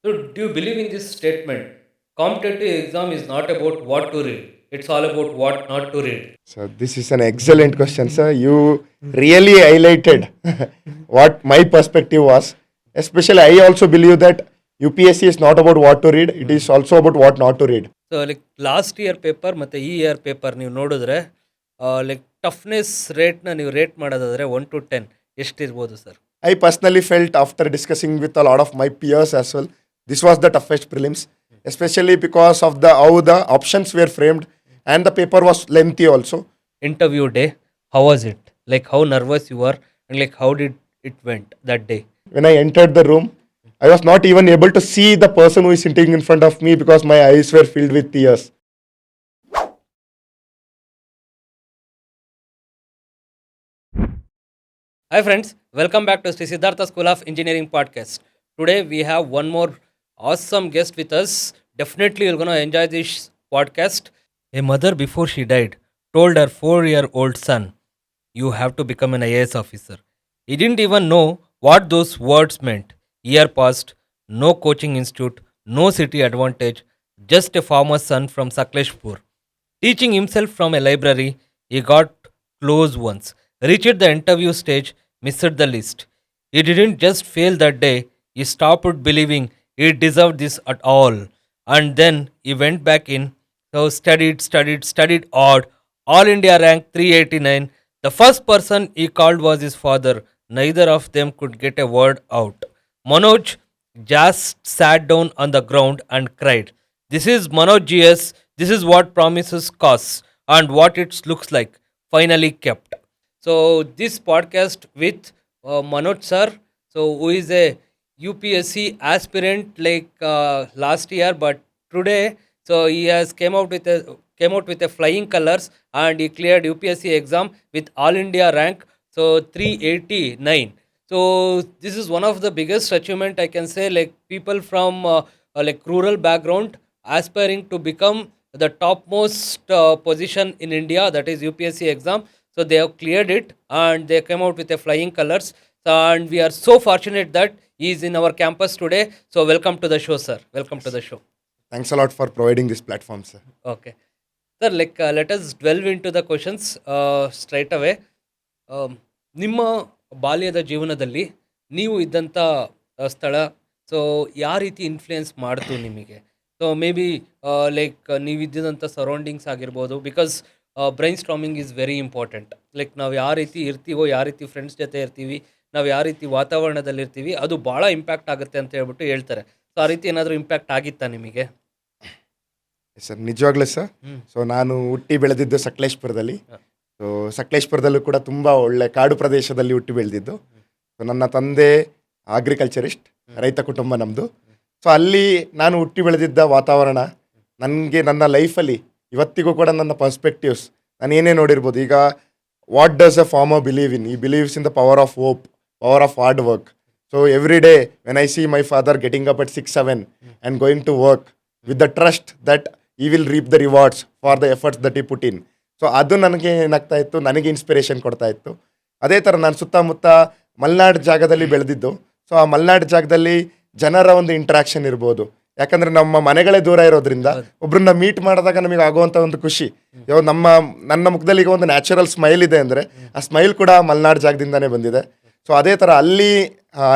So, do you believe in this statement? Competitive exam is not about what to read, it's all about what not to read. So this is an excellent question, sir. You really highlighted what my perspective was. Especially, I also believe that UPSC is not about what to read; it is also about what not to read. So like last year paper ಮತ್ತು ಈ year paper ನೀವು ನೋಡಿದ್ರೆ like toughness ರೇಟ್ನ ನೀವು rate ಮಾಡೋದಾದರೆ 1 to 10 ಎಷ್ಟಿರ್ಬೋದು sir? I personally felt after discussing with a lot of my peers as well, this was the toughest prelims, especially because of the how the options were framed and the paper was lengthy also. Interview day, how was it? Like how nervous you were and like how did it went that day? When I entered the room, I was not even able to see the person who is sitting in front of me because my eyes were filled with tears. Hi friends, welcome back to Sri Siddhartha School of Engineering podcast. Today we have one more awesome guest with us. Definitely you're going to enjoy this podcast. A mother before she died told her 4-year-old son, "You have to become an IAS officer." He didn't even know what those words meant. Year passed, no coaching institute, no city advantage, just a farmer's son from Sakleshpur. Teaching himself from a library, he got close once, reached the interview stage, missed the list. He didn't just fail that day, he stopped believing he deserved this at all. And then he went back in, so studied odd, all India rank 389. The first person he called was his father. Neither of them could get a word out. Manoj just sat down on the ground and cried. This is Manoj GS. This is what promises costs and what it looks like. Finally kept. So this podcast with Manoj sir. So who is a UPSC aspirant like last year, but today so he has came out with a flying colors and he cleared UPSC exam with all India rank so 389. So this is one of the biggest achievement I can say. Like people from like rural background aspiring to become the topmost position in India, that is UPSC exam. So they have cleared it and they came out with a flying colors. So, and we are so fortunate that he is in our campus today. So welcome to the show, sir. Welcome to the show. Thanks a lot for providing this platform, sir. Okay. Sir, like let us delve into the questions straight away. ನಿಮ್ಮ ಬಾಲ್ಯದ ಜೀವನದಲ್ಲಿ ನೀವು ಇದ್ದಂಥ ಸ್ಥಳ so ಯಾವ ರೀತಿ influence ಮಾಡ್ತು ನಿಮಗೆ? ಸೊ ಮೇ ಬಿ ಲೈಕ್ ನೀವು ಇದ್ದಿದ್ದಂಥ ಸರೌಂಡಿಂಗ್ಸ್ ಆಗಿರ್ಬೋದು, because brainstorming is very important. Like ನಾವು ಯಾವ ರೀತಿ ಇರ್ತೀವೋ, ಯಾವ ರೀತಿ ಫ್ರೆಂಡ್ಸ್ ಜೊತೆ ಇರ್ತೀವಿ, ನಾವು ಯಾವ ರೀತಿ ವಾತಾವರಣದಲ್ಲಿ ಇರ್ತೀವಿ, ಅದು ಭಾಳ ಇಂಪ್ಯಾಕ್ಟ್ ಆಗುತ್ತೆ ಅಂತ ಹೇಳ್ಬಿಟ್ಟು ಹೇಳ್ತಾರೆ. ಸೊ ಆ ರೀತಿ ಏನಾದರೂ ಇಂಪ್ಯಾಕ್ಟ್ ಆಗಿತ್ತಾ ನಿಮಗೆ? ಸರ್ ನಿಜವಾಗ್ಲೂ ಸರ್. ಹ್ಞೂ. ಸೊ ನಾನು ಹುಟ್ಟಿ ಬೆಳೆದಿದ್ದು ಸಕಲೇಶ್ಪುರದಲ್ಲಿ. ಸೊ ಸಕಲೇಶ್ಪುರದಲ್ಲೂ ಕೂಡ ತುಂಬ ಒಳ್ಳೆ ಕಾಡು ಪ್ರದೇಶದಲ್ಲಿ ಹುಟ್ಟಿ ಬೆಳೆದಿದ್ದು. ಸೊ ನನ್ನ ತಂದೆ ಅಗ್ರಿಕಲ್ಚರಿಸ್ಟ್, ರೈತ ಕುಟುಂಬ ನಮ್ಮದು. ಸೊ ಅಲ್ಲಿ ನಾನು ಹುಟ್ಟಿ ಬೆಳೆದಿದ್ದ ವಾತಾವರಣ ನನಗೆ ನನ್ನ ಲೈಫಲ್ಲಿ ಇವತ್ತಿಗೂ ಕೂಡ ನನ್ನ ಪರ್ಸ್ಪೆಕ್ಟಿವ್ಸ್ ನಾನು ಏನೇ ನೋಡಿರ್ಬೋದು. ಈಗ what does a farmer believe in? He believes in the power of hope, power of hard work. So every day when I see my father getting up at 6-7 and going to work with the trust that he will reap the rewards for the efforts that he put in. So ಅದು ನನಗೆ ಏನಾಗ್ತಾ ಇತ್ತು, ನನಗೆ inspiration ಕೊಡ್ತಾ ಇತ್ತು. ಅದೇ ಥರ ನಾನು ಸುತ್ತಮುತ್ತ ಮಲೆನಾಡು ಜಾಗದಲ್ಲಿ ಬೆಳೆದಿದ್ದು. ಸೊ ಆ ಮಲೆನಾಡು ಜಾಗದಲ್ಲಿ ಜನರ ಒಂದು ಇಂಟ್ರಾಕ್ಷನ್ ಇರ್ಬೋದು. ಯಾಕಂದರೆ ನಮ್ಮ ಮನೆಗಳೇ ದೂರ ಇರೋದ್ರಿಂದ ಒಬ್ರನ್ನ ಮೀಟ್ ಮಾಡಿದಾಗ ನಮಗೆ ಆಗುವಂಥ ಒಂದು ಖುಷಿ, ನನ್ನ ಮುಖದಲ್ಲಿ ಈಗ ಒಂದು ನ್ಯಾಚುರಲ್ ಸ್ಮೈಲ್ ಇದೆ ಅಂದರೆ ಆ ಸ್ಮೈಲ್ ಕೂಡ ಮಲೆನಾಡು ಜಾಗದಿಂದನೇ ಬಂದಿದೆ. ಸೊ ಅದೇ ಥರ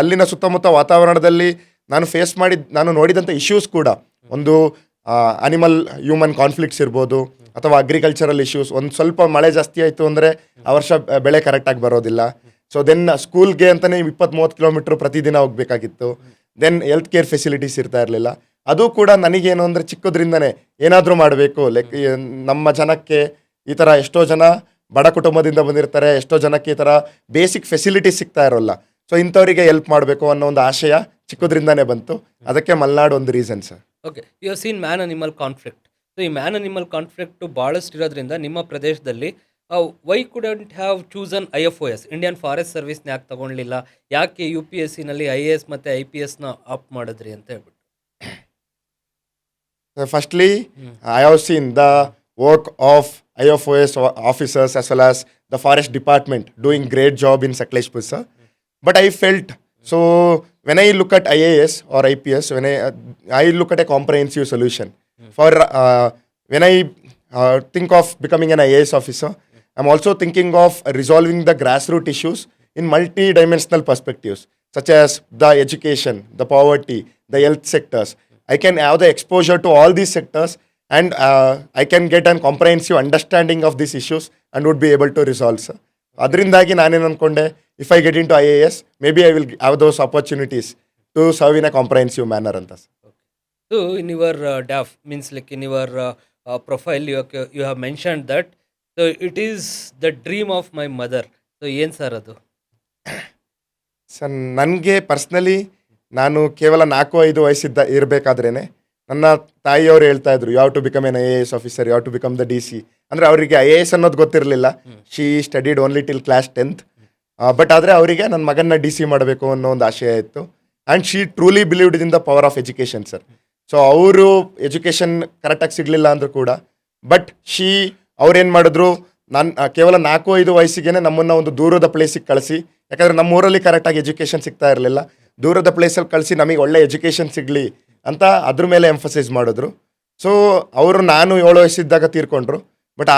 ಅಲ್ಲಿನ ಸುತ್ತಮುತ್ತ ವಾತಾವರಣದಲ್ಲಿ ನಾನು ನೋಡಿದಂಥ ಇಶ್ಯೂಸ್ ಕೂಡ ಒಂದು ಅನಿಮಲ್ ಹ್ಯೂಮನ್ ಕಾನ್ಫ್ಲಿಕ್ಟ್ಸ್ ಇರ್ಬೋದು, ಅಥವಾ ಅಗ್ರಿಕಲ್ಚರಲ್ ಇಶ್ಯೂಸ್. ಒಂದು ಸ್ವಲ್ಪ ಮಳೆ ಜಾಸ್ತಿ ಆಯಿತು ಅಂದರೆ ಆ ವರ್ಷ ಬೆಳೆ ಕರೆಕ್ಟಾಗಿ ಬರೋದಿಲ್ಲ. ಸೊ ದೆನ್ ಸ್ಕೂಲ್ಗೆ ಅಂತಲೇ 20-30 ಕಿಲೋಮೀಟ್ರ್ ಪ್ರತಿದಿನ ಹೋಗಬೇಕಾಗಿತ್ತು. ದೆನ್ ಹೆಲ್ತ್ ಕೇರ್ ಫೆಸಿಲಿಟೀಸ್ ಇರ್ತಾ ಇರಲಿಲ್ಲ. ಅದು ಕೂಡ ನನಗೇನು ಅಂದರೆ ಚಿಕ್ಕದ್ರಿಂದನೇ ಏನಾದರೂ ಮಾಡಬೇಕು, ಲೈಕ್ ನಮ್ಮ ಜನಕ್ಕೆ ಈ ಥರ ಎಷ್ಟೋ ಜನ ಬಡ ಕುಟುಂಬದಿಂದ ಬಂದಿರ್ತಾರೆ, ಎಷ್ಟೋ ಜನಕ್ಕೆ ಈ ಥರ ಬೇಸಿಕ್ ಫೆಸಿಲಿಟೀಸ್ ಸಿಗ್ತಾ ಇರೋಲ್ಲ. ಸೊ ಇಂಥವರಿಗೆ ಹೆಲ್ಪ್ ಮಾಡಬೇಕು ಅನ್ನೋ ಒಂದು ಆಶಯ ಚಿಕ್ಕದ್ರಿಂದನೇ ಬಂತು. ಅದಕ್ಕೆ ಮಲೆನಾಡು ಒಂದು reason sir. Okay, you have seen man animal conflict. So ಈ ಮ್ಯಾನ್ ಅನಿಮಲ್ ಕಾನ್ಫ್ಲಿಕ್ಟು ಭಾಳಷ್ಟು ಇರೋದ್ರಿಂದ ನಿಮ್ಮ ಪ್ರದೇಶದಲ್ಲಿ why couldn't have chosen IFOS, Indian forest ಸರ್ವಿಸ್ನ ಯಾಕೆ ತೊಗೊಳ್ಲಿಲ್ಲ? ಯಾಕೆ UPSCನಲ್ಲಿ IAS ಮತ್ತು IPSನ ಆಪ್ಟ್ ಮಾಡಿದ್ರಿ ಅಂತ ಹೇಳ್ಬಿಟ್ಟು? Firstly, I have seen the work of IFOS officers as well as the forest department doing great job in Sakleshpur, sir. But I felt, so when I look at IAS or IPS, I look at a comprehensive solution. For when I think of becoming an IAS officer, I'm also thinking of resolving the grassroots issues in multi-dimensional perspectives, such as the education, the poverty, the health sectors. I can have the exposure to all these sectors, and I can get a comprehensive understanding of these issues and would be able to resolve, sir. ಅದರಿಂದಾಗಿ ನಾನೇನು ಅನ್ಕೊಂಡೆ, if I get into IAS, maybe I will have those opportunities to serve in a comprehensive manner ಅಂತ. So in your DAF, means like in your profile, you have mentioned that so it is the dream of my mother. So ಏನು sir ಅದು? Sir, ನನಗೆ personally ನಾನು ಕೇವಲ 4-5 ವಯಸ್ಸಿದ್ದ ಇರಬೇಕಾದ್ರೇ ನನ್ನ ತಾಯಿಯವರು ಹೇಳ್ತಾ ಇದ್ರು, you have to become an IAS officer, you have to become the DC. ಅಂದರೆ ಅವರಿಗೆ IAS ಅನ್ನೋದು ಗೊತ್ತಿರಲಿಲ್ಲ. She studied only till class 10th. But ಆದರೆ ಅವರಿಗೆ ನನ್ನ ಮಗನ್ನ DC ಮಾಡಬೇಕು ಅನ್ನೋ ಒಂದು ಆಶಯ ಇತ್ತು. And she truly believed in the power of education, sir. So ಅವರು ಎಜುಕೇಷನ್ ಕರೆಕ್ಟಾಗಿ ಸಿಗಲಿಲ್ಲ ಅಂದರೂ ಕೂಡ, ಬಟ್ ಅವ್ರೇನು ಮಾಡಿದ್ರು, ನಾನು ಕೇವಲ 4-5 ವಯಸ್ಸಿಗೆ ನಮ್ಮನ್ನು ಒಂದು ದೂರದ ಪ್ಲೇಸಿಗೆ ಕಳಿಸಿ, ಯಾಕಂದರೆ ನಮ್ಮ ಊರಲ್ಲಿ ಕರೆಕ್ಟಾಗಿ ಎಜುಕೇಷನ್ ಸಿಗ್ತಾ ಇರಲಿಲ್ಲ, ದೂರದ ಪ್ಲೇಸಲ್ಲಿ ಕಳಿಸಿ ನಮಗೆ ಒಳ್ಳೆ ಎಜುಕೇಷನ್ ಸಿಗಲಿ ಅಂತ ಅದ್ರ ಮೇಲೆ ಎಂಫಸೈಸ್ ಮಾಡಿದ್ರು. ಸೊ ಅವರು ನಾನು 7 ವಯಸ್ಸಿದ್ದಾಗ ತೀರ್ಕೊಂಡ್ರು. ಬಟ್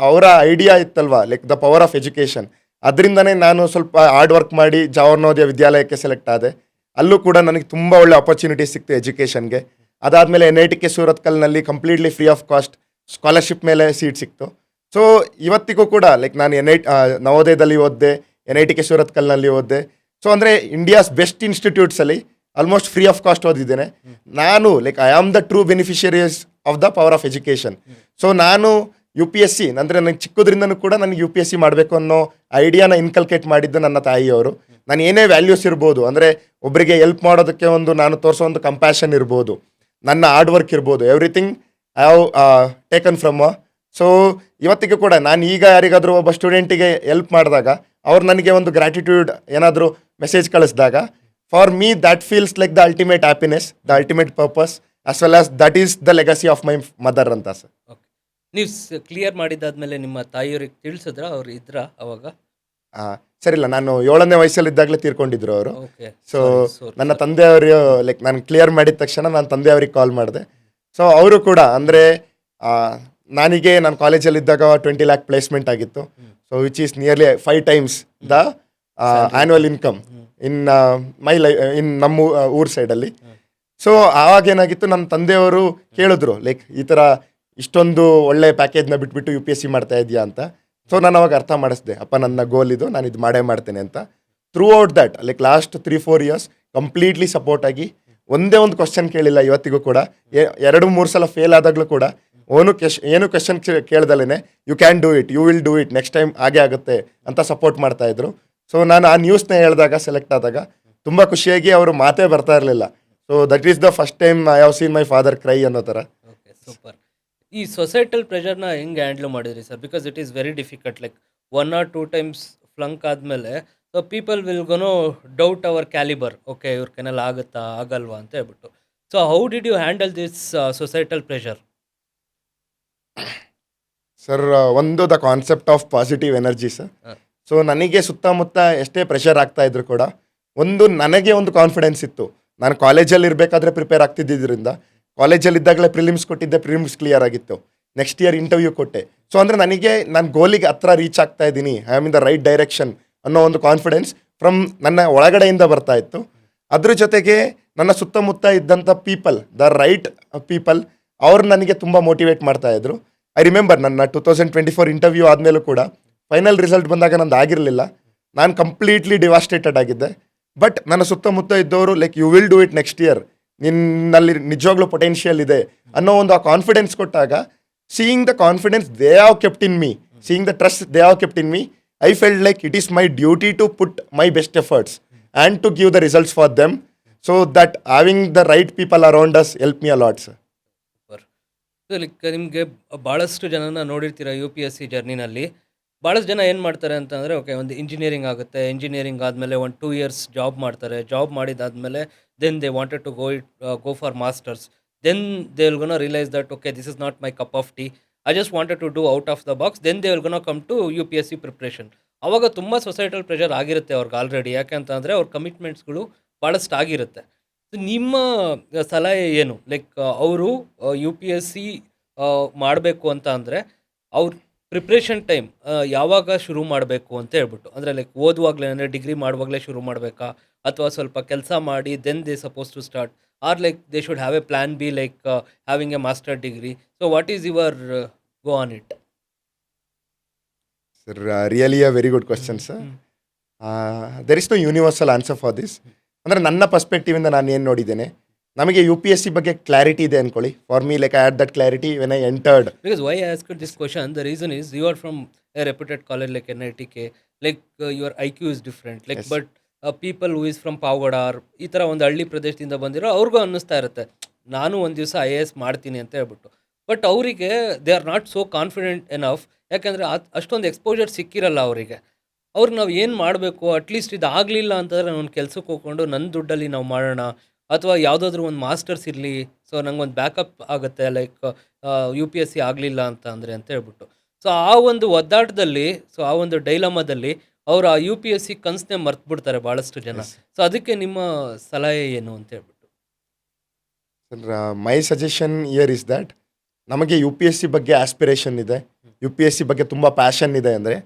ಅವರ ಐಡಿಯಾ ಇತ್ತಲ್ವಾ, like the power of education, ಅದರಿಂದನೇ ನಾನು ಸ್ವಲ್ಪ ಹಾರ್ಡ್ ವರ್ಕ್ ಮಾಡಿ ಜವಾಹರ್ ವಿದ್ಯಾಲಯಕ್ಕೆ ಸೆಲೆಕ್ಟ್ ಆದೆ. ಅಲ್ಲೂ ಕೂಡ ನನಗೆ ತುಂಬ ಒಳ್ಳೆ ಆಪರ್ಚುನಿಟಿ ಸಿಕ್ತು ಎಜುಕೇಷನ್ಗೆ. ಅದಾದಮೇಲೆ NITK ಸೂರತ್ಕಲ್ನಲ್ಲಿ completely free of cost scholarship ಮೇಲೆ ಸೀಟ್ ಸಿಕ್ತು. ಸೊ ಇವತ್ತಿಗೂ ಕೂಡ ಲೈಕ್ ನಾನು ನವೋದಯದಲ್ಲಿ ಓದಿದೆ, NITK ಸೂರತ್ಕಲ್ನಲ್ಲಿ ಓದಿದೆ. ಸೊ ಅಂದರೆ ಇಂಡಿಯಾಸ್ ಬೆಸ್ಟ್ ಇನ್ಸ್ಟಿಟ್ಯೂಟ್ಸಲ್ಲಿ ಆಲ್ಮೋಸ್ಟ್ ಫ್ರೀ ಆಫ್ ಕಾಸ್ಟ್ ಓದಿದ್ದೇನೆ. ನಾನು like I am the true beneficiaries of the power of education. So ನಾನು UPSC ಅಂದರೆ ನನಗೆ ಚಿಕ್ಕದ್ರಿಂದನೂ ಕೂಡ ನನಗೆ UPSC ಮಾಡಬೇಕು ಅನ್ನೋ ಐಡಿಯಾನ ಇನ್ಕಲ್ಕೇಟ್ ಮಾಡಿದ್ದು ನನ್ನ ತಾಯಿಯವರು. ನಾನು ಏನೇ ವ್ಯಾಲ್ಯೂಸ್ ಇರ್ಬೋದು, ಅಂದರೆ ಒಬ್ಬರಿಗೆ ಹೆಲ್ಪ್ ಮಾಡೋದಕ್ಕೆ ನಾನು ತೋರಿಸೋ ಒಂದು ಕಂಪ್ಯಾಷನ್ ಇರ್ಬೋದು, ನನ್ನ ಹಾರ್ಡ್ ವರ್ಕ್ ಇರ್ಬೋದು, everything I have taken from. So ಇವತ್ತಿಗೂ ಕೂಡ ನಾನು ಈಗ ಯಾರಿಗಾದರೂ ಒಬ್ಬ ಸ್ಟೂಡೆಂಟಿಗೆ ಹೆಲ್ಪ್ ಮಾಡಿದಾಗ ಅವ್ರು ನನಗೆ ಒಂದು ಗ್ರ್ಯಾಟಿಟ್ಯೂಡ್ ಏನಾದರೂ ಮೆಸೇಜ್ ಕಳಿಸಿದಾಗ, for me that feels like the ultimate happiness, the ultimate purpose, as well as that is the legacy of my mother ಅಂತ, ಸರ್. ಓಕೆ, ನೀವು ಕ್ಲಿಯರ್ ಮಾಡಿದ್ದಾದ್ಮೇಲೆ ನಿಮ್ಮ ತಾಯಿಯವ್ರಿಗೆ ತಿಳಿಸಿದ್ರ, ಅವ್ರು ಇದ್ರ ಅವಾಗ? ಸರಿಲ್ಲ, ನಾನು 7ನೇ ವಯಸ್ಸಲ್ಲಿದ್ದಾಗಲೇ ತೀರ್ಕೊಂಡಿದ್ರು ಅವರು. ಓಕೆ, ಸೊ ನನ್ನ ತಂದೆಯವರು ಲೈಕ್ ನಾನು ಕ್ಲಿಯರ್ ಮಾಡಿದ ತಕ್ಷಣ ನಾನು ತಂದೆಯವ್ರಿಗೆ ಕಾಲ್ ಮಾಡಿದೆ. ಸೊ ಅವರು ಕೂಡ ಅಂದರೆ ನಾನು ಕಾಲೇಜಲ್ಲಿದ್ದಾಗ 20 lakh ಪ್ಲೇಸ್ಮೆಂಟ್ ಆಗಿತ್ತು. So which is nearly 5 times the annual income ಇನ್ ನಮ್ಮ ಊರ್ ಸೈಡಲ್ಲಿ. ಸೊ ಆವಾಗೇನಾಗಿತ್ತು, ನನ್ನ ತಂದೆಯವರು ಕೇಳಿದ್ರು ಲೈಕ್ ಈ ಥರ ಇಷ್ಟೊಂದು ಒಳ್ಳೆ ಪ್ಯಾಕೇಜ್ನ ಬಿಟ್ಬಿಟ್ಟು UPSC ಮಾಡ್ತಾ ಇದೆಯಾ ಅಂತ. ಸೊ ನಾನು ಅವಾಗ ಅರ್ಥ ಮಾಡಿಸಿದೆ, ಅಪ್ಪ ನನ್ನ ಗೋಲ್ ಇದು, ನಾನು ಇದು ಮಾಡೇ ಮಾಡ್ತೇನೆ ಅಂತ. Through out that like last 3-4 years completely support ಆಗಿ ಒಂದೇ ಒಂದು ಕ್ವಶನ್ ಕೇಳಿಲ್ಲ ಇವತ್ತಿಗೂ ಕೂಡ. 2-3 ಸಲ ಫೇಲ್ ಆದಾಗಲೂ ಕೂಡ ಏನು ಕ್ವಶನ್ ಕೇಳ್ದಲೇ you can do it, you will do it, next time ಹಾಗೆ ಆಗುತ್ತೆ ಅಂತ ಸಪೋರ್ಟ್ ಮಾಡ್ತಾಯಿದ್ರು. ಸೊ ನಾನು ಆ ನ್ಯೂಸ್ನ ಹೇಳಿದಾಗ, ಸೆಲೆಕ್ಟ್ ಆದಾಗ ತುಂಬ ಖುಷಿಯಾಗಿ ಅವರು ಮಾತೇ ಬರ್ತಾ ಇರಲಿಲ್ಲ. So that is the first time I have seen my father cry ಅನ್ನೋ ಥರ. Okay, super. ಈ ಸೊಸೈಟಲ್ ಪ್ರೆಷರ್ನ ಹೆಂಗೆ ಹ್ಯಾಂಡ್ಲ್ ಮಾಡಿದ್ರಿ sir? Because it is very difficult, like 1 or 2 times flunk ಆದಮೇಲೆ so people will gonna doubt our calibre. Okay, ಇವ್ರ ಕೆನಲ್ ಆಗುತ್ತಾ ಆಗಲ್ವಾ ಅಂತ ಹೇಳ್ಬಿಟ್ಟು. So how did you handle this societal pressure? Sir, ಒಂದು the concept of positive energy, sir. So ನನಗೆ ಸುತ್ತಮುತ್ತ ಎಷ್ಟೇ ಪ್ರೆಷರ್ ಆಗ್ತಾ ಇದ್ರು ಕೂಡ ನನಗೆ ಒಂದು ಕಾನ್ಫಿಡೆನ್ಸ್ ಇತ್ತು. ನಾನು ಕಾಲೇಜಲ್ಲಿ ಇರಬೇಕಾದ್ರೆ ಪ್ರಿಪೇರ್ ಆಗ್ತಿದ್ದರಿಂದ ಕಾಲೇಜಲ್ಲಿದ್ದಾಗಲೇ ಪ್ರಿಲಿಮ್ಸ್ ಕೊಟ್ಟಿದ್ದೆ, ಪ್ರಿಲಿಮ್ಸ್ ಕ್ಲಿಯರ್ ಆಗಿತ್ತು. ನೆಕ್ಸ್ಟ್ ಇಯರ್ ಇಂಟರ್ವ್ಯೂ ಕೊಟ್ಟೆ. ಸೊ ಅಂದರೆ ನನಗೆ ನಾನು ಗೋಲಿಗೆ ಹತ್ರ ರೀಚ್ ಆಗ್ತಾ ಇದ್ದೀನಿ, I am in the right direction ಅನ್ನೋ ಒಂದು ಕಾನ್ಫಿಡೆನ್ಸ್ ಫ್ರಮ್ ನನ್ನ ಒಳಗಡೆಯಿಂದ ಬರ್ತಾ ಇತ್ತು. ಅದ್ರ ಜೊತೆಗೆ ನನ್ನ ಸುತ್ತಮುತ್ತ ಇದ್ದಂಥ ಪೀಪಲ್, ದ ರೈಟ್ ಪೀಪಲ್, ಅವ್ರು ನನಗೆ ತುಂಬ ಮೋಟಿವೇಟ್ ಮಾಡ್ತಾಯಿದ್ರು. ಐ ರಿಮೆಂಬರ್ ನನ್ನ 2024 ಇಂಟರ್ವ್ಯೂ ಆದಮೇಲೂ ಕೂಡ ಫೈನಲ್ ರಿಸಲ್ಟ್ ಬಂದಾಗ ನಂದು ಆಗಿರಲಿಲ್ಲ. ನಾನು ಕಂಪ್ಲೀಟ್ಲಿ ಡಿವಾಸ್ಟೇಟೆಡ್ ಆಗಿದ್ದೆ. ಬಟ್ ನನ್ನ ಸುತ್ತಮುತ್ತ ಇದ್ದವರು like you will do it next year, ನಿನ್ನಲ್ಲಿ ನಿಜವಾಗ್ಲೂ ಪೊಟೆನ್ಷಿಯಲ್ ಇದೆ ಅನ್ನೋ ಒಂದು ಆ ಕಾನ್ಫಿಡೆನ್ಸ್ ಕೊಟ್ಟಾಗ, seeing the confidence they have kept in me, seeing the trust they have kept in me, I felt like it is my duty to put my best efforts and to give the results for them. So that having the right people around us help me a lot, sir. Like ನಿಮಗೆ ಭಾಳಷ್ಟು ಜನನ ನೋಡಿರ್ತೀರ UPSC ಜರ್ನಿನಲ್ಲಿ. ಭಾಳಷ್ಟು ಜನ ಏನು ಮಾಡ್ತಾರೆ ಅಂತಂದರೆ, okay ಒಂದು ಇಂಜಿನಿಯರಿಂಗ್ ಆಗುತ್ತೆ, ಇಂಜಿನಿಯರಿಂಗ್ ಆದಮೇಲೆ 1-2 years ಜಾಬ್ ಮಾಡ್ತಾರೆ. ಜಾಬ್ ಮಾಡಿದಾದಮೇಲೆ then they wanted to go for masters. Then they will gonna realise that okay this is not my cup of tea, I just wanted to do out of the box. Then they will gonna come to UPSC preparation. ಆವಾಗ ತುಂಬ societal pressure ಆಗಿರುತ್ತೆ ಅವ್ರಿಗೆ already. ಯಾಕೆ ಅಂತಂದರೆ ಅವ್ರ ಕಮಿಟ್ಮೆಂಟ್ಸ್ಗಳು ಭಾಳಷ್ಟು ಆಗಿರುತ್ತೆ. So ನಿಮ್ಮ ಸಲಹೆ ಏನು? ಲೈಕ್ ಅವರು UPSC ಮಾಡಬೇಕು ಅಂತ ಅಂದರೆ ಅವ್ರ ಪ್ರಿಪ್ರೇಷನ್ ಟೈಮ್ ಯಾವಾಗ ಶುರು ಮಾಡಬೇಕು ಅಂತ ಹೇಳ್ಬಿಟ್ಟು, ಅಂದರೆ ಲೈಕ್ ಓದುವಾಗಲೇ, ಅಂದರೆ ಡಿಗ್ರಿ ಮಾಡುವಾಗಲೇ ಶುರು ಮಾಡಬೇಕಾ, ಅಥವಾ ಸ್ವಲ್ಪ ಕೆಲಸ ಮಾಡಿ then they suppose to start, or like they should have a plan B, like having a master degree. So what is your go on it? Sir, really a very good question sir. There is no universal answer for this. ಅಂದರೆ ನನ್ನ ಪರ್ಸ್ಪೆಕ್ಟಿವಿಂದ ನಾನು ಏನು ನೋಡಿದ್ದೇನೆ, ನಮಗೆ UPSC ಬಗ್ಗೆ clarity ಇದೆ ಅಂದ್ಕೊಳ್ಳಿ. For me, like I had that clarity when I entered. Because why I asked this question, the reason is you are from a reputed college like NITK, like your IQ is different, like Yes. but people who is from Pagoda or ಈ ಥರ ಒಂದು ಹಳ್ಳಿ ಪ್ರದೇಶದಿಂದ ಬಂದಿರೋ ಅವ್ರಿಗೂ ಅನ್ನಿಸ್ತಾ ಇರುತ್ತೆ, ನಾನು ಒಂದು ದಿವಸ IAS ಮಾಡ್ತೀನಿ ಅಂತ ಹೇಳ್ಬಿಟ್ಟು. ಬಟ್ ಅವರಿಗೆ they are not so confident enough, ಯಾಕಂದರೆ ಅಷ್ಟೊಂದು ಎಕ್ಸ್ಪೋಜರ್ ಸಿಕ್ಕಿರಲ್ಲ ಅವರಿಗೆ. ಅವ್ರಿಗೆ ನಾವು ಏನು ಮಾಡಬೇಕು, ಅಟ್ಲೀಸ್ಟ್ ಇದು ಆಗಲಿಲ್ಲ ಅಂತಂದರೆ ನಾನು ಕೆಲ್ಸಕ್ಕೆ ಹೋಗ್ಕೊಂಡು ನನ್ನ ದುಡ್ಡಲ್ಲಿ ನಾವು ಮಾಡೋಣ, ಅಥವಾ ಯಾವುದಾದ್ರೂ ಒಂದು ಮಾಸ್ಟರ್ಸ್ ಇರಲಿ, ಸೊ ನಂಗೊಂದು ಬ್ಯಾಕಪ್ ಆಗುತ್ತೆ, ಲೈಕ್ UPSC ಆಗಲಿಲ್ಲ ಅಂತ ಅಂದರೆ ಅಂತ ಹೇಳ್ಬಿಟ್ಟು. ಸೊ ಆ ಒಂದು ಒದ್ದಾಟದಲ್ಲಿ, ಸೊ ಆ ಒಂದು ಡೈಲಮದಲ್ಲಿ ಅವರು ಆ UPSC ಕನಸನ್ನೇ ಮರ್ತ್ಬಿಡ್ತಾರೆ ಭಾಳಷ್ಟು ಜನ. ಸೊ ಅದಕ್ಕೆ ನಿಮ್ಮ ಸಲಹೆ ಏನು ಅಂತ ಹೇಳ್ಬಿಟ್ಟು? Sir, my suggestion year is that ನಮಗೆ UPSC ಬಗ್ಗೆ ಆಸ್ಪಿರೇಷನ್ ಇದೆ, UPSC ಬಗ್ಗೆ ತುಂಬ ಪ್ಯಾಷನ್ ಇದೆ ಅಂದರೆ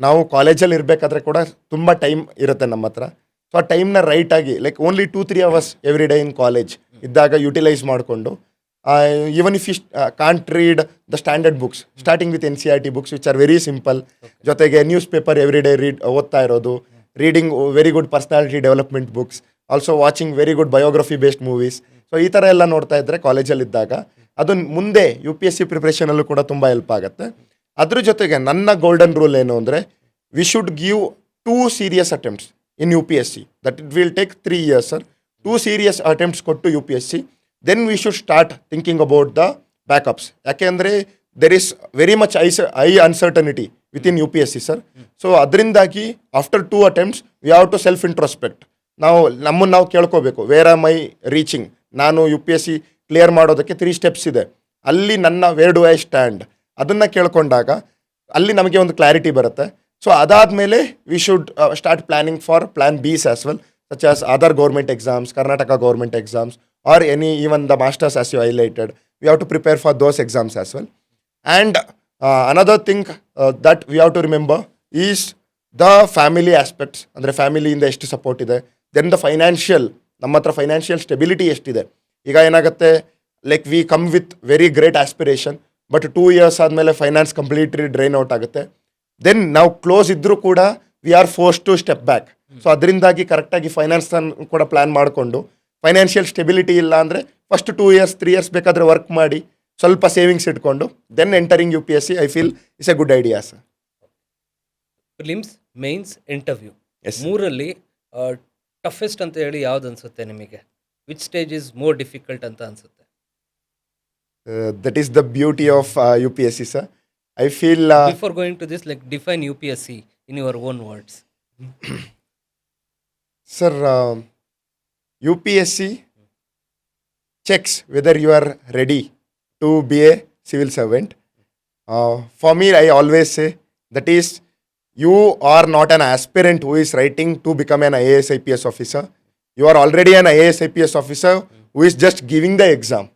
ನಾವು ಕಾಲೇಜಲ್ಲಿ ಇರಬೇಕಾದ್ರೆ ಕೂಡ ತುಂಬ ಟೈಮ್ ಇರುತ್ತೆ ನಮ್ಮ ಹತ್ರ. ಸೊ ಆ ಟೈಮ್ನ ರೈಟಾಗಿ, like only 2-3 hours every day in college ಇದ್ದಾಗ ಯುಟಿಲೈಸ್ ಮಾಡಿಕೊಂಡು, even if you can't read the standard books, starting with NCERT books which are very simple, ಜೊತೆಗೆ ನ್ಯೂಸ್ ಪೇಪರ್ ಎವ್ರಿ ಡೇ ಓದ್ತಾ ಇರೋದು, reading very good personality development books, also watching very good biography based movies. So ಈ ಥರ ಎಲ್ಲ ನೋಡ್ತಾ ಇದ್ದರೆ ಕಾಲೇಜಲ್ಲಿದ್ದಾಗ ಅದು ಮುಂದೆ UPSC ಪ್ರಿಪ್ರೇಷನಲ್ಲೂ ಕೂಡ ತುಂಬ ಹೆಲ್ಪ್ ಆಗುತ್ತೆ. ಅದ್ರ ಜೊತೆಗೆ ನನ್ನ ಗೋಲ್ಡನ್ ರೂಲ್ ಏನು ಅಂದರೆ, we should give 2 serious attempts in UPSC. That it will take 3 years, sir. 2 serious attempts ಕೊಟ್ಟು UPSC. Then we should start thinking about the backups. ಯಾಕೆಂದರೆ there is very much high uncertainty within UPSC, sir. So ಅದರಿಂದಾಗಿ after 2 attempts we have to self introspect. ನಮ್ಮನ್ನು ನಾವು ಕೇಳ್ಕೋಬೇಕು, where am I reaching. ನಾನು UPSC clear ಮಾಡೋದಕ್ಕೆ 3 steps ಇದೆ, ಅಲ್ಲಿ ನನ್ನ ವೇರ್ ಡು ಐ ಸ್ಟ್ಯಾಂಡ್, ಅದನ್ನು ಕೇಳ್ಕೊಂಡಾಗ ಅಲ್ಲಿ ನಮಗೆ ಒಂದು ಕ್ಲಾರಿಟಿ ಬರುತ್ತೆ. ಸೊ ಅದಾದಮೇಲೆ we should start planning for plan Bs as well, such as other government exams, Karnataka government exams, or any even the masters as you highlighted. We have to prepare for those exams as well. And another thing that we have to remember is the family aspects. ಅಂದರೆ ಫ್ಯಾಮಿಲಿಯಿಂದ ಎಷ್ಟು support ಇದೆ, then the financial, ನಮ್ಮ ಹತ್ರ financial stability ಎಷ್ಟಿದೆ. ಈಗ ಏನಾಗುತ್ತೆ, like we come with very great aspiration, but 2 years ಆದಮೇಲೆ ಫೈನಾನ್ಸ್ ಕಂಪ್ಲೀಟ್ಲಿ ಡ್ರೈನ್ ಔಟ್ ಆಗುತ್ತೆ. ದೆನ್ ನಾವು ಕ್ಲೋಸ್ ಇದ್ದರೂ ಕೂಡ we are force to step back. So ಅದರಿಂದಾಗಿ ಕರೆಕ್ಟಾಗಿ ಫೈನಾನ್ಸ್ ಕೂಡ ಪ್ಲ್ಯಾನ್ ಮಾಡಿಕೊಂಡು, ಫೈನಾನ್ಷಿಯಲ್ ಸ್ಟೆಬಿಲಿಟಿ ಇಲ್ಲ ಅಂದರೆ ಫಸ್ಟ್ 2 years 3 years ಬೇಕಾದರೆ ವರ್ಕ್ ಮಾಡಿ ಸ್ವಲ್ಪ ಸೇವಿಂಗ್ಸ್ ಇಟ್ಕೊಂಡು then entering UPSC I feel is a good idea sir. Prelims, mains, interview, Yes. ಮೂರಲ್ಲಿ ಟಫೆಸ್ಟ್ ಅಂತ ಹೇಳಿ ಯಾವ್ದು ಅನ್ಸುತ್ತೆ ನಿಮಗೆ? Which stage is more difficult ಅಂತ ಅನ್ಸುತ್ತೆ? That is the beauty of UPSC, sir. I feel Before going to this, like define UPSC in your own words. sir, UPSC checks whether you are ready to be a civil servant. For me, I always say that is, you are not an aspirant who is writing to become an IAS IPS officer. You are already an IAS IPS officer who is just giving the exam.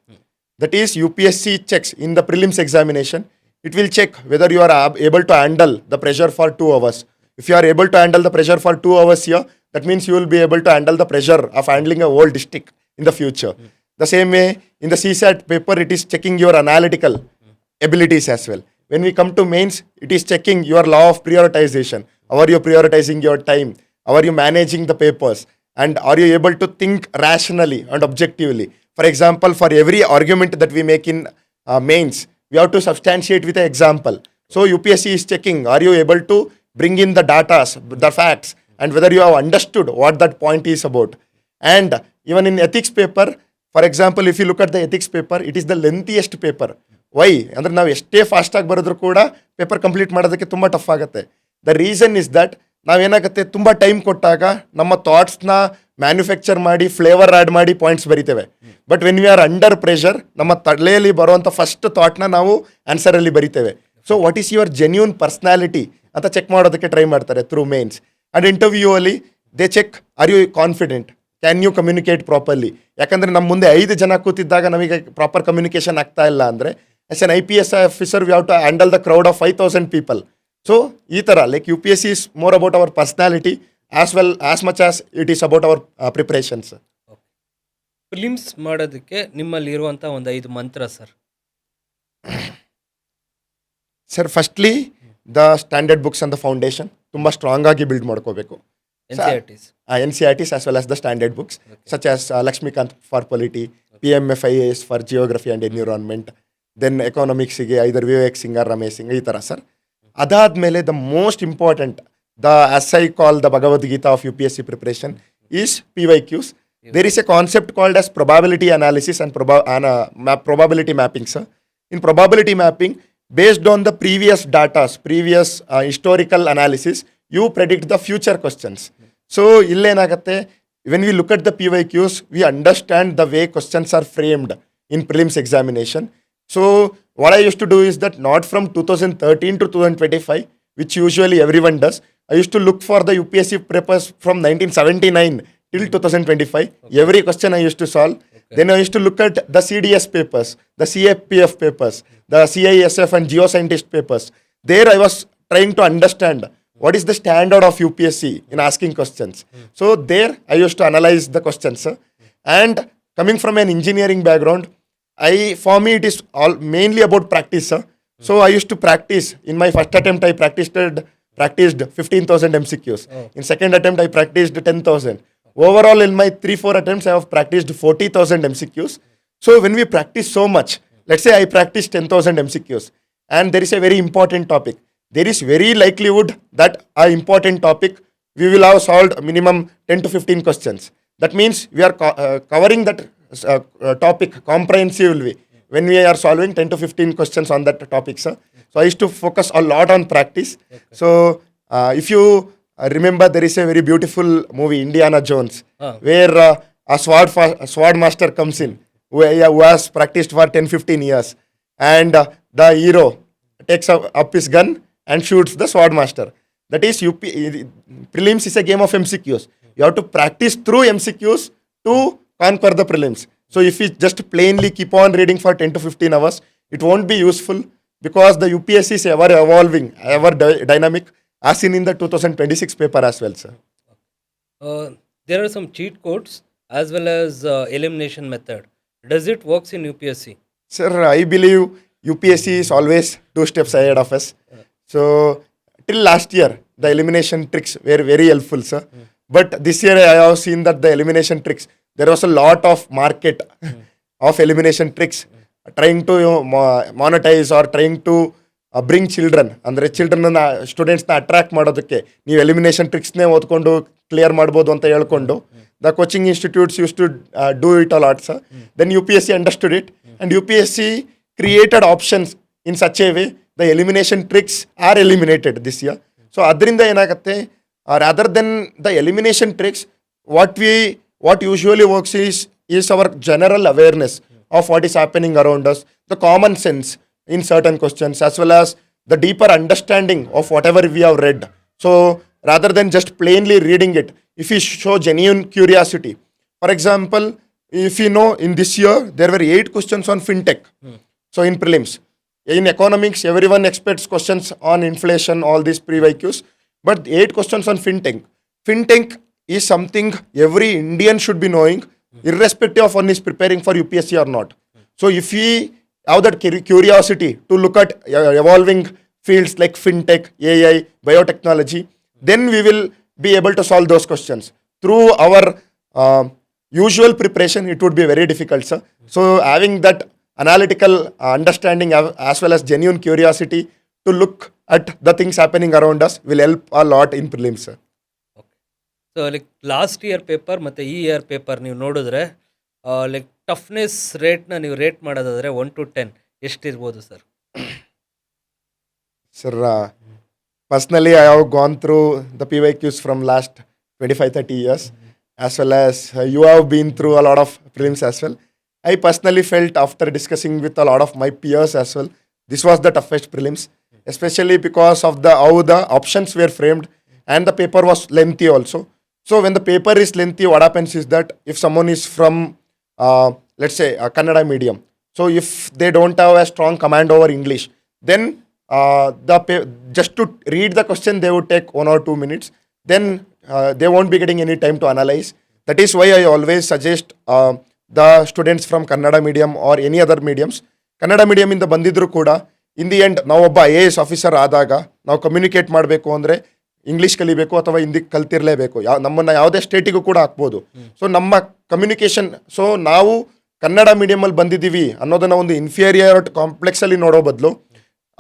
That is, UPSC checks in the prelims examination. It will check whether you are able to handle the pressure for 2 hours. If you are able to handle the pressure for 2 hours here, that means you will be able to handle the pressure of handling a whole district in the future. The same way, in the CSAT paper, it is checking your analytical abilities as well. When we come to mains, it is checking your law of prioritization. How are you prioritizing your time? How are you managing the papers? And are you able to think rationally and objectively? For example, for every argument that we make in mains, we have to substantiate with an example. So UPSC is checking, are you able to bring in the data, the facts, and whether you have understood what that point is about. And even in ethics paper, for example, if you look at the ethics paper, it is the lengthiest paper. Why? ಅಂದರೆ ನಾವು ಎಷ್ಟೇ ಫಾಸ್ಟಾಗಿ ಬರೆದ್ರೂ ಕೂಡ paper complete ಮಾಡೋದಕ್ಕೆ ತುಂಬ tough ಆಗುತ್ತೆ. The reason is that ನಾವೇನಾಗುತ್ತೆ, ತುಂಬ ಟೈಮ್ ಕೊಟ್ಟಾಗ ನಮ್ಮ ಥಾಟ್ಸ್ನ ಮ್ಯಾನುಫ್ಯಾಕ್ಚರ್ ಮಾಡಿ ಫ್ಲೇವರ್ ಆ್ಯಡ್ ಮಾಡಿ ಪಾಯಿಂಟ್ಸ್ ಬರಿತೇವೆ. But when we are under pressure, ನಮ್ಮ ತಲೆಯಲ್ಲಿ ಬರುವಂಥ ಫಸ್ಟ್ ಥಾಟ್ನ ನಾವು ಆನ್ಸರಲ್ಲಿ ಬರಿತೇವೆ. So what is your genuine personality ಅಂತ ಚೆಕ್ ಮಾಡೋದಕ್ಕೆ ಟ್ರೈ ಮಾಡ್ತಾರೆ ಥ್ರೂ ಮೇನ್ಸ್. ಆ್ಯಂಡ್ ಇಂಟರ್ವ್ಯೂ ಅಲ್ಲಿ they check, are you confident, can you communicate properly. ಯಾಕಂದರೆ ನಮ್ಮ ಮುಂದೆ 5 ಜನ ಕೂತಿದ್ದಾಗ ನಮಗೆ ಪ್ರಾಪರ್ ಕಮ್ಯುನಿಕೇಷನ್ ಆಗ್ತಾ ಇಲ್ಲ ಅಂದರೆ as an IPS officer we have to handle the crowd of 5,000 people. So ಈ ಥರ like UPSC is more about our personality as much as it is about our preparations. ಫಿಲಿಮ್ಸ್ ಮಾಡೋದಕ್ಕೆ ನಿಮ್ಮಲ್ಲಿ ಇರುವಂಥ ಒಂದು 5 ಮಂತ್ರ sir. Sir firstly the standard books and the foundation ತುಂಬ strong ಆಗಿ ಬಿಲ್ಡ್ ಮಾಡ್ಕೋಬೇಕು. NCERTs. NCERTs as well as the standard books such as Lakshmikant for polity, PMF IAS for geography and environment, then economics ಗೆ either Vivek Singh or Ramesh Singh ಈ ಥರ sir. ಅದಾದಮೇಲೆ the most important as I call the Bhagavad Gita of UPSC preparation is PYQs. There is a concept called as probability analysis and probability mapping, sir. In probability mapping, based on the previous data, previous historical analysis, you predict the future questions. So, illenagate, when we look at the PYQs, we understand the way questions are framed in prelims examination. So, what I used to do is that not from 2013 to 2025, which usually everyone does, I used to look for the UPSC papers from 1979 till 2025. Every question I used to solve. Then I used to look at the CDS papers, the CAPF papers, the CISF and geoscientist papers. There I was trying to understand what is the standard of UPSC in asking questions. So there I used to analyze the questions. And coming from an engineering background, for me it is all mainly about practice. So I used to practice. In my first attempt I practiced 15,000 MCQs. In second attempt I practiced 10,000. Overall in my 3-4 attempts I have practiced 40,000 MCQs. So when we practice so much, let's say I practiced 10,000 MCQs and there is a very important topic, there is very likelihood that a important topic we will have solved minimum 10 to 15 questions. That means we are covering that topic comprehensively when we are solving 10 to 15 questions on that topic, sir. So I used to focus a lot on practice. So if you remember, there is a very beautiful movie, Indiana Jones, where a sword master comes in who has practiced for 10-15 years, and the hero takes up his gun and shoots the sword master. That is prelims is a game of MCQs. You have to practice through MCQs to conquer the prelims. So if you just plainly keep on reading for 10 to 15 hours, it won't be useful, because the UPSC is ever evolving, ever dynamic, as seen in the 2026 paper as well, sir. There are some cheat codes as well as elimination method. Does it works in UPSC? Sir, I believe UPSC is always 2 steps ahead of us. So till last year, the elimination tricks were very helpful, sir. But this year I have seen that the elimination tricks, there was a lot of market of elimination tricks trying to monetize or trying to bring children, ಅಂದರೆ ಚಿಲ್ಡ್ರನ್ನ ಸ್ಟೂಡೆಂಟ್ಸ್ನ attract ಮಾಡೋದಕ್ಕೆ ನೀವು elimination ಟ್ರಿಕ್ಸ್ನೇ ಓದ್ಕೊಂಡು clear ಮಾಡ್ಬೋದು ಅಂತ ಹೇಳ್ಕೊಂಡು the coaching institutes use to do it a lot, sir. Then UPSC understood it and UPSC created options in such a way the elimination tricks are eliminated this year. So ಅದರಿಂದ ಏನಾಗುತ್ತೆ, rather than the elimination tricks, what usually works is our general awareness of what is happening around us, the common sense in certain questions, as well as the deeper understanding of whatever we have read. So rather than just plainly reading it, if we show genuine curiosity, for example, if you know, in this year there were 8 questions on fintech. So in prelims, in economics everyone expects questions on inflation, all these pre-YQs, but 8 questions on fintech is something every Indian should be knowing, irrespective of one is preparing for UPSC or not. So if we have that curiosity to look at evolving fields like fintech, AI, biotechnology, then we will be able to solve those questions. Through our usual preparation, it would be very difficult, sir. So having that analytical understanding as well as genuine curiosity to look at the things happening around us will help a lot in prelims, sir. Okay. So like last year paper ಮತ್ತು ಈ year paper ನೀವು ನೋಡಿದ್ರೆ like toughness ರೇಟ್ನ ನೀವು rate ಮಾಡೋದಾದರೆ 1 to 10 ಎಷ್ಟಿರ್ಬೋದು sir? Sir, personally I have gone through the PYQs from last 25-30 years, as well as you have been through a lot of prelims as well. I personally felt, after discussing with a lot of my peers as well, this was the toughest prelims, especially because of how the options were framed, and the paper was lengthy also. So when the paper is lengthy, what happens is that if someone is from, let's say, a Kannada medium, so if they don't have a strong command over English, then just to read the question, they would take 1 or 2 minutes. Then they won't be getting any time to analyze. That is why I always suggest the students from Kannada medium or any other mediums, Kannada ಮೀಡಿಯಮಿಂದ ಬಂದಿದ್ರು ಕೂಡ in the end ನಾವೊಬ್ಬ IAS officer ಆದಾಗ ನಾವು communicate ಮಾಡಬೇಕು ಅಂದರೆ English ಕಲಿಬೇಕು ಅಥವಾ ಹಿಂದಿ ಕಲ್ತಿರಲೇಬೇಕು. ನಮ್ಮನ್ನು ಯಾವುದೇ ಸ್ಟೇಟಿಗೂ ಕೂಡ ಹಾಕ್ಬೋದು. ಸೊ ನಮ್ಮ ಕಮ್ಯುನಿಕೇಷನ್, ಸೊ ನಾವು ಕನ್ನಡ ಮೀಡಿಯಮಲ್ಲಿ ಬಂದಿದ್ದೀವಿ ಅನ್ನೋದನ್ನು ಒಂದು ಇನ್ಫೀರಿಯರ್ ಕಾಂಪ್ಲೆಕ್ಸಲ್ಲಿ ನೋಡೋ ಬದಲು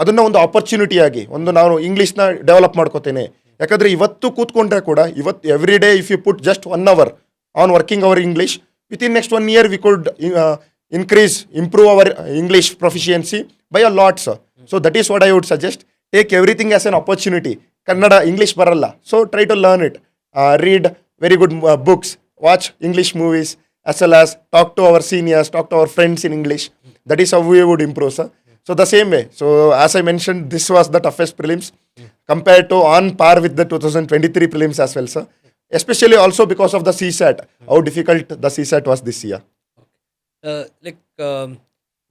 ಅದನ್ನು ಒಂದು ಆಪರ್ಚುನಿಟಿಯಾಗಿ ನಾನು ಇಂಗ್ಲೀಷ್ನ ಡೆವಲಪ್ ಮಾಡ್ಕೋತೇನೆ. ಯಾಕಂದರೆ ಇವತ್ತು ಕೂತ್ಕೊಂಡ್ರೆ ಕೂಡ every day if you put just 1 hour on working our English, within next 1 year we could improve our English proficiency by a lot, sir. So that is what I would suggest. Take everything as an opportunity. Kannada, English baralla, so try to learn it. Read very good books, watch English movies, as well as talk to our seniors, talk to our friends in English. That is how we would improve, sir. So the same way. So as I mentioned, this was the toughest prelims compared to on par with the 2023 prelims as well, sir. Especially also because of the CSAT, how difficult the CSAT was this year.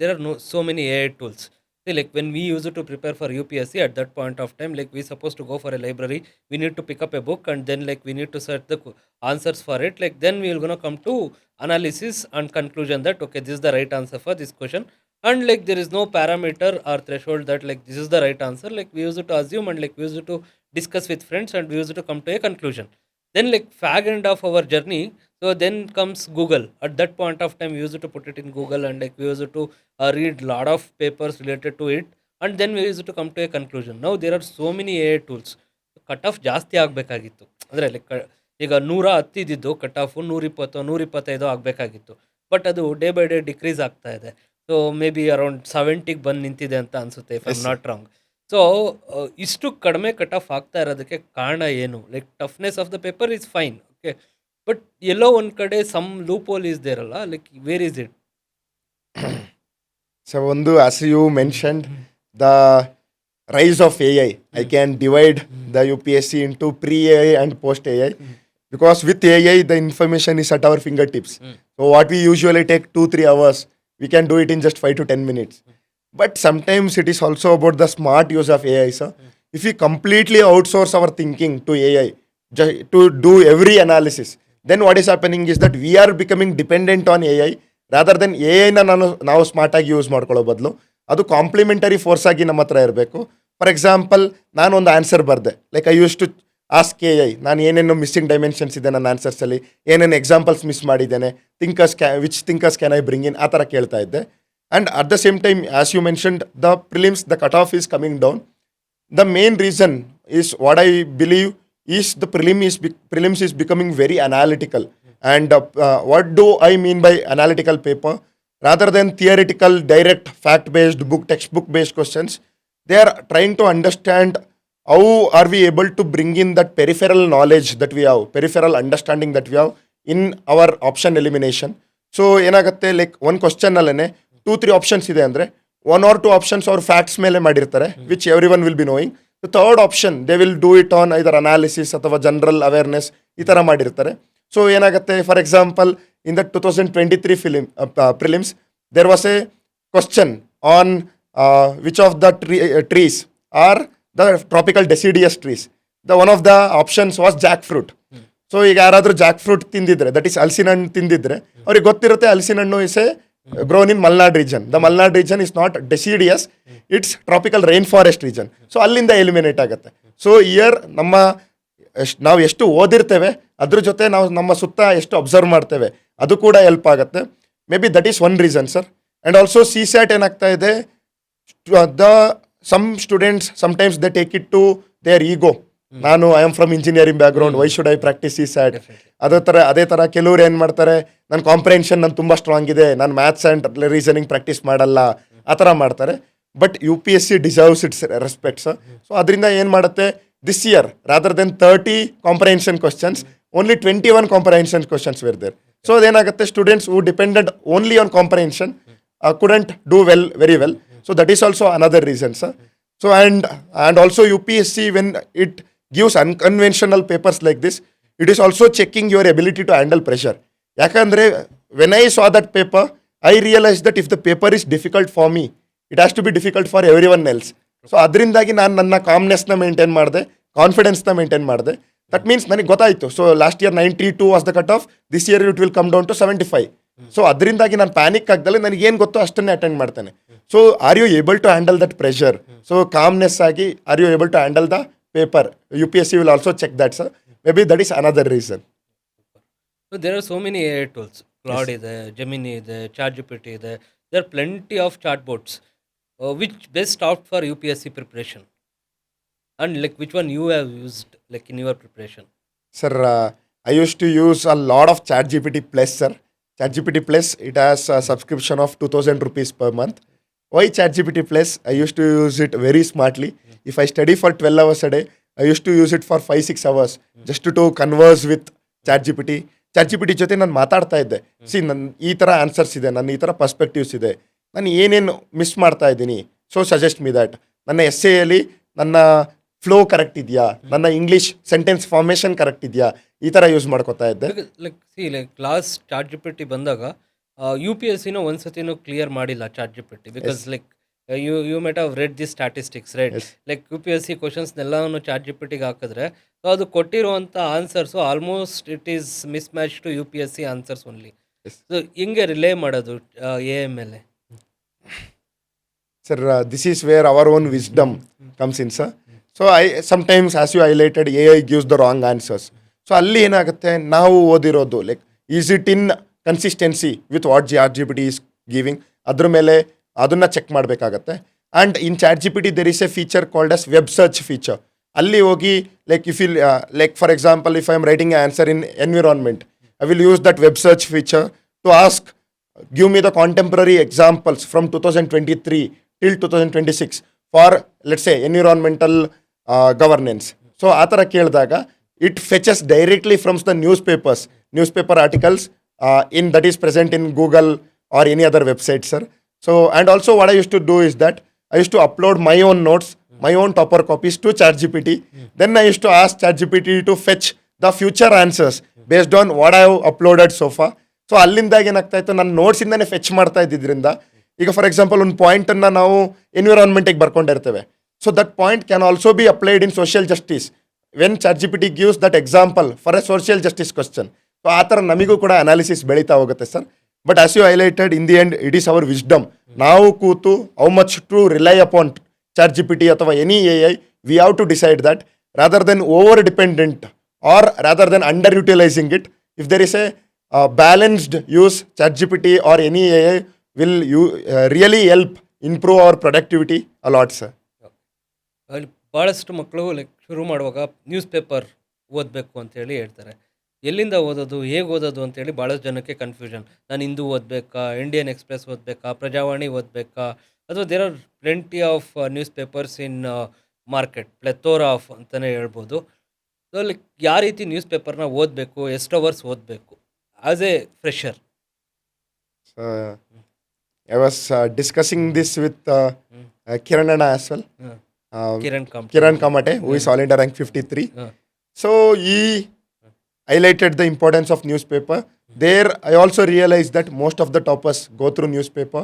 There are so many AI tools. See, like when we used to prepare for UPSC at that point of time, like we supposed to go for a library, we need to pick up a book and then like we need to search the answers for it. Like then we will gonna come to analysis and conclusion that okay, this is the right answer for this question, and like there is no parameter or threshold that like this is the right answer. Like we used to assume and like we used to discuss with friends and we used to come to a conclusion. Then like fag end of our journey, so then comes Google. At that point of time we used to put it in Google and like we used to read lot of papers related to it, and then we used to come to a conclusion. Now there are so many AI tools. Cut off ಜಾಸ್ತಿ ಆಗಬೇಕಾಗಿತ್ತು, ಅಂದರೆ like ಈಗ 110 ಇದ್ದಿದ್ದು cut off 120 125 ಆಗಬೇಕಾಗಿತ್ತು. But ಅದು day by day decrease ಆಗ್ತಾ ಇದೆ. So maybe around 70ಗೆ ಬಂದು ನಿಂತಿದೆ ಅಂತ ಅನಿಸುತ್ತೆ, if I am not wrong. So ಇಷ್ಟು ಕಡಿಮೆ ಕಟ್ ಆಫ್ ಆಗ್ತಾ ಇರೋದಕ್ಕೆ ಕಾರಣ ಏನು? Like toughness of the paper is fine, okay, but ಎಲ್ಲೋ ಒಂದು ಕಡೆ some loophole is there ಅಲ್ಲ, like where is it? So as you mentioned, the rise of AI, I can divide the UPSC into pre-AI and post-AI, because with AI the information is at our fingertips. So what we usually take 2-3 hours, we can do it in just 5 to 10 minutes. But sometimes it is also about the smart use of AI, sir. If we completely outsource our thinking to AI to do every analysis, then what is happening is that we are becoming dependent on AI rather than AI-ನ ನಾವು ಸ್ಮಾರ್ಟಾಗಿ use ಮಾಡ್ಕೊಳ್ಳೋ ಬದಲು ಅದು complementary force ಆಗಿ ನಮ್ಮ ಹತ್ರ ಇರಬೇಕು. For example, ನಾನೊಂದು answer ಬರೆದೆ, like I use to ask AI, ನಾನು ಏನೇನು ಮಿಸ್ಸಿಂಗ್ ಡೈಮೆನ್ಷನ್ಸ್ ಇದೆ ನನ್ನ ಆನ್ಸರ್ಸಲ್ಲಿ, ಏನೇನು ಎಕ್ಸಾಂಪಲ್ಸ್ ಮಿಸ್ ಮಾಡಿದ್ದೇನೆ, which thinkers can I bring in, ಆ ಥರ ಕೇಳ್ತಾ ಇದ್ದೆ. And at the same time, as you mentioned, the prelims, the cutoff is coming down. The main reason is what I believe is the prelims is becoming very analytical. And what do I mean by analytical paper? Rather than theoretical, direct, fact-based, textbook-based questions, they are trying to understand how are we able to bring in that peripheral knowledge that we have, peripheral understanding that we have in our option elimination. So ಏನಾಗುತ್ತೆ, like ಒಂದು ಕ್ವಶನ್ನಲ್ಲೇ 2-3 options ಇದೆ ಅಂದರೆ 1 or 2 options ಅವ್ರು facts ಮೇಲೆ ಮಾಡಿರ್ತಾರೆ, which every one will be knowing. The third option they will do it on either analysis ಅಥವಾ general awareness, ಈ ಥರ ಮಾಡಿರ್ತಾರೆ. ಸೊ ಏನಾಗುತ್ತೆ, for example in the 2023 prelims there was a question on which of the trees are the tropical deciduous trees. The one of the options was jackfruit. So ಈಗ ಯಾರಾದರೂ Jack fruit ತಿಂದಿದ್ರೆ, that is ಹಲಸಿನ ಹಣ್ಣು ತಿಂದಿದ್ರೆ, ಅವ್ರಿಗೆ ಗೊತ್ತಿರುತ್ತೆ ಹಲಸಿನ ಹಣ್ಣು is A grown in Malnad region. The Malnad region is not deciduous, it's tropical rainforest region. So ಅಲ್ಲಿಂದ eliminate ಆಗುತ್ತೆ. ಸೊ ಇಯರ್ ನಾವು ಎಷ್ಟು ಓದಿರ್ತೇವೆ ಅದ್ರ ಜೊತೆ ನಾವು ನಮ್ಮ ಸುತ್ತ ಎಷ್ಟು ಅಬ್ಸರ್ವ್ ಮಾಡ್ತೇವೆ ಅದು ಕೂಡ ಹೆಲ್ಪ್ ಆಗುತ್ತೆ. May be that is one reason, sir. And also CSAT ಏನಾಗ್ತಾ ಇದೆ, some students sometimes they take it to their ego. ನಾನು I am from engineering background, why should I practice CSAT? ಅದೇ ಥರ ಕೆಲವ್ರು ಏನು ಮಾಡ್ತಾರೆ, ನನ್ನ ಕಾಂಪ್ರಿಹೆನ್ಷನ್ ನಾನು ತುಂಬ ಸ್ಟ್ರಾಂಗ್ ಇದೆ, ನಾನು ಮ್ಯಾಥ್ಸ್ ಆ್ಯಂಡ್ ರೀಸನಿಂಗ್ ಪ್ರಾಕ್ಟೀಸ್ ಮಾಡಲ್ಲ, ಆ ಥರ ಮಾಡ್ತಾರೆ. But UPSC deserves its respect, sir. So ಅದರಿಂದ ಏನು ಮಾಡುತ್ತೆ, this year rather than 30 comprehension questions, only 21 comprehension questions were there. So ಅದೇನಾಗುತ್ತೆ, students who depended only on comprehension couldn't do very well. So that is also another reason, sir. So and also UPSC, when it gives unconventional papers like this, it is also checking your ability to handle pressure. ಯಾಕಂದರೆ when I saw that paper I realise that if the paper is difficult for me it has to be difficult for everyone else. So ಅದರಿಂದಾಗಿ ನಾನು ನನ್ನ ಕಾಮ್ನೆಸ್ನ maintain ಮಾಡಿದೆ, ಕಾನ್ಫಿಡೆನ್ಸ್ನ maintain ಮಾಡಿದೆ. That means ನನಗೆ ಗೊತ್ತಾಯಿತು. So last year 92 was the cut off, this year it will come down to 75. So ಅದರಿಂದಾಗಿ ನಾನು ಪ್ಯಾನಿಕ್ ಆಗ್ದಲೆ ನನಗೆ ಏನು ಗೊತ್ತೋ ಅಷ್ಟನ್ನೇ ಅಟೆಂಡ್ ಮಾಡ್ತೇನೆ. So are you able to handle that pressure? So calmness ಆಗಿ are you able to handle the paper? UPSC will also check that sir. Maybe that is another reason. So there are so many AI tools. Claude ಇದೆ, Gemini ಇದೆ, ChatGPT ಇದೆ. There are plenty of chatbots. Which best opt for UPSC preparation? And like which one you have used like in your preparation? Sir, I used to use a lot of ChatGPT Plus, sir. ChatGPT Plus, it has a subscription of 2,000 rupees per month. Why ChatGPT Plus? I used to use it very smartly. If I study for 12 hours a day, I used to use it for 5-6 hours just to converse with ChatGPT. ChatGPT ಜೊತೆ ನಾನು ಮಾತಾಡ್ತಾ ಇದ್ದೆ. ನನ್ನ ಈ ಥರ answers ಇದೆ, ನನ್ನ ಈ ಥರ ಪರ್ಸ್ಪೆಕ್ಟಿವ್ಸ್ ಇದೆ, ನಾನು ಏನೇನು ಮಿಸ್ ಮಾಡ್ತಾ ಇದ್ದೀನಿ, ಸೊ ಸಜೆಸ್ಟ್ ಮಿ ದ್ಯಾಟ್. ನನ್ನ ಎಸ್ಸೆಯಲ್ಲಿ ನನ್ನ ಫ್ಲೋ ಕರೆಕ್ಟ್ ಇದೆಯಾ, ನನ್ನ ಇಂಗ್ಲೀಷ್ ಸೆಂಟೆನ್ಸ್ ಫಾರ್ಮೇಷನ್ ಕರೆಕ್ಟ್ ಇದೆಯಾ, ಈ ಥರ ಯೂಸ್ ಮಾಡ್ಕೊತಾ ಇದ್ದೆ. ಲೈಕ್ ಲಾಸ್ಟ್ ChatGPT ಬಂದಾಗ UPSCನ ಒಂದ್ಸತಿನೂ ಕ್ಲಿಯರ್ ಮಾಡಿಲ್ಲ ChatGPT because like you might have read the statistics, right? Yes. Like UPSC ಕ್ವಶನ್ಸ್ನೆಲ್ಲವನ್ನು ChatGPTಗೆ ಹಾಕಿದ್ರೆ ಸೊ ಅದು ಕೊಟ್ಟಿರುವಂಥ answers almost it is mismatch to UPSC answers only. Yes. So ಹಿಂಗೆ ರಿಲೇ ಮಾಡೋದು AI ಮೇಲೆ? Sir, this is where our own wisdom comes in, sir. So sometimes, as you highlighted, AI gives the wrong answers. So ಅಲ್ಲಿ ಏನಾಗುತ್ತೆ, ನಾವು ಓದಿರೋದು like is it in consistency with what ChatGPT is giving, ಅದ್ರ ಮೇಲೆ ಅದನ್ನು check ಮಾಡಬೇಕಾಗತ್ತೆ. And in ChatGPT there is a feature called as web search feature. ಅಲ್ಲಿ ಹೋಗಿ like if you like for example if I am writing answer in environment, I will use that web search feature to ask give me the contemporary examples from 2023 till 2026 for let's say environmental governance. So ಆ ಥರ ಕೇಳಿದಾಗ it fetches directly from the newspaper articles in that is present in Google or any other website, sir. So and also what I used to do is that I used to upload my own notes, my own topper copies to ChatGPT. Then I used to ask ChatGPT to fetch the future answers based on what I have uploaded so far. So ಅಲ್ಲಿಂದಾಗ ಏನಾಗ್ತಾ ಇತ್ತು, ನಾನು ನೋಟ್ಸಿಂದನೇ fetch ಮಾಡ್ತಾ ಇದ್ದಿದ್ದರಿಂದ ಈಗ for example ಒಂದು ಪಾಯಿಂಟನ್ನು ನಾವು ಎನ್ವಿರಾನ್ಮೆಂಟಿಗೆ ಬರ್ಕೊಂಡಿರ್ತೇವೆ. So that point can also be applied in social justice when ChatGPT gives that example for a social justice question. So ಆ ಥರ ನಮಗೂ ಕೂಡ ಅನಾಲಿಸಿಸ್ ಬೆಳೀತಾ ಹೋಗುತ್ತೆ sir. But as you highlighted, in the end it is our wisdom. ನಾವು ಕೂತು how much to rely upon ChatGPT ಅಥವಾ any AI, we have to decide that rather than over dependent or rather than under utilising it. If there is A balanced use, ChatGPT or any AI will really help improve our productivity a lot, sir. ಅಲ್ಲಿ ಭಾಳಷ್ಟು ಮಕ್ಕಳು like ಶುರು ಮಾಡುವಾಗ news paper ಓದಬೇಕು ಅಂತೇಳಿ ಹೇಳ್ತಾರೆ. ಎಲ್ಲಿಂದ ಓದೋದು, ಹೇಗೆ ಓದೋದು ಅಂತೇಳಿ ಭಾಳಷ್ಟು ಜನಕ್ಕೆ ಕನ್ಫ್ಯೂಷನ್. ನಾನು ಹಿಂದೂ ಓದಬೇಕಾ, ಇಂಡಿಯನ್ ಎಕ್ಸ್ಪ್ರೆಸ್ ಓದಬೇಕಾ, ಪ್ರಜಾವಾಣಿ ಓದಬೇಕಾ, ಅಥವಾ there are plenty of news papers in market, plethora of ಅಂತಲೇ ಹೇಳ್ಬೋದು. ಸೊ ಲೈಕ್ ಯಾವ ರೀತಿ ನ್ಯೂಸ್ ಪೇಪರ್ನ ಓದಬೇಕು, ಎಷ್ಟು ಅವರ್ಸ್ ಓದಬೇಕು as a fresher? I was discussing this with Kiranana as well. Kiran Kamate, who is All India rank 53. So he highlighted the importance of newspaper. There I also realized that most of the toppers go through newspaper,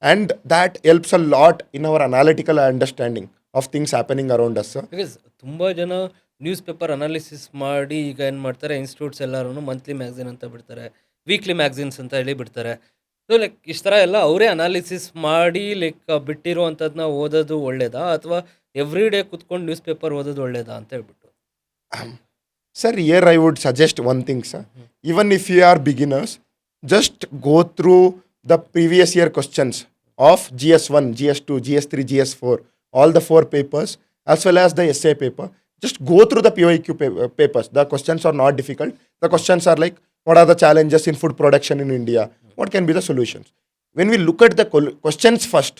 and that helps a lot in our analytical understanding of things happening around us, sir. Because ತುಂಬ ಜನ news paper analysis ಮಾಡಿ ಈಗ ಏನು ಮಾಡ್ತಾರೆ, institutes ಎಲ್ಲರೂ monthly magazine ಅಂತ ಬಿಡ್ತಾರೆ, weekly magazines ಅಂತ ಹೇಳಿ ಬಿಡ್ತಾರೆ. ಸೊ ಲೈಕ್ ಇಷ್ಟು ಥರ ಎಲ್ಲ ಅವರೇ ಅನಾಲಿಸಿಸ್ ಮಾಡಿ ಲೈಕ್ ಬಿಟ್ಟಿರುವಂಥದ್ದನ್ನ ಓದೋದು ಒಳ್ಳೇದಾ, ಅಥವಾ ಎವ್ರಿ ಡೇ ಕುತ್ಕೊಂಡು ನ್ಯೂಸ್ ಪೇಪರ್ ಓದೋದು ಒಳ್ಳೇದಾ ಅಂತ ಹೇಳ್ಬಿಟ್ಟು? Sir, here I would suggest one thing, sir. Even if you are beginners, just go through the previous year questions of GS1, GS2, GS3, GS4, all the 4 papers, as well as the essay paper. Just go through the PYQ papers. The questions are not difficult. The questions are like, what are the challenges in food production in India? What can be the solutions? When we look at the questions first,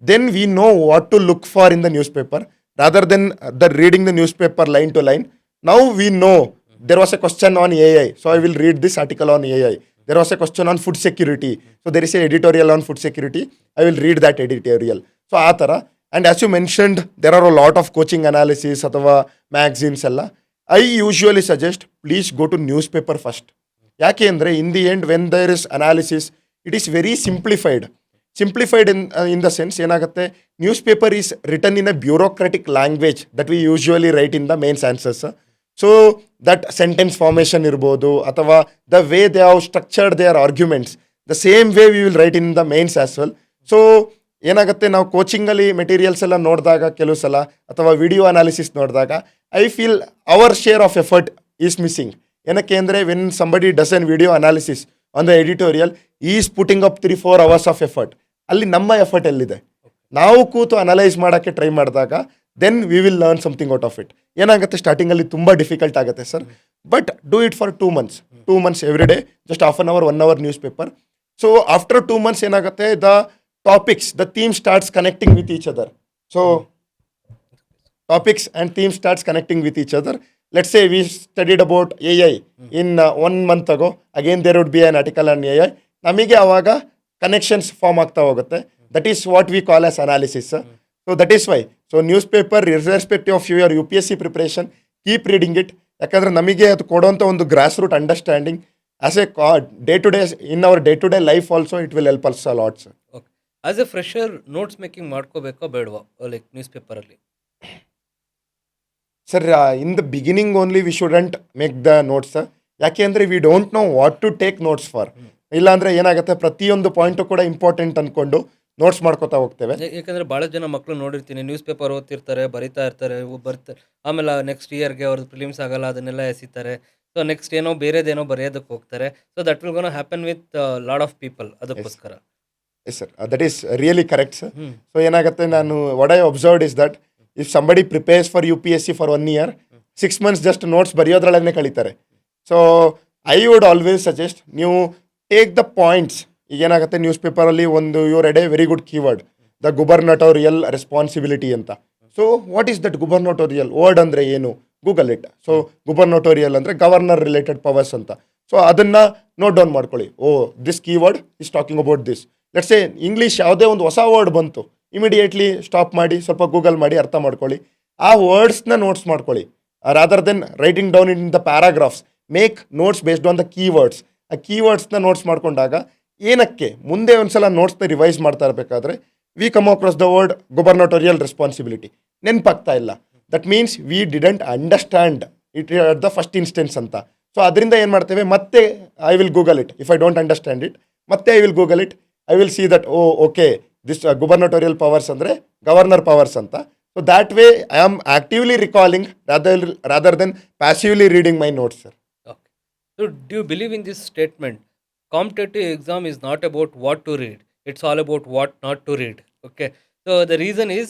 then we know what to look for in the newspaper, rather than the reading the newspaper line to line. Now we know there was a question on AI, so I will read this article on AI. There was a question on food security, so there is an editorial on food security. I will read that editorial. So ಆ ಥರ. And as you mentioned, there are a lot of coaching analysis ಅಥವಾ magazines ಎಲ್ಲ. I usually suggest please go to news paper first. ಯಾಕೆ ಅಂದರೆ in the end when there is analysis it is very simplified in the sense ಏನಾಗುತ್ತೆ, news paper is written in a bureaucratic language that we usually write in the mains answers. So that sentence formation ಇರ್ಬೋದು ಅಥವಾ the way they have structured their arguments the same way we will write in the mains as well. So ಏನಾಗುತ್ತೆ, ನಾವು ಕೋಚಿಂಗಲ್ಲಿ materials ಎಲ್ಲ ನೋಡಿದಾಗ ಕೆಲವು ಸಲ ಅಥವಾ ವಿಡಿಯೋ ಅನಾಲಿಸಿಸ್ ನೋಡಿದಾಗ I feel our share of effort is missing. ಏನಕ್ಕೆ ಅಂದರೆ when somebody does an video analysis on the editorial is putting up 3-4 hours of effort. ಅಲ್ಲಿ ನಮ್ಮ ಎಫರ್ಟ್ ಎಲ್ಲಿದೆ? ನಾವು ಕೂತು ಅನಲೈಸ್ ಮಾಡೋಕ್ಕೆ ಟ್ರೈ ಮಾಡಿದಾಗ then we will learn something out of it. ಏನಾಗುತ್ತೆ, ಸ್ಟಾರ್ಟಿಂಗಲ್ಲಿ ತುಂಬ ಡಿಫಿಕಲ್ಟ್ ಆಗುತ್ತೆ sir, but do it for 2 months every day, just half an hour 1 hour newspaper. So after 2 months ಏನಾಗುತ್ತೆ, the topics, the theme starts connecting with each other. So topics and theme starts connecting with each other. Let's say we studied about AI in 1 month ago. Again there would be an article on AI. ನಮಗೆ ಆವಾಗ connections form ಆಗ್ತಾ ಹೋಗುತ್ತೆ. That is what we call as analysis. So that is why so news paper irrespective of your UPSC preparation keep reading it. ಯಾಕಂದರೆ ನಮಗೆ ಅದು ಕೊಡುವಂಥ ಒಂದು grass root understanding as a day to day in our day to day life also it will help us a lot sir. Okay, as a fresher notes making ಮಾಡ್ಕೋಬೇಕೋ ಬೇಡವಾ like news ಪೇಪರಲ್ಲಿ? Sir in the beginning only V shouldn't make the notes. ಯಾಕೆ ಅಂದರೆ we don't know what to take notes for. ಇಲ್ಲಾಂದರೆ ಏನಾಗುತ್ತೆ, ಪ್ರತಿಯೊಂದು point ಕೂಡ important ಅಂದ್ಕೊಂಡು ನೋಟ್ಸ್ ಮಾಡ್ಕೋತಾ ಹೋಗ್ತೇವೆ. ಯಾಕಂದರೆ ಭಾಳ ಜನ ಮಕ್ಕಳು ನೋಡಿರ್ತೀನಿ, ನ್ಯೂಸ್ ಪೇಪರ್ ಓದ್ತಿರ್ತಾರೆ, ಬರಿತಾ ಇರ್ತಾರೆ, ಬರ್ತಾರೆ, ಆಮೇಲೆ ನೆಕ್ಸ್ಟ್ ಇಯರ್ಗೆ ಅವ್ರದ್ದು ಪ್ರಿಲಿಮ್ಸ್ ಆಗಲ್ಲ, ಅದನ್ನೆಲ್ಲ ಎಸಿತಾರೆ. ಸೊ ನೆಕ್ಸ್ಟ್ ಏನೋ ಬೇರೆದೇನೋ ಬರೆಯೋದಕ್ಕೆ ಹೋಗ್ತಾರೆ. So that will gonna happen with lot of people. ಅದಕ್ಕೋಸ್ಕರ yes sir, that is really correct sir. So ಏನಾಗುತ್ತೆ, ನಾನು what I observed is that if somebody prepares for UPSC for 1 year, 6 months just notes ಬರೆಯೋದ್ರೊಳಗೆ ಕಳೀತಾರೆ. So I would always suggest ನೀವು take the points. ಈಗ ಏನಾಗುತ್ತೆ, ನ್ಯೂಸ್ ಪೇಪರಲ್ಲಿ ಒಂದು you read a very good keyword, the gubernatorial responsibility ಅಂತ. So what is that ಗುಬರ್ನಟೋರಿಯಲ್ word ಅಂದರೆ ಏನು? Google it. ಸೊ ಗುಬರ್ನಟೋರಿಯಲ್ ಅಂದರೆ ಗವರ್ನರ್ ರಿಲೇಟೆಡ್ ಪವರ್ಸ್ ಅಂತ. ಸೊ ಅದನ್ನು ನೋಟ್ ಡೌನ್ ಮಾಡ್ಕೊಳ್ಳಿ. Oh this keyword is talking about this. Let's say English ಯಾವುದೇ ಒಂದು ಹೊಸ ವರ್ಡ್ ಬಂತು, ಇಮಿಡಿಯೇಟ್ಲಿ ಸ್ಟಾಪ್ ಮಾಡಿ ಸ್ವಲ್ಪ ಗೂಗಲ್ ಮಾಡಿ ಅರ್ಥ ಮಾಡ್ಕೊಳ್ಳಿ. ಆ ವರ್ಡ್ಸ್ನ ನೋಟ್ಸ್ ಮಾಡ್ಕೊಳ್ಳಿ. Rather then writing down in the paragraphs, make notes based on the keywords. ಆ ಕೀವರ್ಡ್ಸ್ನ ನೋಟ್ಸ್ ಮಾಡ್ಕೊಂಡಾಗ ಏನಕ್ಕೆ ಮುಂದೆ ಒಂದ್ಸಲ ನೋಟ್ಸ್ನ ರಿವೈಸ್ ಮಾಡ್ತಾ ಇರಬೇಕಾದ್ರೆ we come across the word gubernatorial responsibility, ನೆನಪಾಗ್ತಾ ಇಲ್ಲ. That means we didn't understand it at the first instance ಅಂತ. ಸೊ ಅದರಿಂದ ಏನು ಮಾಡ್ತೇವೆ, ಮತ್ತೆ I will google it. If I don't understand it, ಮತ್ತೆ I will google it. I will see that okay this gubernatorial powers ಅಂದರೆ governor powers ಅಂತ. So that way I am actively recalling rather than passively reading my notes sir. Okay, so do you believe in this statement? Competitive exam is not about what to read, it's all about what not to read. Okay, so the reason is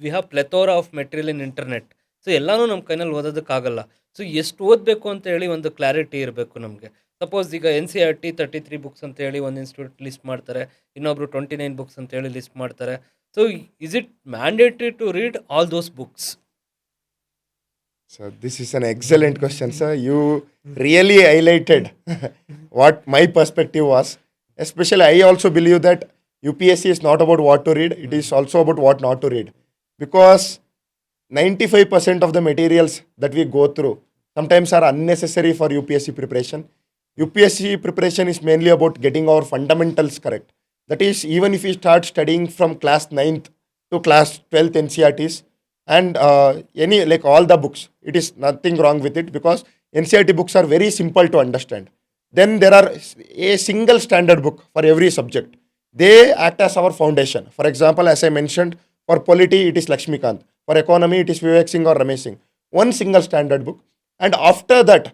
we have plethora of material in internet. So ಎಲ್ಲನೂ ನಮ್ಮ ಕೈನಲ್ಲಿ ಓದೋದಕ್ಕಾಗಲ್ಲ. So ಎಷ್ಟು ಓದಬೇಕು ಅಂತ ಹೇಳಿ ಒಂದು clarity ಇರಬೇಕು ನಮಗೆ. ಸಪೋಸ್ ಈಗ NCERT 33 ಬುಕ್ಸ್ ಅಂತ ಹೇಳಿ ಒಂದು ಇನ್ಸ್ಟಿಟ್ಯೂಟ್ ಲಿಸ್ಟ್ ಮಾಡ್ತಾರೆ, ಇನ್ನೊಬ್ರು 29 ಬುಕ್ಸ್ ಅಂತ ಹೇಳಿ ಲಿಸ್ಟ್ ಮಾಡ್ತಾರೆ. So is it mandatory to read all those books? So this is an excellent question, sir. You really highlighted what my perspective was. Especially, I also believe that UPSC is not about what to read; it is also about what not to read. Because 95% of the materials that we go through sometimes are unnecessary for UPSC preparation. UPSC preparation is mainly about getting our fundamentals correct. That is, even if we start studying from class 9th to class 12th NCERTs, and any like all the books, it is nothing wrong with it because NCERT books are very simple to understand. Then there are a single standard book for every subject. They act as our foundation. For example, as I mentioned, for polity it is Lakshmikant, for economy it is Vivek Singh or Ramesh Singh. One single standard book. And after that,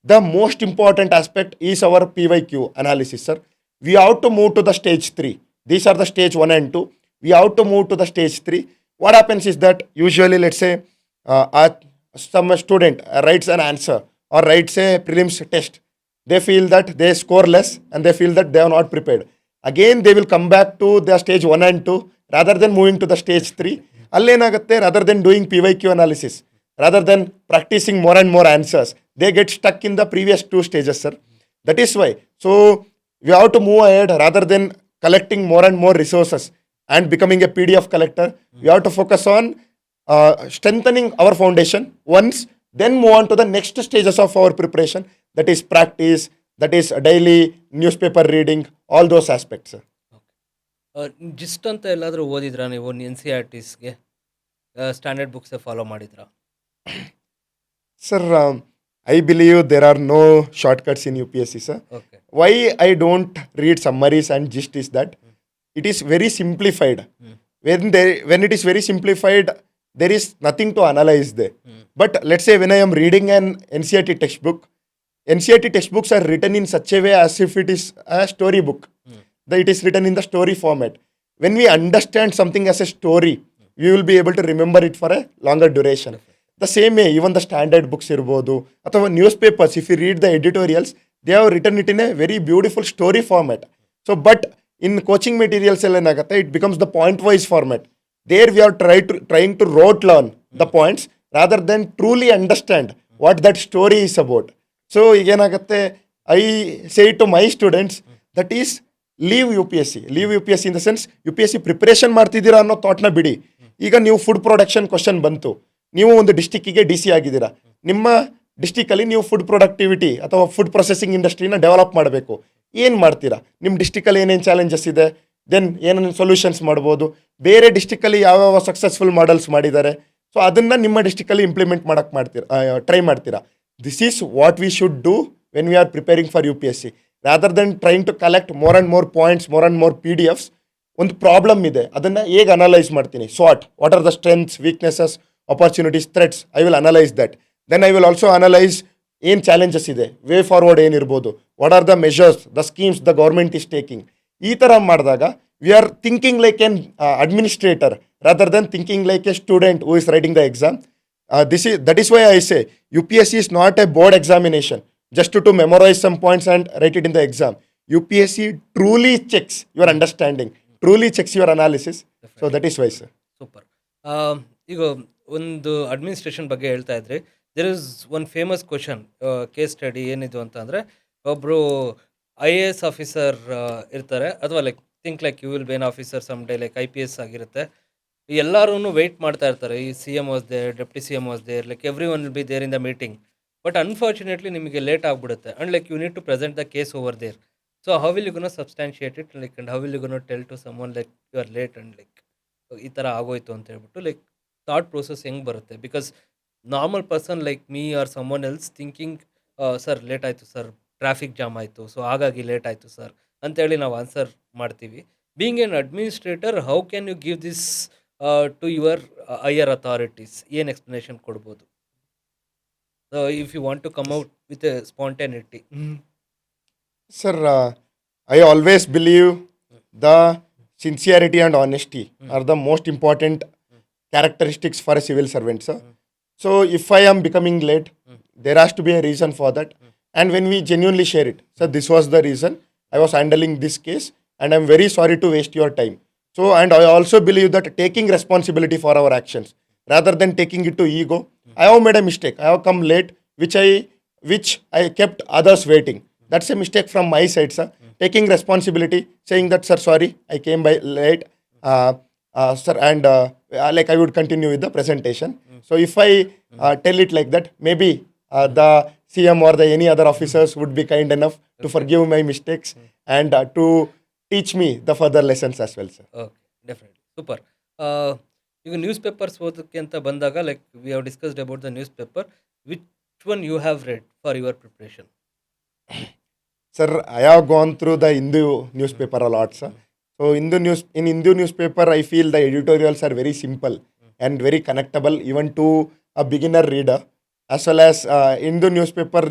the most important aspect is our PYQ analysis, sir. We have to move to the stage 3. These are the stage 1 and 2. We have to move to the stage 3. What happens is that usually, let's say, some student writes an answer or writes a prelims test. They feel that they score less and they feel that they are not prepared. Again, they will come back to their stage 1 and 2 rather than moving to the stage 3. Allenagutte, rather than doing PYQ analysis, rather than practicing more and more answers, they get stuck in the previous 2 stages, sir. That is why. So, we have to move ahead rather than collecting more and more resources and becoming a PDF collector. We have to focus on strengthening our foundation. Once then move on to the next stages of our preparation, that is practice, that is daily newspaper reading, all those aspects, sir. Gist ಅಂತ ಎಲ್ಲಾದರೂ ಓದಿದ್ರಾ ನೀವು N C R ಟಿಸ್ಗೆ standard ಬುಕ್ಸೇ follow ಮಾಡಿದ್ರಾ? Sir, I believe there are no shortcuts in UPSC, sir. Okay. Why I don't read summaries and gist is that it is very simplified. When it is very simplified, there is nothing to analyze there. But let's say when I am reading an NCERT textbook, NCERT textbooks are written in such a way as if it is a story book. That it is written in the story format. When we understand something as a story, we will be able to remember it for a longer duration. The same way, even the standard books irbodu, ಅಥವಾ newspapers, if you read the editorials, they have written it in a very beautiful story format. So, but in coaching materials, it becomes the point-wise format. There we are trying to rote learn the points rather than truly understand what that story is about. So, I say to my students, that is, leave UPSC. Leave UPSC in the sense, UPSC preparation ಮಾಡ್ತಿದ್ದೀರಾ ಅನ್ನೋ ಥಾಟ್ನ ಬಿಡಿ. ಈಗ ನೀವು food production question ಬಂತು, ನೀವು ಒಂದು ಡಿಸ್ಟಿಕ್ಕಿಗೆ D C ಆಗಿದ್ದೀರಾ, ನಿಮ್ಮ ಡಿಸ್ಟಿಕಲ್ಲಿ ನೀವು ಫುಡ್ ಪ್ರೊಡಕ್ಟಿವಿಟಿ ಅಥವಾ ಫುಡ್ ಪ್ರೊಸೆಸಿಂಗ್ ಇಂಡಸ್ಟ್ರಿನ ಡೆವಲಪ್ ಮಾಡಬೇಕು. ಏನು ಮಾಡ್ತೀರಾ? ನಿಮ್ಮ ಡಿಸ್ಟಿಕಲ್ಲಿ ಏನೇನು ಚಾಲೆಂಜಸ್ ಇದೆ, ದೆನ್ ಏನೇನು ಸೊಲ್ಯೂಷನ್ಸ್ ಮಾಡ್ಬೋದು, ಬೇರೆ ಡಿಸ್ಟಿಕಲ್ಲಿ ಯಾವ್ಯಾವ ಸಕ್ಸಸ್ಫುಲ್ ಮಾಡೆಲ್ಸ್ ಮಾಡಿದ್ದಾರೆ, ಸೊ ಅದನ್ನು ನಿಮ್ಮ ಡಿಸ್ಟಿಕಲ್ಲಿ ಇಂಪ್ಲಿಮೆಂಟ್ ಮಾಡಕ್ಕೆ ಟ್ರೈ ಮಾಡ್ತೀರಾ. This is what we should do when we are preparing for UPSC. Rather than trying to collect more and more points, more and more PDFs. ಒಂದು ಪ್ರಾಬ್ಲಮ್ ಇದೆ, ಅದನ್ನು ಹೇಗೆ ಅನಲೈಸ್ ಮಾಡ್ತೀನಿ, what are the strengths, weaknesses, opportunities, threats, I will analyse that. Then I will also analyse ಏನು challenges ಇದೆ, way forward ಏನಿರ್ಬೋದು, what are the measures, the schemes the government is taking. ಈ ಥರ ಮಾಡಿದಾಗ we are thinking like an administrator rather then thinking like A student who is writing the exam. That is why I say UPSC is not a board examination just to memorize some points and write it in the exam. UPSC truly checks your understanding, truly checks your analysis. So that is why, sir. Super. ಈಗ ಒಂದು administration ಬಗ್ಗೆ ಹೇಳ್ತಾ ಇದ್ರಿ. There is one famous question, case study ಏನಿದು ಅಂತ ಅಂದರೆ, ಒಬ್ಬರು IAS officer ಇರ್ತಾರೆ, ಅಥವಾ think like you will be an officer some day, IPS ಆಗಿರುತ್ತೆ. ಎಲ್ಲರೂ ವೆಯ್ಟ್ ಮಾಡ್ತಾ ಇರ್ತಾರೆ, ಈ CM was there, deputy CM was there, every one will be there in the meeting. But unfortunately ನಿಮಗೆ ಲೇಟ್ ಆಗಿಬಿಡುತ್ತೆ, and you need to present the case over there. So how will you gonna substantiate it, and how will you gonna tell to some one you are late, and ಈ ಥರ ಆಗೋಯ್ತು ಅಂತ ಹೇಳ್ಬಿಟ್ಟು thought process ಹೆಂಗೆ ಬರುತ್ತೆ? Because normal person like me or some one else thinking, sir late ಆಯಿತು sir, traffic jam ಆಯಿತು, so ಹಾಗಾಗಿ ಲೇಟ್ ಆಯಿತು ಸರ್ ಅಂತೇಳಿ ನಾವು ಆನ್ಸರ್ ಮಾಡ್ತೀವಿ. Being an administrator, how can you give this to your higher authorities? ಏನು explanation ಕೊಡ್ಬೋದು if you want to come out with a spontaneity? Sir, I always believe the sincerity and honesty are the most important characteristics for a civil servant, sir. So if I am becoming late, there has to be a reason for that. And when we genuinely share it, sir, this was the reason I was handling this case, and I'm very sorry to waste your time. So, and I also believe that taking responsibility for our actions rather than taking it to ego. I have made a mistake. I have come late, which I kept others waiting. That's a mistake from my side, sir. Taking responsibility, saying that, sir, sorry, I came by late, sir, and I would continue with the presentation. So if I tell it like that, maybe the CM or the any other officers would be kind enough to forgive my mistakes and to teach me the further lessons as well, sir. Okay, definitely, super. ಈಗ newspapers ಓದೋಕ್ಕೆ ಅಂತ ಬಂದಾಗ, we have discussed about the newspaper. Which one you have read for your preparation? Sir, I have gone through the Hindu newspaper a lot, sir. So in Hindu newspaper, I feel the editorials are very simple and very connectable even to a beginner reader. As well as Hindu newspaper,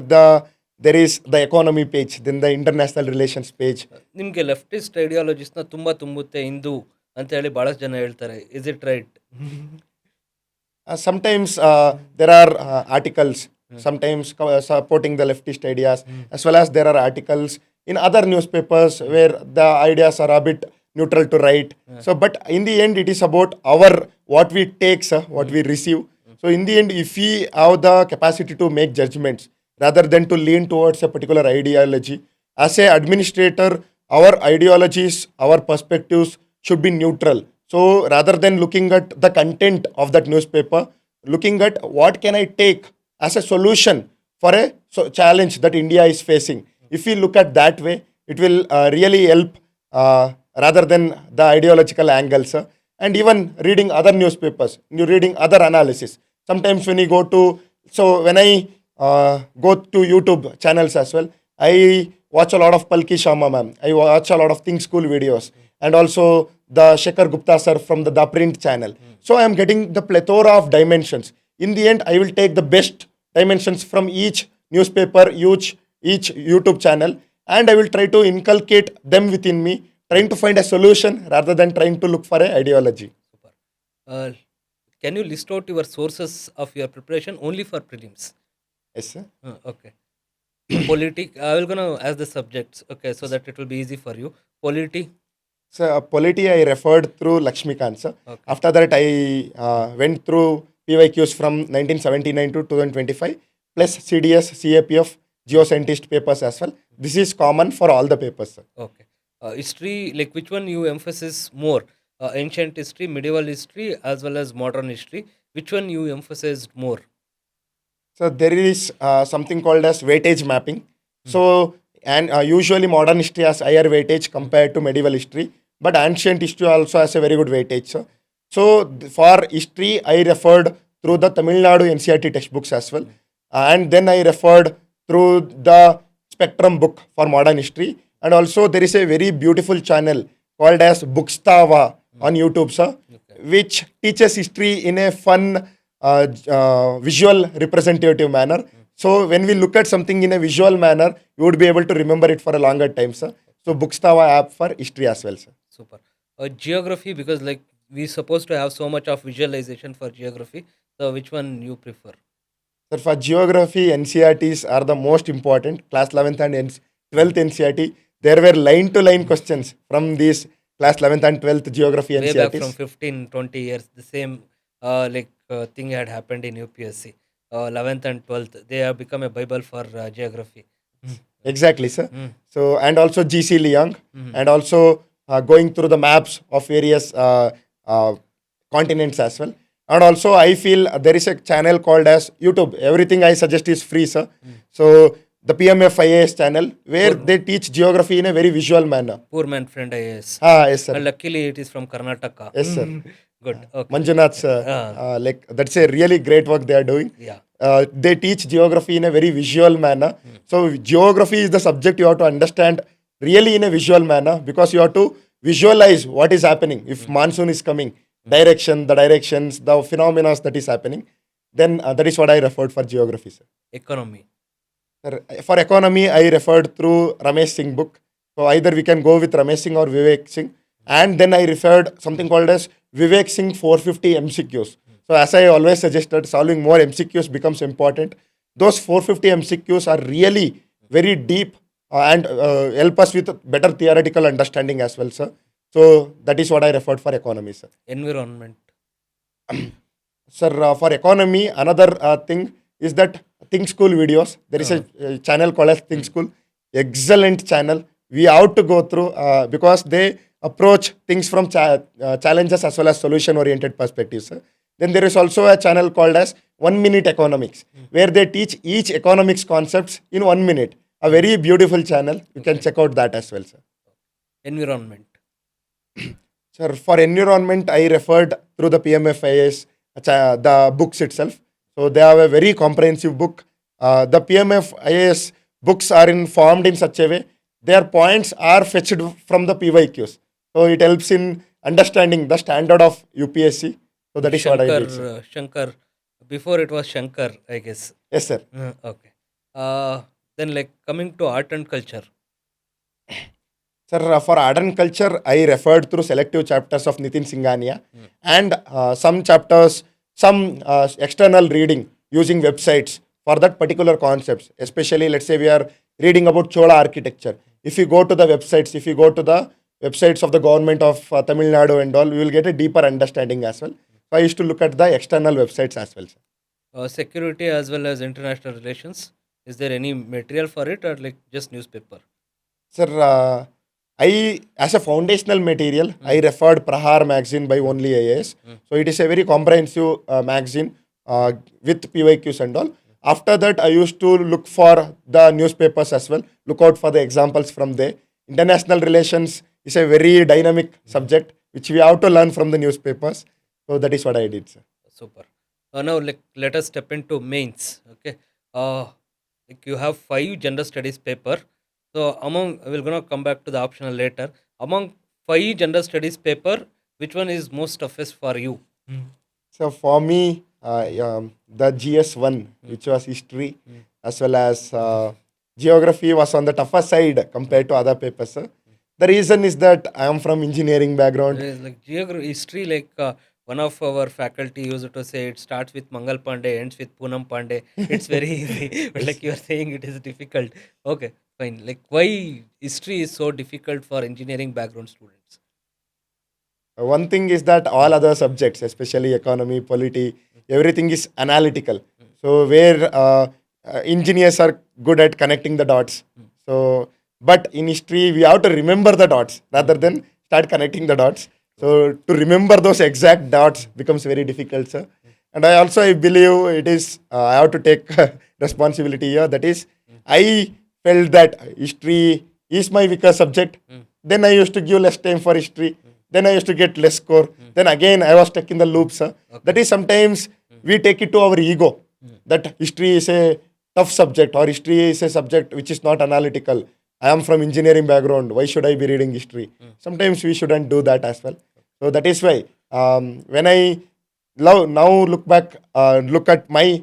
there is the economy page, then the international relations page. ನಿಮಗೆ leftist ಐಡಿಯಾಲಜಿಸ್ನ ತುಂಬ ತುಂಬುತ್ತೆ ಹಿಂದೂ ಅಂತ ಹೇಳಿ ಭಾಳಷ್ಟು ಜನ ಹೇಳ್ತಾರೆ. Is it right? Sometimes there are articles, sometimes supporting the leftist ideas, as well as there are articles in other newspapers where the ideas are a bit neutral to right. So, but in the end, it is about what we take, sir, what we receive. So, in the end, if we have the capacity to make judgments rather than to lean towards a particular ideology, as a administrator, our ideologies, our perspectives should be neutral. So, rather than looking at the content of that newspaper, looking at what can I take as a solution for a challenge that India is facing. If we look at that way, it will really help rather than the ideological angles. And even reading other newspapers, you reading other analysis. Sometimes when you go to, so when I go to YouTube channels as well, I watch a lot of Palki Sharma ma'am. I watch a lot of Think School videos, and also the Shekhar Gupta sir from the Print channel. So I am getting the plethora of dimensions. In the end, I will take the best dimensions from each newspaper, each YouTube channel, and I will try to inculcate them within me, trying to find a solution rather than trying to look for an ideology. Super. Uh, can you list out your sources of your preparation only for prelims? Yes, sir. Okay. Polity, I will gonna ask the subjects. Okay, so that it will be easy for you. Polity. So, polity I referred through Lakshmikant, sir. Okay. After that, I went through PYQs from 1979 to 2025, plus CDS, CAPF, geoscientist papers as well. This is common for all the papers, sir. Okay. History, like which one you emphasize more? Ancient history, medieval history, as well as modern history. Which one you emphasized more? So there is something called as weightage mapping. So, and usually modern history has higher weightage compared to medieval history, but ancient history also has a very good weightage. So for history, I referred through the Tamil Nadu NCERT textbooks as well, and then I referred through the Spectrum book for modern history, and also there is a very beautiful channel called as Bookstava on YouTube, sir, which teaches history in a fun, visual representative manner. So when we look at something in a visual manner, you would be able to remember it for a longer time, sir. So Bookstava app for history as well, sir. Super. Geography, because like we supposed to have so much of visualization for geography. So which one you prefer? Sir, for geography, NCERTs are the most important. Class 11th and 12th NCERT, there were line-to-line questions from these class 11th and 12th geography Way back NCERTs. from 15, 20 years, the same thing had happened in UPSC. 11th and 12th, they have become a Bible for geography. Exactly, sir. So, and also GC Leong, and also going through the maps of various continents as well. And also, I feel there is a channel called as YouTube. Everything I suggest is free, sir. So, the PMF IAS channel, where they teach geography in a very visual manner. Poor man friend IAS. Yes, sir. And luckily, it is from Karnataka. Yes, sir. Good. Okay. Manjunath, sir. Like, that's a really great work they are doing. Yeah. They teach geography in a very visual manner. So, geography is the subject you have to understand really in a visual manner, because you have to visualize what is happening. If monsoon is coming, the directions, the phenomena that is happening, then that is what I referred for geography, sir. Economy. Sir, for economy, I referred through Ramesh Singh book. So either we can go with Ramesh Singh or Vivek Singh. And then I referred something called as Vivek Singh 450 MCQs. So as I always suggested, solving more MCQs becomes important. Those 450 MCQs are really very deep and help us with better theoretical understanding as well, sir. So that is what I referred for economy, sir. Environment. Sir, for economy, another thing is that Think School videos. There is a channel called as Think School. Excellent channel. We have to go through because they approach things from challenges as well as solution-oriented perspectives. Sir. Then there is also a channel called as 1 Minute Economics, where they teach each economics concepts in 1 minute. A very beautiful channel. You can check out that as well, sir. Environment. Sir, for environment, I referred through the PMFIS, the books itself. So they have a very comprehensive book. The PMFIS books are formed in such a way, their points are fetched from the PYQs. So it helps in understanding the standard of UPSC. So that is what I did, sir. Shankar. Before it was Shankar, I guess. Yes, sir. Okay. Then like coming to art and culture. Sir, for art and culture, I referred through selective chapters of Nitin Singhania and some chapters, some external reading using websites for that particular concepts. Especially, let's say we are reading about Chola architecture. If you go to the websites, of the government of Tamil Nadu and all, we will get a deeper understanding as well. So I used to look at the external websites as well, sir. Security as well as international relations. Is there any material for it or like just newspaper? Sir, I, as a foundational material, I referred Prahar magazine by only IAS. So it is a very comprehensive magazine with PYQs and all. After that, I used to look for the newspapers as well, look out for the examples from there. International relations is a very dynamic subject which we have to learn from the newspapers. So that is what I did, sir. Super. Now, like, let us step into mains. Okay. Like you have 5 gender studies paper. So among, we're gonna come back to the optional later. Among 5 gender studies paper, which one is most toughest for you? So for me, the GS1, which was history, as well as geography, was on the tougher side compared to other papers, sir. The reason is that I am from engineering background. There is like geography, history, like one of our faculty used to say it starts with Mangal Pandey, ends with Poonam Pandey. It's very easy, but like you are saying, it is difficult. Okay, fine. Like why history is so difficult for engineering background students? One thing is that all other subjects, especially economy, polity, everything is analytical. So where engineers are good at connecting the dots. So, but in history, we have to remember the dots rather than start connecting the dots. So to remember those exact dots becomes very difficult, sir. And I believe it is, I have to take responsibility here. That is, I felt that history is my weaker subject. Then I used to give less time for history. Then I used to get less score. Then again, I was stuck in the loop, sir. That is sometimes we take it to our ego that history is a tough subject or history is a subject which is not analytical. I am from engineering background. Why should I be reading history? Sometimes we shouldn't do that as well. So that is why when I now look back, look at my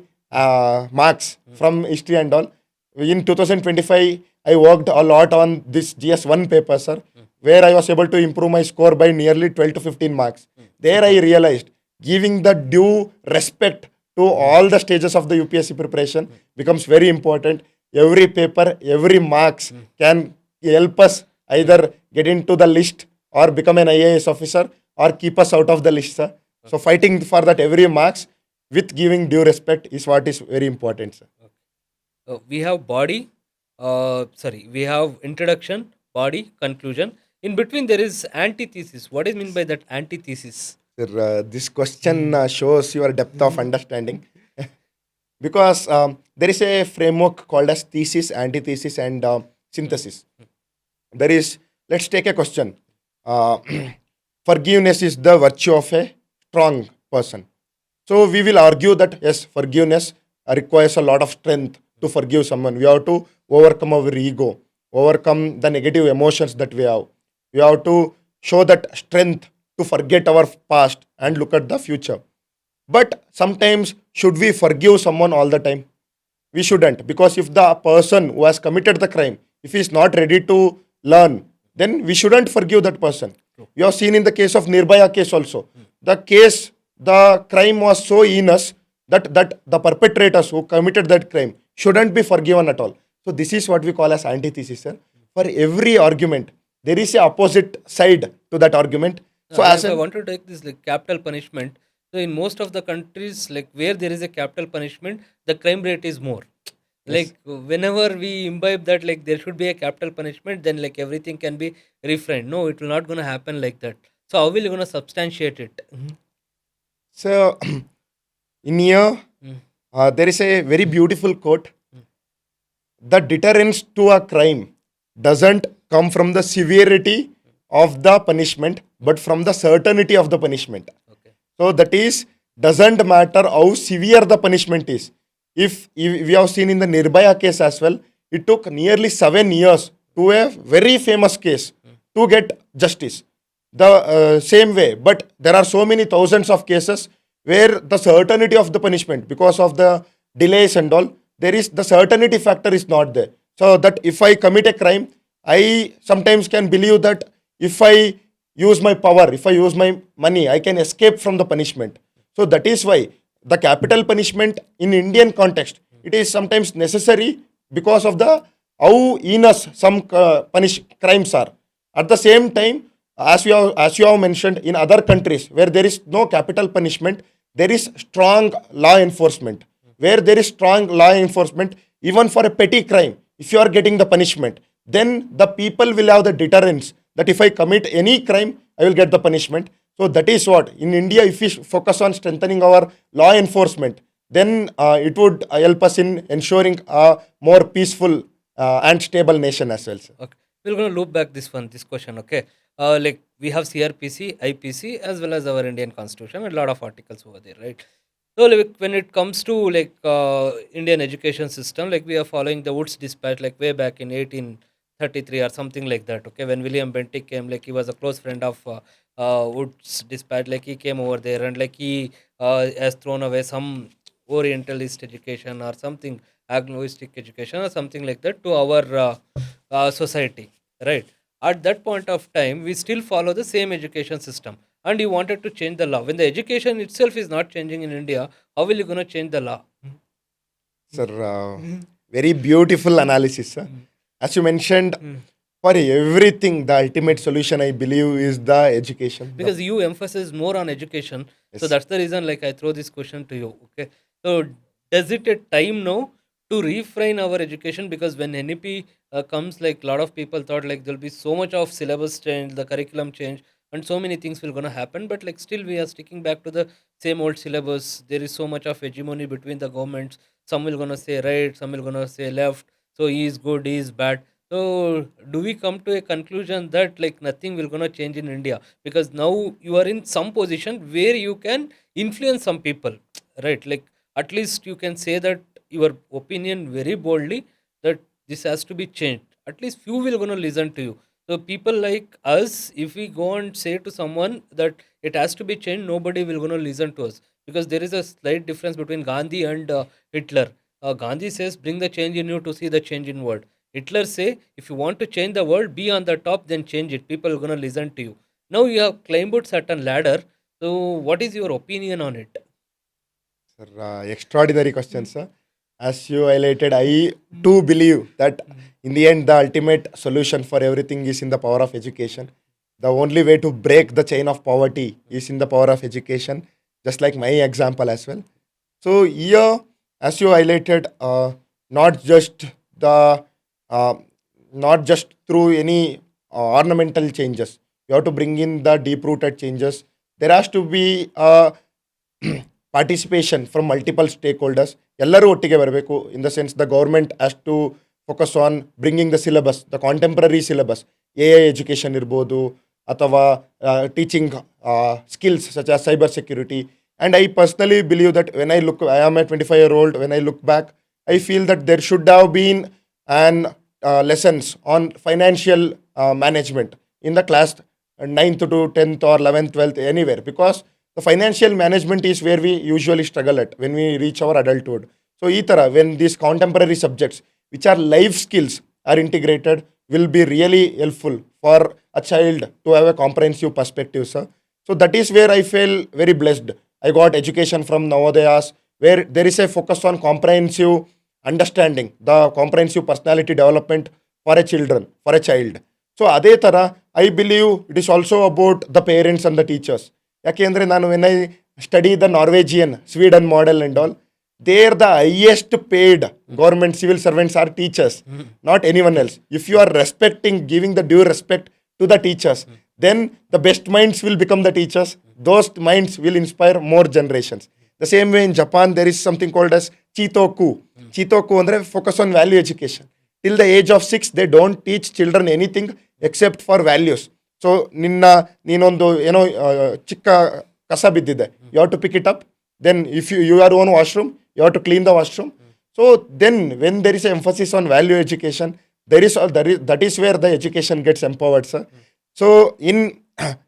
marks from history and all. In 2025, I worked a lot on this GS1 paper, sir, where I was able to improve my score by nearly 12 to 15 marks. There I realized giving the due respect to all the stages of the UPSC preparation becomes very important. Every paper, every marks can help us either get into the list or become an IAS officer or keep us out of the list, sir. So fighting for that every marks with giving due respect is what is very important, sir. We have body, we have introduction, body, conclusion. In between, there is antithesis. What is mean by that antithesis? Sir, this question shows your depth of understanding because there is a framework called as thesis, antithesis, and synthesis. There is, let's take a question. Uh, Forgiveness is the virtue of a strong person. So we will argue that yes, forgiveness requires a lot of strength to forgive someone. We have to overcome our ego, overcome the negative emotions that we have. We have to show that strength to forget our past and look at the future. But sometimes, should we forgive someone all the time? We shouldn't, because if the person who has committed the crime, if he is not ready to learn, then we shouldn't forgive that person. We have seen in the case of Nirbhaya case also. The crime was so heinous that the perpetrators who committed that crime shouldn't be forgiven at all. So this is what we call as antithesis, sir. For every argument, there is a opposite side to that argument. So If I want to take this like capital punishment, so in most of the countries, like where there is a capital punishment, the crime rate is more. Like whenever we imbibe that like there should be a capital punishment, then like everything can be refrained. No, it will not gonna happen like that. So how will you gonna substantiate it? So in here, Mm. there is a very beautiful quote. The deterrence to a crime doesn't come from the severity of the punishment, but from the certainty of the punishment. Okay. So that is, doesn't matter how severe the punishment is. If we have seen in the Nirbhaya case as well, it took nearly 7 years to a very famous case to get justice. The same way, but there are so many thousands of cases where the certainty of the punishment, because of the delays and all, there is the certainty factor is not there. So that if I commit a crime, I sometimes can believe that if I use my power, if I use my money, I can escape from the punishment. So that is why the capital punishment in Indian context, it is sometimes necessary because of the how heinous some crimes are. At the same time, as you have mentioned, in other countries where there is no capital punishment, there is strong law enforcement. Where there is strong law enforcement, even for a petty crime, if you are getting the punishment, then the people will have the deterrence that if I commit any crime, I will get the punishment. So that is what in India, if we focus on strengthening our law enforcement, then it would help us in ensuring a more peaceful and stable nation as well, sir. Okay, we're going to loop back this question. Okay, like we have CRPC, IPC, as well as our Indian Constitution, and a lot of articles over there, right? So like when it comes to like Indian education system, like we are following the Woods Dispatch, like way back in 1833 or something like that. Okay, when William Bentinck came, like he was a close friend of Woods Dispatch. Like he came over there and like he has thrown away some Orientalist education or something, agnostic education or something like that to our society, right? At that point of time, we still follow the same education system, and you wanted to change the law when the education itself is not changing in India. How will you going to change the law? Sir, very beautiful analysis, sir. As you mentioned, for everything, the ultimate solution, I believe, is the education. Because you emphasize more on education, so Yes. that's the reason like I throw this question to you. Okay, so does it a time now to refrain our education? Because when NEP comes, like a lot of people thought like there'll be so much of syllabus change, the curriculum change, and so many things will gonna happen, but like still we are sticking back to the same old syllabus. There is so much of hegemony between the governments. Some will gonna say right, some will gonna say left. So he is good, he is bad. So do we come to a conclusion that like nothing will gonna change in India, because now you are in some position where you can influence some people, right? Like at least you can say that your opinion very boldly that this has to be changed. At least few will gonna listen to you. So people like us, if we go and say to someone that it has to be changed, nobody will gonna listen to us, because there is a slight difference between Gandhi and Hitler. Gandhi says, "Bring the change in you to see the change in world." Hitler say, if you want to change the world, be on the top, then change it. People are gonna listen to you. Now you have climbed certain ladder. So what is your opinion on it? Sir, extraordinary question, sir. As you highlighted, I too believe that in the end, the ultimate solution for everything is in the power of education. The only way to break the chain of poverty is in the power of education, just like my example as well. So here, as you highlighted, not just the uh, not just through any ornamental changes. You have to bring in the deep-rooted changes. There has to be a participation from multiple stakeholders. ಎಲ್ಲರೂ ಒಟ್ಟಿಗೆ ಬರಬೇಕು. In the sense the government has to focus on bringing the syllabus, the contemporary syllabus, AI education ಇರ್ಬೋದು, ಅಥವಾ teaching skills such as cyber security. And I personally believe that when I look, I am a 25-year-old, when I look back, I feel that there should have been an lessons on financial management in the class 9th to 10th or 11th, 12th, anywhere, because the financial management is where we usually struggle at when we reach our adulthood. So, when these contemporary subjects, which are life skills, are integrated, will be really helpful for a child to have a comprehensive perspective, sir. So, that is where I feel very blessed. I got education from Navodayas, where there is a focus on comprehensive understanding, the comprehensive personality development for a child. So, ಅದೇ ಥರ I believe it is also about the parents and the teachers. ಯಾಕೆಂದರೆ ನಾನು when I study the Norwegian Sweden model and all, they are the highest paid government civil servants are teachers, not any one else. If you are respecting, giving the due respect to the teachers, then the best minds will become the teachers. Those minds will inspire more generations. The same way in Japan, there is something called as Chitoku. Chitoku ಅಂದರೆ focus on value education. Till the age of 6, they don't teach children anything except for values. ಸೊ ನೀನೊಂದು ಏನೋ ಚಿಕ್ಕ ಕಸ ಬಿದ್ದಿದೆ, you have to pick it up. Then if you are own washroom, you have to clean the washroom. So then when there is emphasis on value education, that is where the education gets empowered, sir. So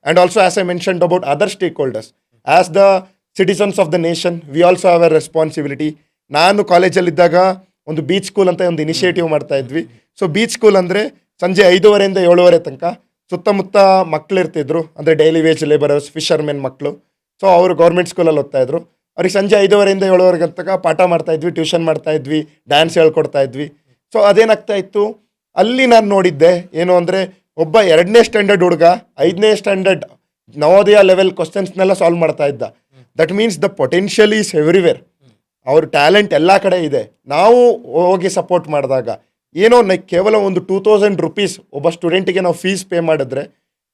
and also as I mentioned about other stakeholders, as the citizens of the nation, we also have a responsibility. ನಾನು ಕಾಲೇಜಲ್ಲಿದ್ದಾಗ ಒಂದು beach school ಅಂತ ಒಂದು initiative ಮಾಡ್ತಾ ಇದ್ವಿ. So beach school ಅಂದರೆ ಸಂಜೆ 5:30 7:00 ತನಕ ಸುತ್ತಮುತ್ತ ಮಕ್ಕಳು ಇರ್ತಿದ್ರು, ಅಂದರೆ ಡೈಲಿ ವೇಜ್ ಲೇಬರರ್ಸ್, ಫಿಶರ್ಮೆನ್ ಮಕ್ಕಳು. ಸೊ ಅವರು ಗೌರ್ಮೆಂಟ್ ಸ್ಕೂಲಲ್ಲಿ ಓದ್ತಾ ಇದ್ರು. ಅವ್ರಿಗೆ ಸಂಜೆ 5:30 7:00 ತನಕ ಪಾಠ ಮಾಡ್ತಾಯಿದ್ವಿ, ಟ್ಯೂಷನ್ ಮಾಡ್ತಾಯಿದ್ವಿ, ಡ್ಯಾನ್ಸ್ ಹೇಳ್ಕೊಡ್ತಾ ಇದ್ವಿ. ಸೊ ಅದೇನಾಗ್ತಾ ಇತ್ತು, ಅಲ್ಲಿ ನಾನು ನೋಡಿದ್ದೆ ಏನು ಅಂದರೆ, ಒಬ್ಬ 2ನೇ ಸ್ಟ್ಯಾಂಡರ್ಡ್ ಹುಡುಗ 5ನೇ ಸ್ಟ್ಯಾಂಡರ್ಡ್ ನವೋದಯ ಲೆವೆಲ್ ಕ್ವಶನ್ಸ್ನೆಲ್ಲ ಸಾಲ್ವ್ ಮಾಡ್ತಾ ಇದ್ದ. That means the potential is everywhere. ಅವ್ರ ಟ್ಯಾಲೆಂಟ್ ಎಲ್ಲ ಕಡೆ ಇದೆ. ನಾವು ಹೋಗಿ ಸಪೋರ್ಟ್ ಮಾಡಿದಾಗ ಏನೋ ಕೇವಲ ಒಂದು 2000 ರೂಪೀಸ್ ಒಬ್ಬ ಸ್ಟೂಡೆಂಟಿಗೆ ನಾವು ಫೀಸ್ ಪೇ ಮಾಡಿದ್ರೆ,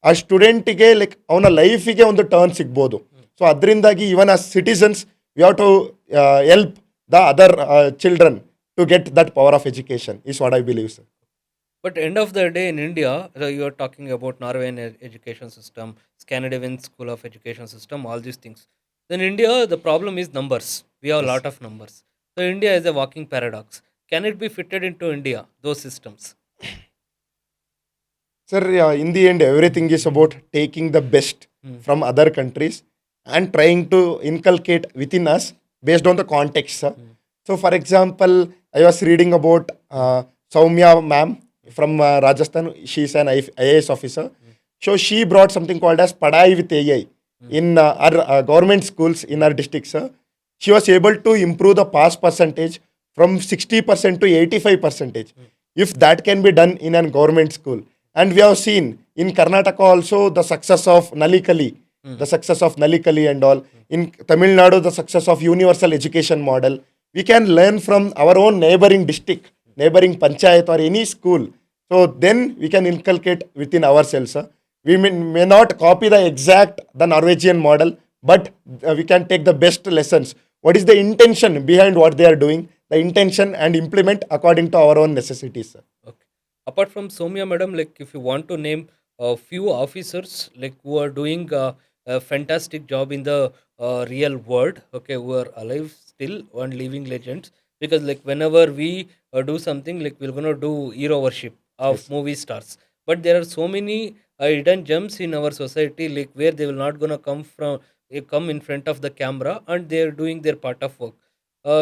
ಆ ಸ್ಟೂಡೆಂಟಿಗೆ ಲೈಕ್ ಅವನ ಲೈಫಿಗೆ ಒಂದು ಟರ್ನ್ ಸಿಗ್ಬೋದು. ಸೊ ಅದರಿಂದಾಗಿ ಇವನ್ ಆ citizens we have to help the other children to get that power of education is what I believe, sir. But end of the day in India, you are talking about Norwegian education system, Scandinavian school of education system, all these things. Then India, the problem is numbers. We have a Yes. lot of numbers. So India is a walking paradox. Can it be fitted into India, those systems? Sir, in the end, everything is about taking the best from other countries and trying to inculcate within us based on the context, sir. So, for example, I was reading about Soumya ma'am from Rajasthan. She's an IAS officer. So, she brought something called as Padai with AI in our government schools in our district, sir. She was able to improve the pass percentage from 60% to 85 percentage. If that can be done in a government school, and we have seen in Karnataka also the success of Nalikali, the success of Nalikali and all. In Tamil Nadu, the success of universal education model. We can learn from our own neighboring district, neighboring panchayat or any school. So then we can inculcate within ourselves, sir. We may not copy the Norwegian model, but we can take the best lessons. What is the intention behind what they are doing? The intention and implement according to our own necessities, sir. Okay. Apart from Somya madam, like if you want to name a few officers like who are doing a fantastic job in the real world, okay, who are alive still and living legends. Because like whenever we do something, like we're gonna do hero worship of Yes. movie stars, but there are so many hidden gems in our society, like where they will not gonna come from, come in front of the camera, and they are doing their part of work.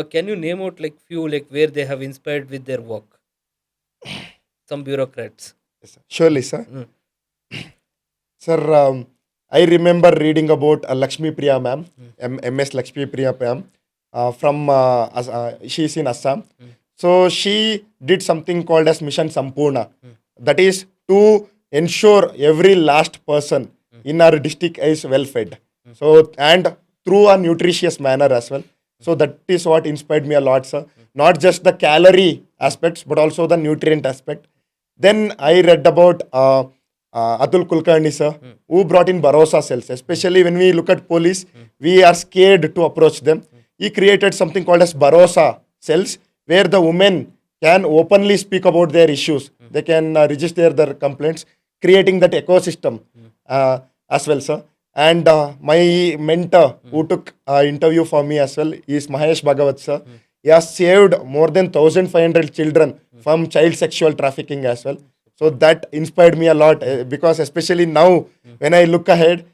Can you name out like few like where they have inspired with their work? Some bureaucrats. Yes, sir. Surely, sir. Mm. Sir, I remember reading about Lakshmi Priya ma'am, MS Lakshmi Priya ma'am, from she's in Assam. So she did something called as Mission Sampurna. That is to ensure every last person in our district is well fed. So and through a nutritious manner as well. So that is what inspired me a lot, sir. Not just the calorie aspects, but also the nutrient aspect. Then I read about Atul Kulkarni, sir, who brought in Barossa cells. Especially when we look at police, we are scared to approach them. He created something called as Barossa cells, where the women can openly speak about their issues. They can register their complaints, creating that ecosystem as well, sir. And my mentor who took interview for me as well is Mahesh Bhagavat, sir. He has saved more than 1,500 children from child sexual trafficking as well. So that inspired me a lot because especially now when I look ahead,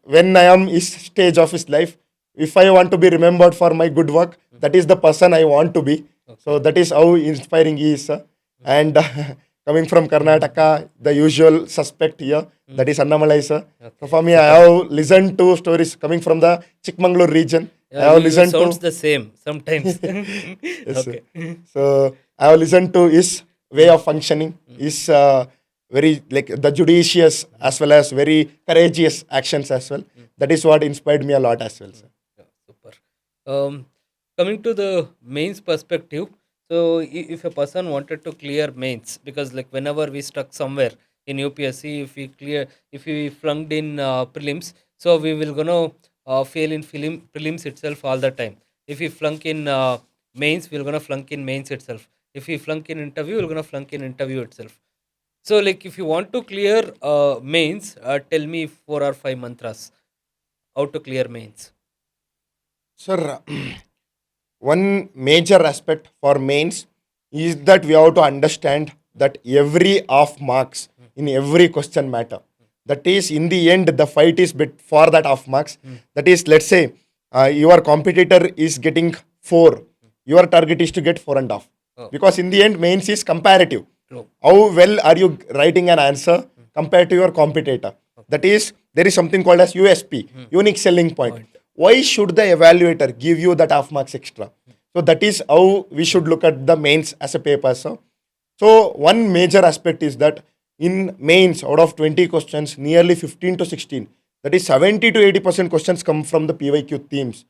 when I am his stage of his life, if I want to be remembered for my good work, that is the person I want to be. So that is how inspiring he is, sir. And coming from Karnataka, the usual suspect here, that is Annamalai, sir. So for me, I have listened to stories coming from the Chikmagalur region. I have You listened sounds to the same sometimes. yes, sir. Okay. So I have listened to his way of functioning, his very like the judicious as well as very courageous actions as well. That is what inspired me a lot as well, sir. Yeah, super. Um, Coming to the mains perspective, so if a person wanted to clear mains, because like whenever we stuck somewhere in UPSC, if we flunked in prelims, so we will gonna fail in prelims itself all the time. If we flunk in mains, we're gonna flunk in mains itself. If we flunk in interview, we're gonna flunk in interview itself. So like if you want to clear mains, tell me 4 or 5 mantras how to clear mains. Sir, one major aspect for mains is that we have to understand that every half marks in every question matter. That is, in the end, the fight is bit for that half marks. That is, let's say your competitor is getting 4, your target is to get 4.5. Oh, Because in the end, mains is comparative. true. How well are you writing an answer compared to your competitor? That is, there is something called as USP, unique selling point. Why should the evaluator give you that half marks extra? So that is how we should look at the mains as a paper, sir. So one major aspect is that in mains, out of 20 questions, nearly 15 to 16, that is 70 to 80% questions come from the PYQ themes.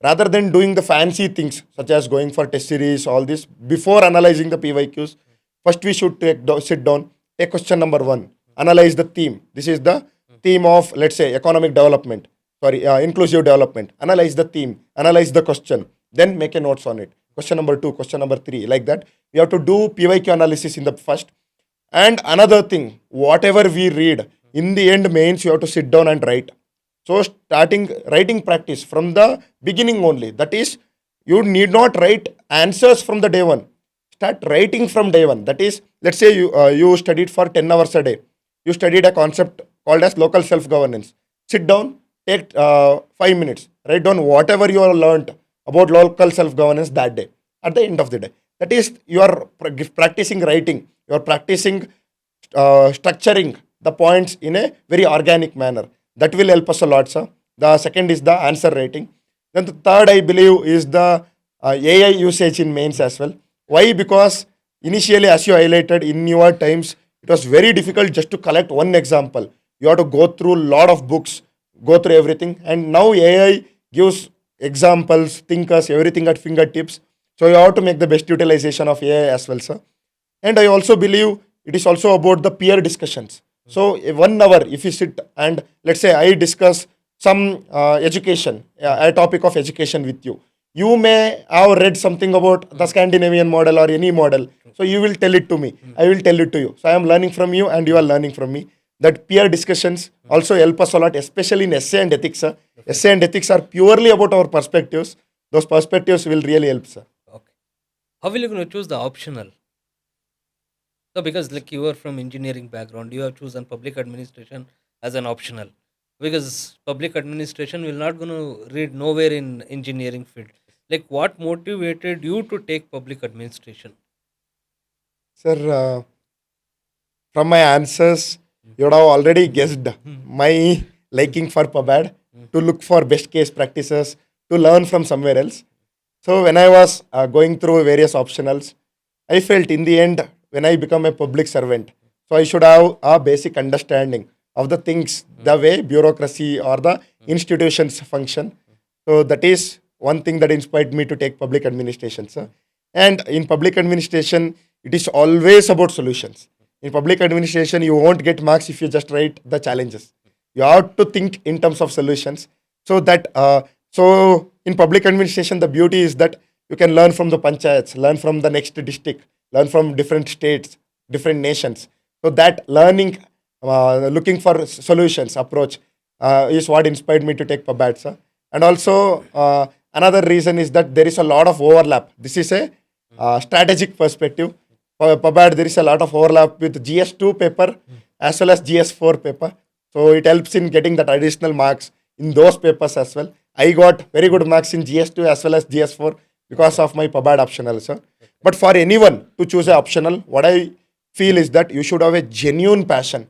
Rather than doing the fancy things such as going for test series, all this, before analyzing the PYQs, first we should sit down, take question number 1, analyze the theme. This is the theme of, let's say, economic development. inclusive development. Analyze the theme, analyze the question, then make a notes on it. Question number 2, question number 3, like that. We have to do PYQ analysis in the first. And another thing, whatever we read, in the end mains, you have to sit down and write. So starting writing practice from the beginning only. That is, you need not write answers from the day one. Start writing from day one. That is, let's say you studied for 10 hours a day. You studied a concept called as local self-governance. Sit down, take 5 minutes, write down whatever you have learned about local self-governance that day, at the end of the day. That is, you are practicing writing. You are practicing structuring the points in a very organic manner. That will help us a lot, sir. The second is the answer writing. Then the third, I believe, is the AI usage in mains as well. Why? Because initially, as you highlighted in your times, it was very difficult just to collect one example. You have to go through a lot of books, go through everything. And now AI gives examples, thinkers, everything at fingertips. So you have to make the best utilization of AI as well, sir. And I also believe it is also about the peer discussions. So 1 hour, if you sit and let's say I discuss some education, a topic of education with you, you may have read something about the Scandinavian model or any model. So you will tell it to me. I will tell it to you. So I am learning from you and you are learning from me. That peer discussions also help us a lot, especially in essay and ethics, sir. Essay and ethics are purely about our perspectives. Those perspectives will really help, sir. Okay. How will you going to choose the optional? So because like you are from engineering background, you have chosen public administration as an optional. Because public administration will not going to read nowhere in engineering field. Like what motivated you to take public administration? Sir, from my answers, you would have already guessed my liking for PubAd, to look for best case practices, to learn from somewhere else. So when I was going through various optionals, I felt in the end, when I become a public servant, so I should have a basic understanding of the things, the way bureaucracy or the institutions function. So that is one thing that inspired me to take public administration, sir. And in public administration, it is always about solutions. In public administration, you won't get marks if you just write the challenges. You have to think in terms of solutions. So in public administration, the beauty is that you can learn from the panchayats, learn from the next district, learn from different states, different nations. So that learning, looking for solutions approach is what inspired me to take PubAd, sir. And also another reason is that there is a lot of overlap. This is a strategic perspective. For PubAd, there is a lot of overlap with GS2 paper as well as GS4 paper. So it helps in getting that additional marks in those papers as well. I got very good marks in GS2 as well as GS4 because of my PubAd optional, sir. But for anyone to choose an optional, what I feel is that you should have a genuine passion.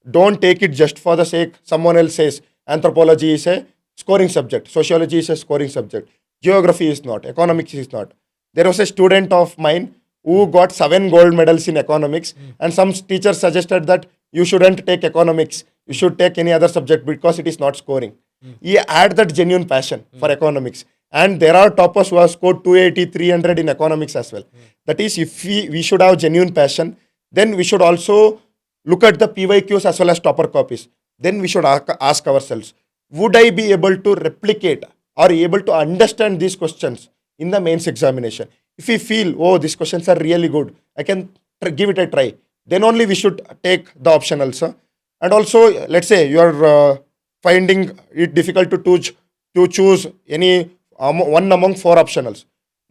Don't take it just for the sake someone else says anthropology is a scoring subject, sociology is a scoring subject, geography is not, economics is not. There was a student of mine who got 7 gold medals in economics, and some teachers suggested that you shouldn't take economics, you should take any other subject because it is not scoring. He had that genuine passion for economics. And there are toppers who have scored 280, 300 in economics as well. That is, if we should have genuine passion, then we should also look at the PYQs as well as topper copies. Then we should ask ourselves, would I be able to replicate or able to understand these questions in the mains examination? If we feel, oh, these questions are really good, I can give it a try, then only we should take the optional, sir. And also, let's say you are finding it difficult to choose any one among 4 optionals.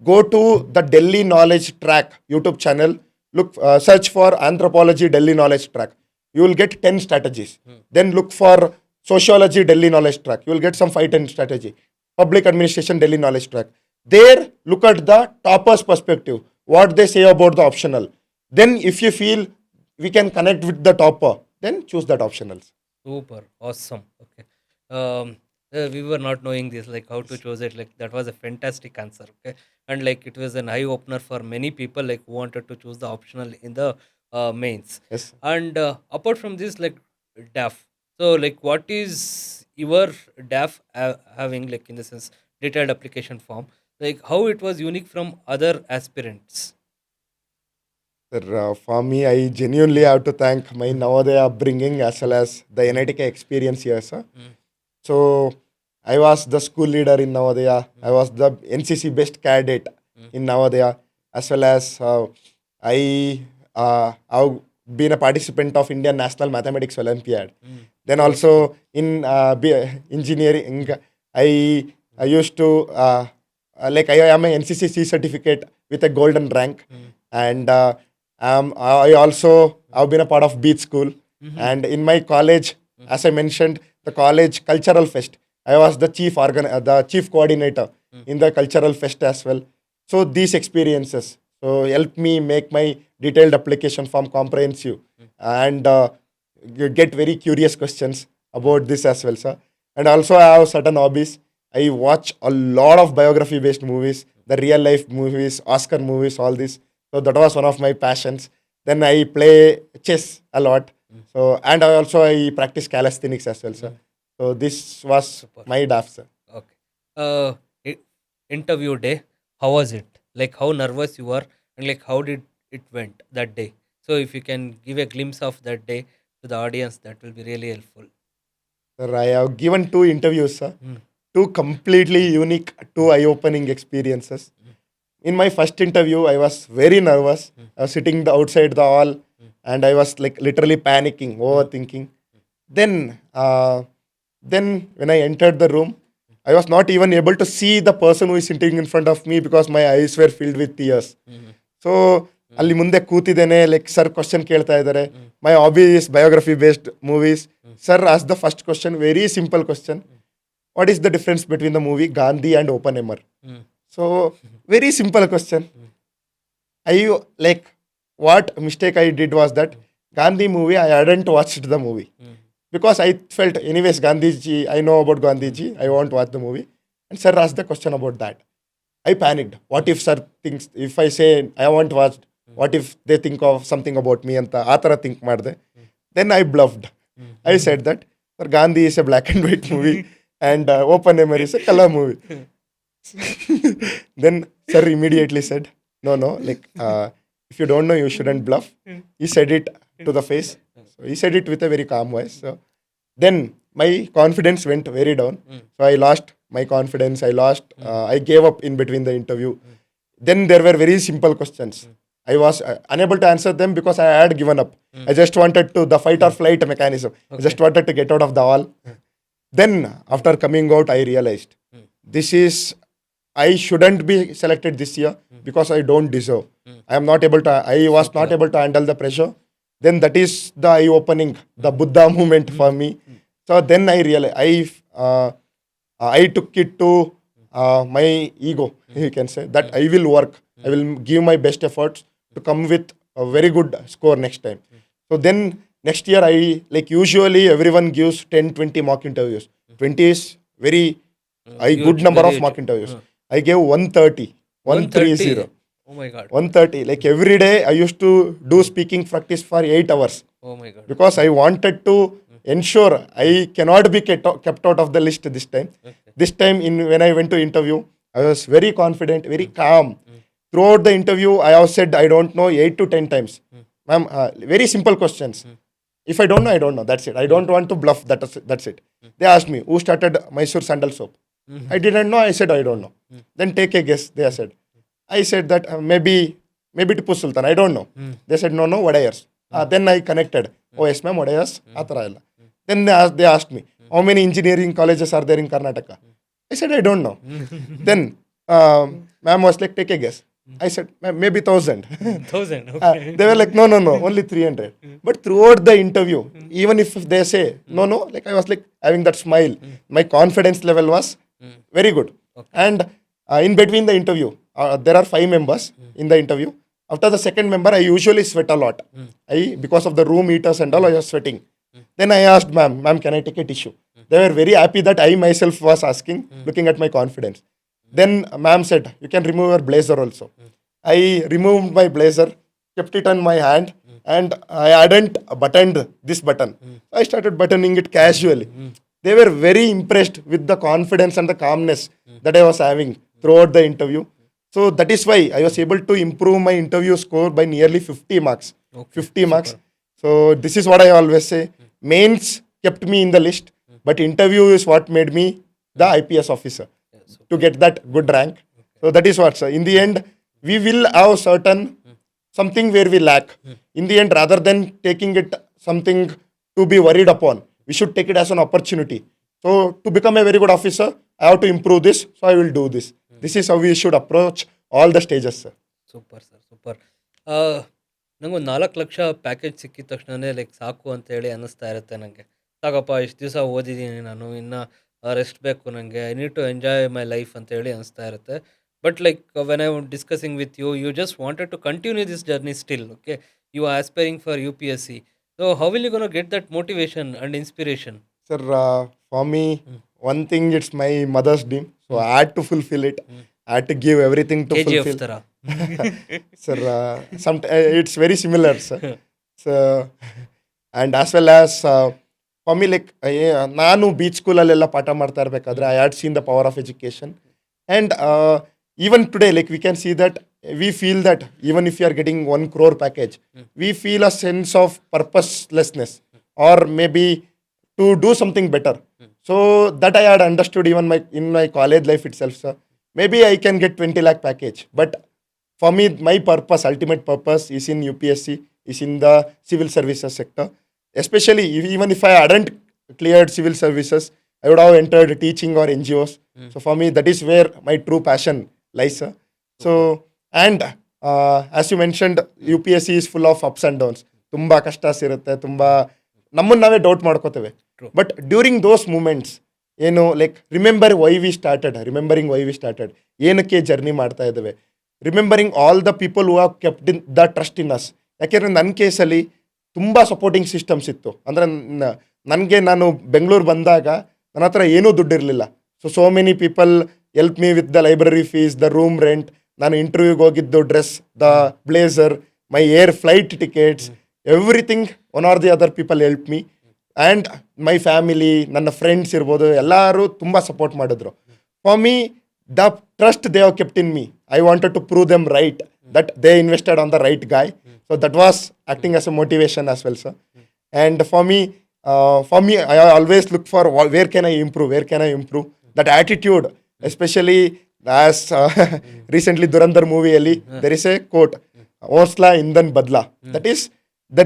Go to the Delhi Knowledge Track YouTube channel. Look, search for Anthropology Delhi Knowledge Track. You will get 10 strategies. Then look for Sociology Delhi Knowledge Track. You will get some 5-10 strategy. Public Administration Delhi Knowledge Track. There, look at the topper's perspective. What they say about the optional. Then, if you feel we can connect with the topper, then choose that optionals. Super, awesome. Okay. We were not knowing this, like how to choose it. Like that was a fantastic answer. Okay, and like it was an eye opener for many people, like who wanted to choose the optional in the mains. Yes. And apart from this, like DAF. So, like, what is your DAF having, like in the sense detailed application form? Like how it was unique from other aspirants. Sir, for me, I genuinely have to thank my Navodaya upbringing as well as the NITK experience here, sir. Mm. So I was the school leader in Navodaya. I was the NCC best cadet in Navodaya, as well as I've been a participant of Indian National Mathematics Olympiad. Then also in engineering, I used to like I am a NCC certificate with a golden rank, and I also have been a part of Beach School, and in my college, as I mentioned, the college cultural fest. I was the the chief coordinator in the cultural fest as well. So these experiences help me make my detailed application form comprehensive and you get very curious questions about this as well, sir. And also, I have certain hobbies. I watch a lot of biography based movies, the real life movies, Oscar movies, all this. So that was one of my passions. Then I play chess a lot. So and I practice calisthenics as well, sir. So this was Super. my DAF, sir. Okay. I- Interview day. How was it? Like how nervous you were, and like how did it went that day? So if you can give a glimpse of that day to the audience, that will be really helpful. Sir, I have given two interviews, sir. Mm. Two completely unique, two eye-opening experiences. In my first interview, I was very nervous. I was sitting outside the hall, and I was like literally panicking, overthinking. Then, then when I entered the room, I was not even able to see the person who is sitting in front of me because my eyes were filled with tears. So ಅಲ್ಲಿ ಮುಂದೆ ಕೂತಿದ್ದೇನೆ like sir question ಕೇಳ್ತಾ ಇದ್ದಾರೆ my hobby is biography based movies sir as the first question very simple question what is the difference between the movie Gandhi and Oppenheimer so very simple question I like what mistake I did was that Gandhi movie I hadn't watched the movie because I felt, anyways, Gandhiji, I know about Gandhiji, I want to watch the movie. And sir asked the question about that. I panicked. What if sir thinks, if I say I want to watch, what if they think of something about me? Anta Athara think madde. Then I bluffed. I said that, sir, Gandhi is a black and white movie and Open Memory is a color movie. Then sir immediately said, no, like, if you don't know, you shouldn't bluff. He said it to the face. So he said it with a very calm voice. So then my confidence went very down. So I lost my confidence. I gave up in between the interview. Then there were very simple questions. I was unable to answer them because I had given up. I just wanted to, the fight or flight mechanism. I just wanted to get out of the hall. Then after coming out, I realized this is, I shouldn't be selected this year because I don't deserve. I was not able to handle the pressure. Then that is the eye-opening, the Buddha moment for me. So then I realized, I took it to my ego, you can say, that I will work. I will give my best efforts to come with a very good score next time. So then next year, like usually everyone gives 10-20 mock interviews. 20 is very good number of mock interviews. I gave 130, 130. Oh my god. 130. Like every day, I used to do speaking practice for 8 hours. Oh my god. Because I wanted to ensure I cannot be kept out of the list this time. This time, when I went to interview, I was very confident, very calm. Throughout the interview, I have said, I don't know, 8 to 10 times. Ma'am, very simple questions. If I don't know, I don't know. That's it. I don't want to bluff. That's it. They asked me, who started Mysore sandal soap? I didn't know. I said, I don't know. Then take a guess, they said. I said that maybe Tipu Sultan, I don't know. They said, no, Wadayars. Then I connected. Oh, yes, ma'am, Wadayars. Then they asked me, how many engineering colleges are there in Karnataka? I said, I don't know. Then ma'am was like, take a guess. I said, maybe 1,000. 1,000. Okay. They were like, no, only 300. But throughout the interview, even if they say, no, like I was like having that smile. My confidence level was very good. Okay. And in between the interview, there are 5 members in the interview. After the second member, I usually sweat a lot. Because of the room heaters and all, I was sweating. Then I asked ma'am, can I take a tissue? They were very happy that I myself was asking, looking at my confidence. Then ma'am said, you can remove your blazer also. I removed my blazer, kept it on my hand, and I hadn't buttoned this button. I started buttoning it casually. They were very impressed with the confidence and the calmness that I was having throughout the interview. So that is why I was able to improve my interview score by nearly 50 marks. Okay, 50 marks. So this is what I always say. Mains kept me in the list, but interview is what made me the IPS officer Yes. to get that good rank. So that is what, sir. In the end, we will have certain something where we lack. In the end, rather than taking it something to be worried upon, we should take it as an opportunity. So to become a very good officer, I have to improve this, so I will do this. This is how we should approach all the stages, sir. Super sir, super. ನಂಗೊಂದು 4,00,000 package ಸಿಕ್ಕಿದ ತಕ್ಷಣನೇ like ಸಾಕು ಅಂತೇಳಿ ಅನ್ನಿಸ್ತಾ ಇರುತ್ತೆ ನನಗೆ. ಸಾಕಪ್ಪ ಇಷ್ಟು ದಿವಸ ಓದಿದ್ದೀನಿ ನಾನು, ಇನ್ನು ರೆಸ್ಟ್ ಬೇಕು ನನಗೆ, I need to enjoy my life ಅಂತೇಳಿ ಅನಿಸ್ತಾ ಇರುತ್ತೆ. But like when I discussing with you, you just wanted to continue this journey still. Okay, you are aspiring for UPSC. So how will you gonna get that motivation and inspiration? Sir, for me, one thing, it's my mother's dream, so I had to fulfill it. I had to give everything to KGF fulfill. ಥರ. Sir, it's very similar, sir. So, and as well as for me, like ನಾನು beach ಸ್ಕೂಲಲ್ಲೆಲ್ಲ ಪಾಠ ಮಾಡ್ತಾ ಇರಬೇಕಾದ್ರೆ I had seen the power of education. And even today, like we can see that we feel that even if you are getting 1 crore package, we feel a sense of purposelessness, or maybe to do something better. So that I had understood even in my college life itself, sir. Maybe I can get 20 lakh package, but for me, my purpose, ultimate purpose, is in UPSC, is in the civil services sector. Especially even if I hadn't cleared civil services, I would have entered teaching or NGOs. So for me, that is where my true passion lies, sir. So, and as you mentioned, UPSC is full of ups and downs. Tumba kashtas irutte, tumba ನಮ್ಮನ್ನು ನಾವೇ doubt ಮಾಡ್ಕೋತೇವೆ. But during those moments ಏನು, like remembering why we started, ಏನಕ್ಕೆ journey ಮಾಡ್ತಾ ಇದ್ದೇವೆ, remembering all the people who have kept in the trust in us. ಯಾಕೆಂದರೆ ನನ್ನ ಕೇಸಲ್ಲಿ ತುಂಬ ಸಪೋರ್ಟಿಂಗ್ ಸಿಸ್ಟಮ್ಸ್ ಇತ್ತು. ಅಂದರೆ ನನಗೆ ನಾನು ಬೆಂಗಳೂರು ಬಂದಾಗ ನನ್ನ ಹತ್ರ ಏನೂ ದುಡ್ಡು ಇರಲಿಲ್ಲ. So many people help me with the library fees, the room rent, ನಾನು ಇಂಟರ್ವ್ಯೂಗೆ ಹೋಗಿದ್ದು dress, the blazer, my air flight tickets, everything one or the other people help me. And my family, ನನ್ನ ಫ್ರೆಂಡ್ಸ್ ಇರ್ಬೋದು, ಎಲ್ಲರೂ ತುಂಬ support ಮಾಡಿದ್ರು. For me, the trust they have kept in me, I wanted to prove them right that they invested on the right guy. So that was acting as a motivation as well, sir. And for me, I always look for where can I improve. That attitude, especially as recently Dhurandhar ಮೂವಿಯಲ್ಲಿ there is a quote, ಓಸ್ಲಾ ಇಂದನ್ ಬದ್ಲಾ. That is the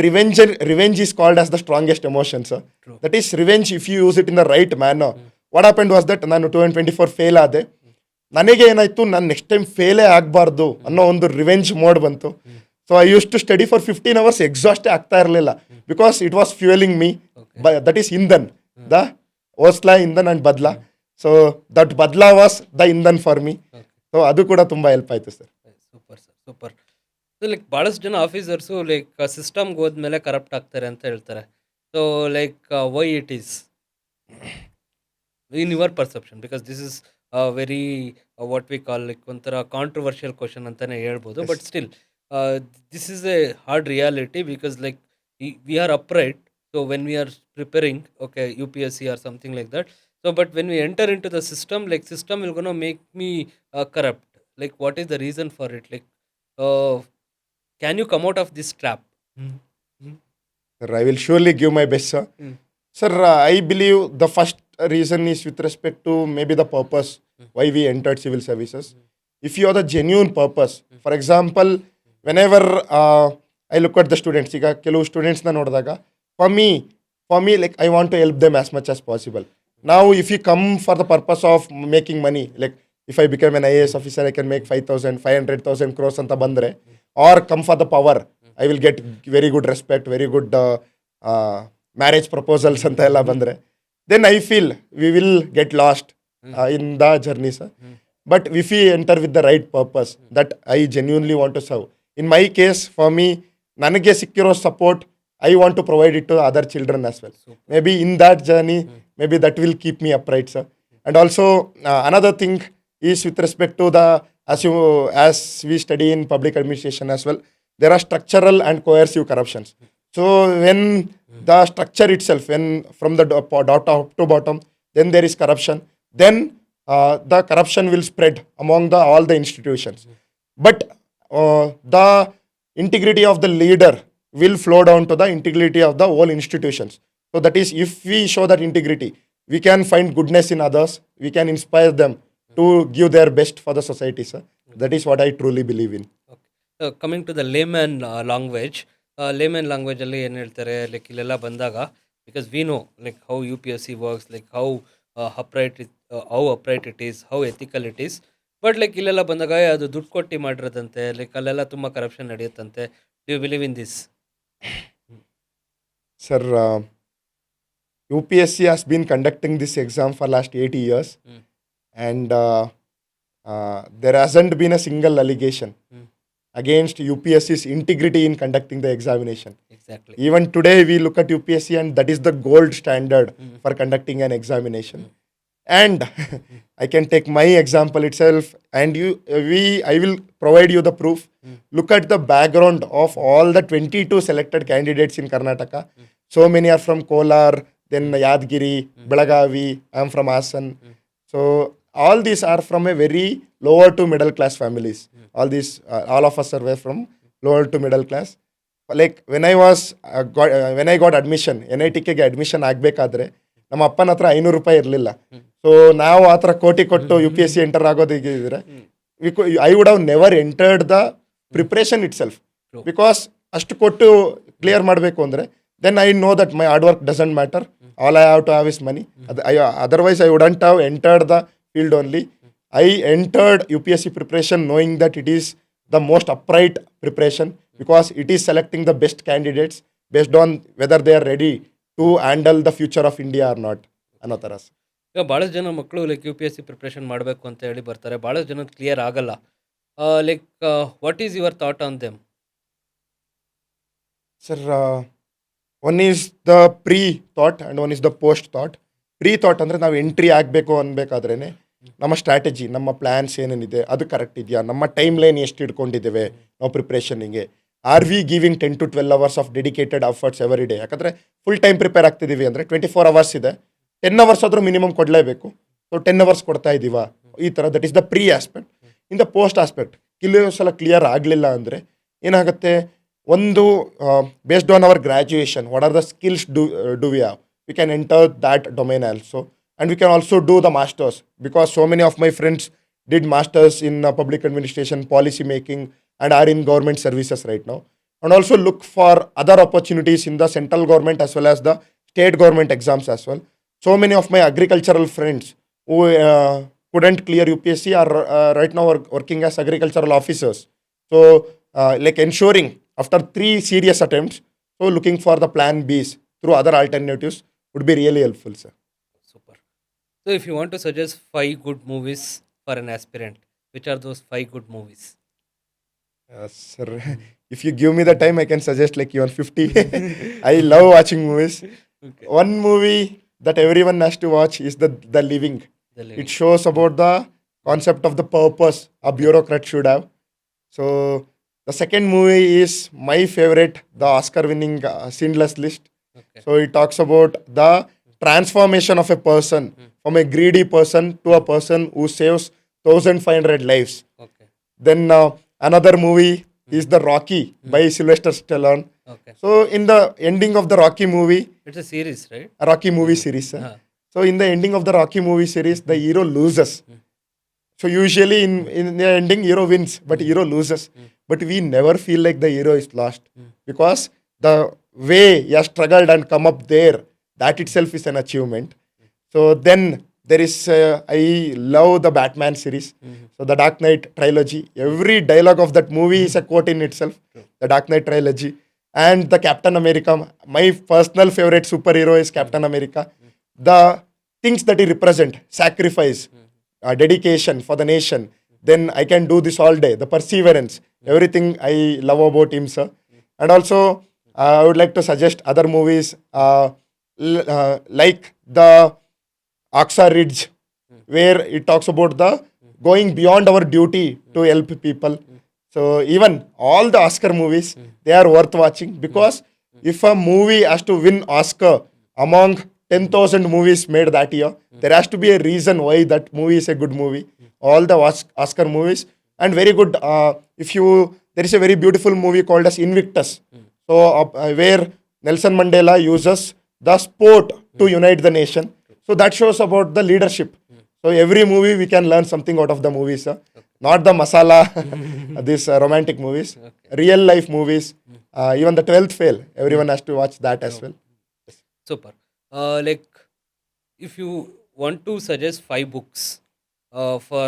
revenge is called as the strongest emotion, sir. True. That is revenge if you use it in the right manner. What happened was that ನಾನು 2024 fail ಆದೆ. ನನಗೆ ಏನಾಯಿತು, ನಾನು next time ಫೇಲೇ ಆಗಬಾರ್ದು ಅನ್ನೋ ಒಂದು ರಿವೆಂಜ್ ಮೋಡ್ ಬಂತು. So I use to study for 15 hours, ಎಕ್ಸಾಸ್ಟೇ ಆಗ್ತಾ ಇರಲಿಲ್ಲ, because it was fueling me. That is ಇಂಧನ್, ದ ಓಸ್ಲಾ ಇಂಧನ್ ಆ್ಯಂಡ್ ಬದ್ಲಾ. ಸೊ ದಟ್ ಬದ್ಲಾ ವಾಸ್ ದ ಇಂಧನ್ ಫಾರ್ ಮೀ. ಸೊ ಅದು ಕೂಡ ತುಂಬ ಹೆಲ್ಪ್ ಆಯಿತು, sir. Super sir, super. So like ಭಾಳಷ್ಟು ಜನ ಆಫೀಸರ್ಸು ಲೈಕ್ ಸಿಸ್ಟಮ್ಗೆ ಹೋದ್ಮೇಲೆ ಕರಪ್ಟ್ ಆಗ್ತಾರೆ ಅಂತ ಹೇಳ್ತಾರೆ. So like why it is in your perception? Because this is very what we call like ಒಂಥರ ಕಾಂಟ್ರವರ್ಷಿಯಲ್ ಕ್ವಶನ್ ಅಂತಲೇ ಹೇಳ್ಬೋದು. But still this is a hard reality, because like we are upright. So when we are preparing, okay, UPSC or something like that. So but when we enter in to the system, like system will gonna make me corrupt. Like what is the reason for it? Like can you come out of this trap? Sir, I will surely give my best, sir. Sir, I believe the first reason is with respect to maybe the purpose why we entered civil services. If you are the genuine purpose, for example, whenever I look at the students, ಈಗ ಕೆಲವು ಸ್ಟೂಡೆಂಟ್ಸ್ನ ನೋಡಿದಾಗ, for me, like I want to help them as much as possible. Now, if you come for the purpose of making money, like if I become an IAS officer, I can make 5,000, 500,000 crores ಅಂತ ಬಂದರೆ, or come for the power, I will get very good respect, very good marriage proposals anta ella bandre, then I feel we will get lost in the journey, sir. But if we enter with the right purpose that I genuinely want to serve, in my case, for me, nanage sikkiro support, I want to provide it to other children as well. Maybe in that journey, maybe that will keep me upright, sir. And also another thing is with respect to the, as we study in public administration as well, there are structural and coercive corruptions. So when the structure itself, when from the top to bottom, then there is corruption, then the corruption will spread among all the institutions. But the integrity of the leader will flow down to the integrity of the whole institutions. So that is, if we show that integrity, we can find goodness in others. We can inspire them to give their best for the society, sir. That is what I truly believe in. Okay coming to the layman language layman ಲ್ಯಾಂಗ್ವೇಜಲ್ಲಿ ಏನು ಹೇಳ್ತಾರೆ like ಇಲ್ಲೆಲ್ಲ ಬಂದಾಗ because we know like how U P S C works like upright it is how ethical it is but like ಇಲ್ಲೆಲ್ಲ ಬಂದಾಗ ಅದು ದುಡ್ಡು ಕೊಟ್ಟು ಮಾಡಿರೋದಂತೆ ಲೈಕ್ ಅಲ್ಲೆಲ್ಲ ತುಂಬ ಕರಪ್ಷನ್ ನಡೆಯುತ್ತಂತೆ do you believe in this Sir, UPSC has been conducting this exam for last 80 years, and there hasn't been a single allegation against UPSC's integrity in conducting the examination. Exactly Even today, we look at UPSC, and that is the gold standard for conducting an examination. And I can take my example itself, and I will provide you the proof. Look at the background of all the 22 selected candidates in Karnataka. So many are from Kolar, then Yadgiri, Belagavi. I am from Hassan. So all these are from a very lower to middle class families. All of us are from lower to middle class. Like when I got admission, NITಗೆ admission ಆಗಬೇಕಾದ್ರೆ ನಮ್ಮ ಅಪ್ಪನ ಹತ್ರ 500 ರೂಪಾಯಿ ಇರಲಿಲ್ಲ. So ನಾವು ಆ ಥರ ಕೋಟಿ ಕೊಟ್ಟು UPSC ಎಂಟರ್ ಆಗೋದಿದ್ರೆ I would have never entered the preparation itself, because ಅಷ್ಟು ಕೊಟ್ಟು ಕ್ಲಿಯರ್ ಮಾಡಬೇಕು ಅಂದರೆ then I know that my hard work doesn't matter, all I have to have is money. Otherwise I wouldn't have entered the field only. I entered UPSC preparation knowing that it is the most upright preparation, because it is selecting the best candidates based on whether they are ready to handle the future of India or not. ಅನ್ನೋ ಥರ ಈಗ ಭಾಳಷ್ಟು ಜನ ಮಕ್ಕಳು like U P S C preparation ಮಾಡಬೇಕು ಅಂತ ಹೇಳಿ ಬರ್ತಾರೆ, ಭಾಳಷ್ಟು ಜನದ ಕ್ಲಿಯರ್ ಆಗಲ್ಲ. Like what is your thought on them? Sir, one is the pre thought and one is the post thought. Pre thought ಅಂದರೆ ನಾವು ಎಂಟ್ರಿ ಆಗಬೇಕು ಅನ್ಬೇಕಾದ್ರೇ ನಮ್ಮ ಸ್ಟ್ರಾಟಜಿ, ನಮ್ಮ ಪ್ಲ್ಯಾನ್ಸ್ ಏನೇನಿದೆ ಅದು ಕರೆಕ್ಟ್ ಇದೆಯಾ, ನಮ್ಮ ಟೈಮ್ ಲೈನ್ ಎಷ್ಟು ಇಟ್ಕೊಂಡಿದ್ದೇವೆ ನಾವು ಪ್ರಿಪ್ರೇಷನಿಗೆ, are we giving 10 to 12 hours of dedicated efforts every day. ಯಾಕಂದರೆ ಫುಲ್ ಟೈಮ್ ಪ್ರಿಪೇರ್ ಆಗ್ತಿದ್ದೀವಿ ಅಂದರೆ 24 hours ಇದೆ, 10 hours ಆದರೂ ಮಿನಿಮಮ್ ಕೊಡಲೇಬೇಕು. ಸೊ 10 hours ಕೊಡ್ತಾ ಇದ್ದೀವಾ, ಈ ಥರ. That is the pre aspect. In the post aspect ಕೆಲವು ಸಲ ಕ್ಲಿಯರ್ ಆಗಲಿಲ್ಲ ಅಂದರೆ ಏನಾಗುತ್ತೆ, ಒಂದು based on our graduation, what are the skills do we have, we can enter that domain also. And we can also do the masters, because so many of my friends did masters in public administration, policy making, and are in government services right now. And also look for other opportunities in the central government as well as the state government exams as well. So many of my agricultural friends who couldn't clear UPSC are right now working as agricultural officers. So like ensuring after 3 serious attempts, so looking for the plan Bs through other alternatives would be really helpful, sir. Super. So if you want to suggest 5 good movies for an aspirant, which are those 5 good movies? Sir, if you give me the time, I can suggest like even 50. I love watching movies. Okay. One movie that everyone has to watch is The Living. The It shows about the concept of the purpose a bureaucrat should have. So the second movie is my favorite, the Oscar-winning Schindler's List. Okay. So it talks about the transformation of a person from a greedy person to a person who saves 1,500 lives. Okay. Then another movie is The Rocky by Sylvester Stallone. Okay. So in the ending of the Rocky movie, It's a series, right? a Rocky movie series, sir. So in the ending of the Rocky movie series, the hero loses. So usually in the ending, hero wins, but hero loses. But we never feel like the hero is lost, because the way he has struggled and come up there, that itself is an achievement. So then there is, I love the Batman series. So the Dark Knight trilogy, every dialogue of that movie is a quote in itself. The Dark Knight trilogy. And the Captain America, my personal favorite superhero is Captain America. The things that he represents, sacrifice, dedication for the nation, then I can do this all day, the perseverance, everything I love about him, sir. And also, I would like to suggest other movies like the Aksa Ridge, where it talks about the going beyond our duty to help people. So even all the Oscar movies, they are worth watching, because if a movie has to win Oscar among 10,000 movies made that year, there has to be a reason why that movie is a good movie. All the Oscar movies, and very good. There is a very beautiful movie called as Invictus. So where Nelson Mandela uses the sport to unite the nation. So that shows about the leadership. So every movie we can learn something out of the movies, sir. Not the masala, these romantic movies, real life movies. Even the 12th fail, everyone has to watch that as well. Super. Like, if you want to suggest 5 books for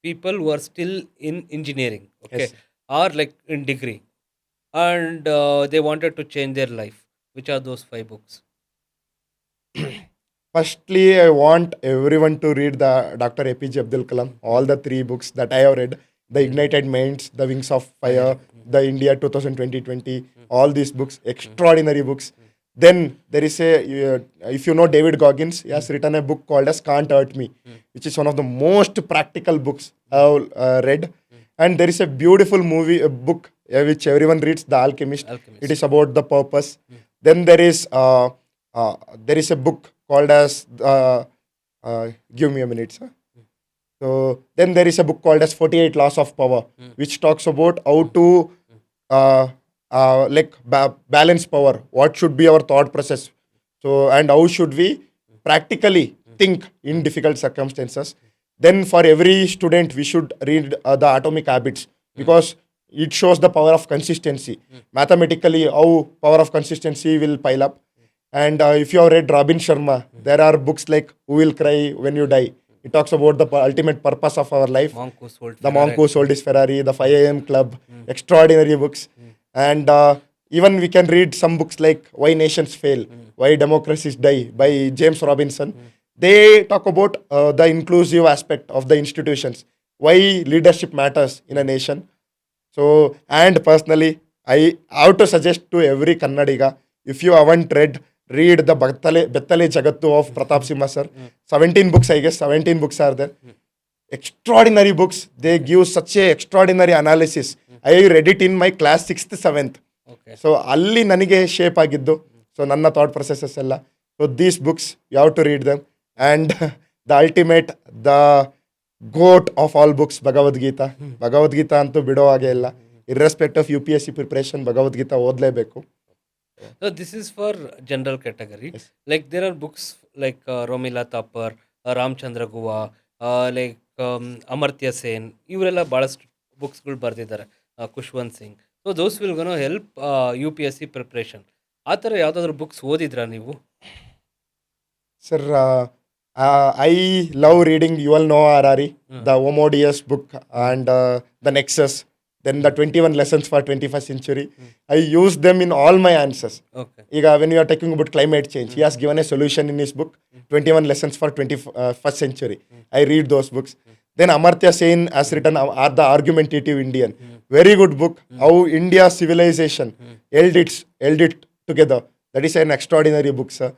people who are still in engineering, okay, Yes. or like in degree, and they wanted to change their life, which are those 5 books? Firstly, I want everyone to read the Dr. APJ Abdul Kalam, all the 3 books that I have read, The Ignited Minds, The Wings of Fire, The India 2020, all these books, extraordinary books. Then there is if you know David Goggins, he has written a book called as Can't Hurt Me, which is one of the most practical books I've read. And there is a beautiful movie, a book which everyone reads, The Alchemist. Alchemist. It is about the purpose. Then there is a book called as give me a minute, sir. So then there is a book called as 48 Laws of Power, which talks about how to balance power. What should be our thought process? So and how should we practically think in difficult circumstances? Then for every student, we should read the Atomic Habits because it shows the power of consistency. Mathematically, how power of consistency will pile up. And if you have read Robin Sharma, there are books like Who Will Cry When You Die. It talks about the ultimate purpose of our life. Monk Who Sold The Ferrari. Monk Who Sold His Ferrari, the 5 a.m. Club, extraordinary books. And even we can read some books like Why Nations Fail, Why Democracies Die by James Robinson. They talk about the inclusive aspect of the institutions, why leadership matters in a nation. So, and personally, I have to suggest to every Kannadiga, if you haven't read the Bettale Jagattu of Pratap Simha sir. 17 books, I guess, 17 books are there. Extraordinary books. They give such a extraordinary analysis. I read it in my class 6th, 7th. Okay. So, ಅಲ್ಲಿ ನನಗೆ shape ಆಗಿದ್ದು. So ನನ್ನ thought processes ಎಲ್ಲ. So these books you have to read them. And the ultimate, the GOAT of all books, Bhagavad Gita. Bhagavad Gita ಅಂತೂ ಬಿಡೋ ಹಾಗೆ ಇಲ್ಲ. Irrespective of UPSC preparation, Bhagavad Gita ಓದಲೇಬೇಕು. So this is for general category. Like there are books like Romila Thapar, Ramchandra Guha, like Amartya Sen. ಇವರೆಲ್ಲ ಭಾಳಷ್ಟು ಬುಕ್ಸ್ಗಳು ಬರೆದಿದ್ದಾರೆ, Khushwant Singh. So those will ಗೋನೋ help UPSC preparation. ಆ ಥರ ಯಾವುದಾದ್ರೂ ಬುಕ್ಸ್ ಓದಿದ್ರಾ ನೀವು? Sir, I love reading Yuval Noah Harari, the Homo Deus book, and the Nexus, then the 21 lessons for 21st century. I use them in all my answers. Okay. Iga, when you are talking about climate change, he has given a solution in his book, 21 lessons for 21st century. I read those books. Then Amartya Sen has written The Argumentative Indian. Very good book. How India's civilization held it together. That is an extraordinary book, sir.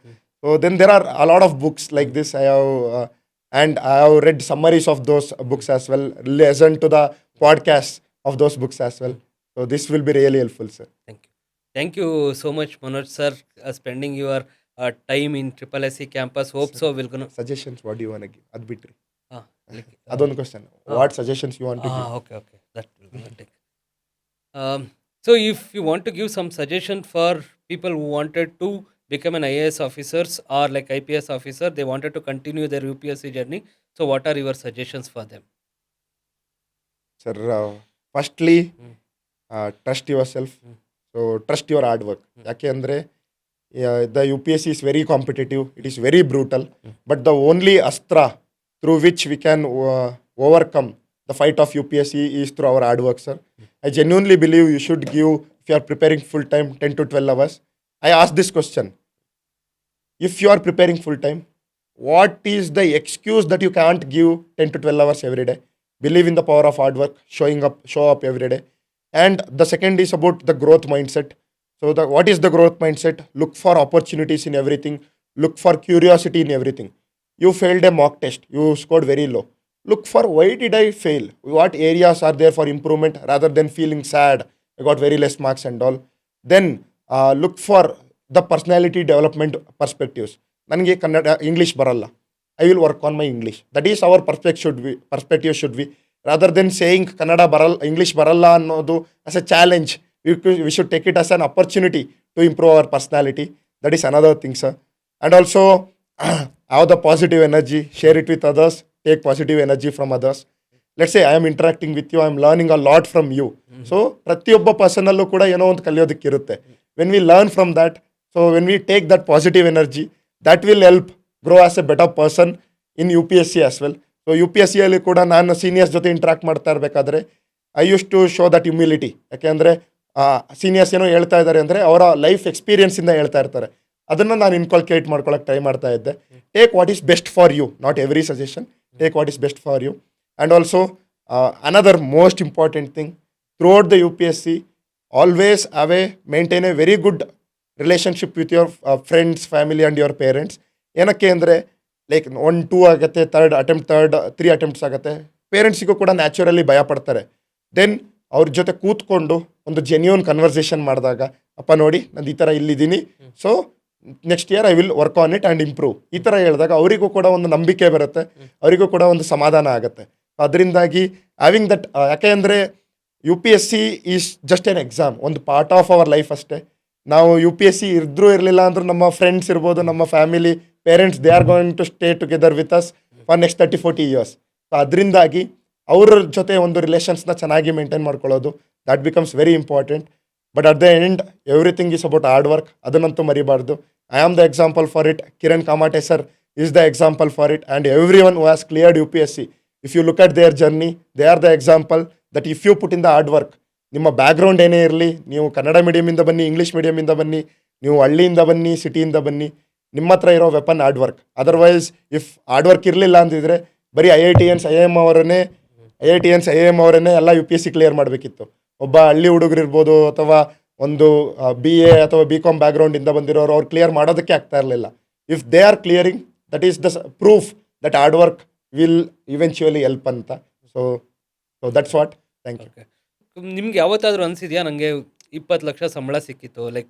So then there are a lot of books like this. And I have read summaries of those books as well. Listen to the podcast of those books as well. So this will be really helpful, sir. Thank you. Thank you so much, Manoj sir, spending your time in SSSE campus. Hope so we're gonna... Suggestions, what do you want to give? Ad bitri. like, Adon question. What suggestions you want to give? okay. That will gonna take. So if you want to give some suggestion for people who wanted to become an IAS officers or like IPS officer, they wanted to continue their UPSC journey. So what are your suggestions for them? Sir, firstly, trust yourself. So trust your hard work. ಯಾಕೆ ಅಂದರೆ the UPSC is very competitive. It is very brutal. But the only astra through which we can overcome the fight of UPSC is through our hard work, sir. I genuinely believe you should give, if you are preparing full time, 10 to 12 hours. I ask this question. If you are preparing full time, what is the excuse that you can't give 10 to 12 hours every day? Believe in the power of hard work, show up every day. And the second is about the growth mindset. So what is the growth mindset? Look for opportunities in everything. Look for curiosity in everything. You failed a mock test. You scored very low. Look for why did I fail? What areas are there for improvement rather than feeling sad? I got very less marks and all. Then look for the personality development perspectives. ನನಗೆ Kannada English ಬರಲ್ಲ. I will work on my English. That is our perspective should be. Rather than saying Kannada ಬರಲ್ಲ, English ಬರಲ್ಲ ಅನ್ನೋದು as a challenge, we should take it as an opportunity to improve our personality. That is another thing, sir. And also have the positive energy, share it with others, take positive energy from others. Let's say I am interacting with you, I am learning a lot from you. So ಪ್ರತಿಯೊಬ್ಬ ಪರ್ಸನಲ್ಲೂ ಕೂಡ ಏನೋ ಒಂದು ಕಲಿಯೋದಕ್ಕಿರುತ್ತೆ. When we learn from that, so when we take that positive energy, that will help grow as a better person in U P S C as well. So U P S ಸಿಯಲ್ಲಿ ಕೂಡ ನಾನು seniors ಜೊತೆ interact ಮಾಡ್ತಾ ಇರಬೇಕಾದ್ರೆ I use to show that humility. ಯಾಕೆಂದರೆ seniors ಏನೋ ಹೇಳ್ತಾ ಇದ್ದಾರೆ ಅಂದರೆ ಅವರ ಲೈಫ್ ಎಕ್ಸ್ಪೀರಿಯನ್ಸಿಂದ ಹೇಳ್ತಾ ಇರ್ತಾರೆ. ಅದನ್ನು ನಾನು ಇನ್ಕಲ್ಕೇಟ್ ಮಾಡ್ಕೊಳ್ಳೋಕೆ ಟ್ರೈ ಮಾಡ್ತಾ ಇದ್ದೆ. Take what is best for you, not every suggestion, take what is best for you. And also another most important thing, throughout the UPSC, always have maintain a very good relationship with your friends, family and your parents. ಏನಕ್ಕೆ ಅಂದರೆ like 1-2 ಆಗುತ್ತೆ, third 3 attempts ಆಗುತ್ತೆ, ಪೇರೆಂಟ್ಸಿಗೂ ಕೂಡ naturally ಭಯ ಪಡ್ತಾರೆ. Then ಅವ್ರ ಜೊತೆ ಕೂತ್ಕೊಂಡು ಒಂದು ಜೆನ್ಯೂನ್ ಕನ್ವರ್ಸೇಷನ್ ಮಾಡಿದಾಗ, ಅಪ್ಪ ನೋಡಿ ನಾನು ಈ ಥರ ಇಲ್ಲಿದ್ದೀನಿ, so next year I will work on it and improve, ಈ ಥರ ಹೇಳಿದಾಗ ಅವರಿಗೂ ಕೂಡ ಒಂದು ನಂಬಿಕೆ ಬರುತ್ತೆ, ಅವರಿಗೂ ಕೂಡ ಒಂದು ಸಮಾಧಾನ ಆಗುತ್ತೆ. ಅದರಿಂದಾಗಿ ಹ್ಯಾವಿಂಗ್ ದಟ್, ಯಾಕೆ ಅಂದರೆ U P S C is just an exam, ಒಂದು ಪಾರ್ಟ್ ಆಫ್ ಅವರ್ ಲೈಫ್ ಅಷ್ಟೇ. ನಾವು ಯು ಪಿ ಎಸ್ ಸಿ ಇದ್ರೂ ಇರಲಿಲ್ಲ ಅಂದರೂ ನಮ್ಮ ಫ್ರೆಂಡ್ಸ್ ಇರ್ಬೋದು, ನಮ್ಮ family, parents, they are going to stay together with us for next 30-40 years. So ಅದರಿಂದಾಗಿ ಅವ್ರ ಜೊತೆ ಒಂದು ರಿಲೇಷನ್ಸ್ನ ಚೆನ್ನಾಗಿ ಮೇಂಟೈನ್ ಮಾಡ್ಕೊಳ್ಳೋದು, that becomes very important. But at the end everything is about hard work, ಅದನ್ನಂತೂ ಮರಿಬಾರ್ದು. I am the example for it, Kiran Kamate sir is the example for it, and everyone who has cleared U P S C. If you look at their journey, they are the example that if you put in the hard work, ನಿಮ್ಮ background ಏನೇ ಇರಲಿ, ನೀವು ಕನ್ನಡ ಮೀಡಿಯಮಿಂದ ಬನ್ನಿ, English ಮೀಡಿಯಮಿಂದ ಬನ್ನಿ, ನೀವು ಹಳ್ಳಿಯಿಂದ ಬನ್ನಿ, ಸಿಟಿಯಿಂದ ಬನ್ನಿ, ನಿಮ್ಮ ಹತ್ರ ಇರೋ weapon hard work. Otherwise if hard work ಇರಲಿಲ್ಲ ಅಂದಿದ್ರೆ ಬರೀ IITians I M ಅವರನ್ನೇ ಎಲ್ಲ U P S C clear ಮಾಡಬೇಕಿತ್ತು. ಒಬ್ಬ ಹಳ್ಳಿ ಹುಡುಗರಿರ್ಬೋದು ಅಥವಾ ಒಂದು ಬಿ ಎ ಅಥವಾ ಬಿ ಕಾಮ್ ಬ್ಯಾಕ್ಗ್ರೌಂಡಿಂದ ಬಂದಿರೋರು ಅವ್ರು ಕ್ಲಿಯರ್ ಮಾಡೋದಕ್ಕೆ ಆಗ್ತಾ ಇರಲಿಲ್ಲ. If they are clearing, that is the proof that hard work will eventually help ಅಂತ. So that's what. Thank you. ನಿಮ್ಗೆ ಯಾವತ್ತಾದರೂ ಅನಿಸಿದೆಯಾ, ನನಗೆ 20 ಲಕ್ಷ ಸಂಬಳ ಸಿಕ್ಕಿತ್ತು, ಲೈಕ್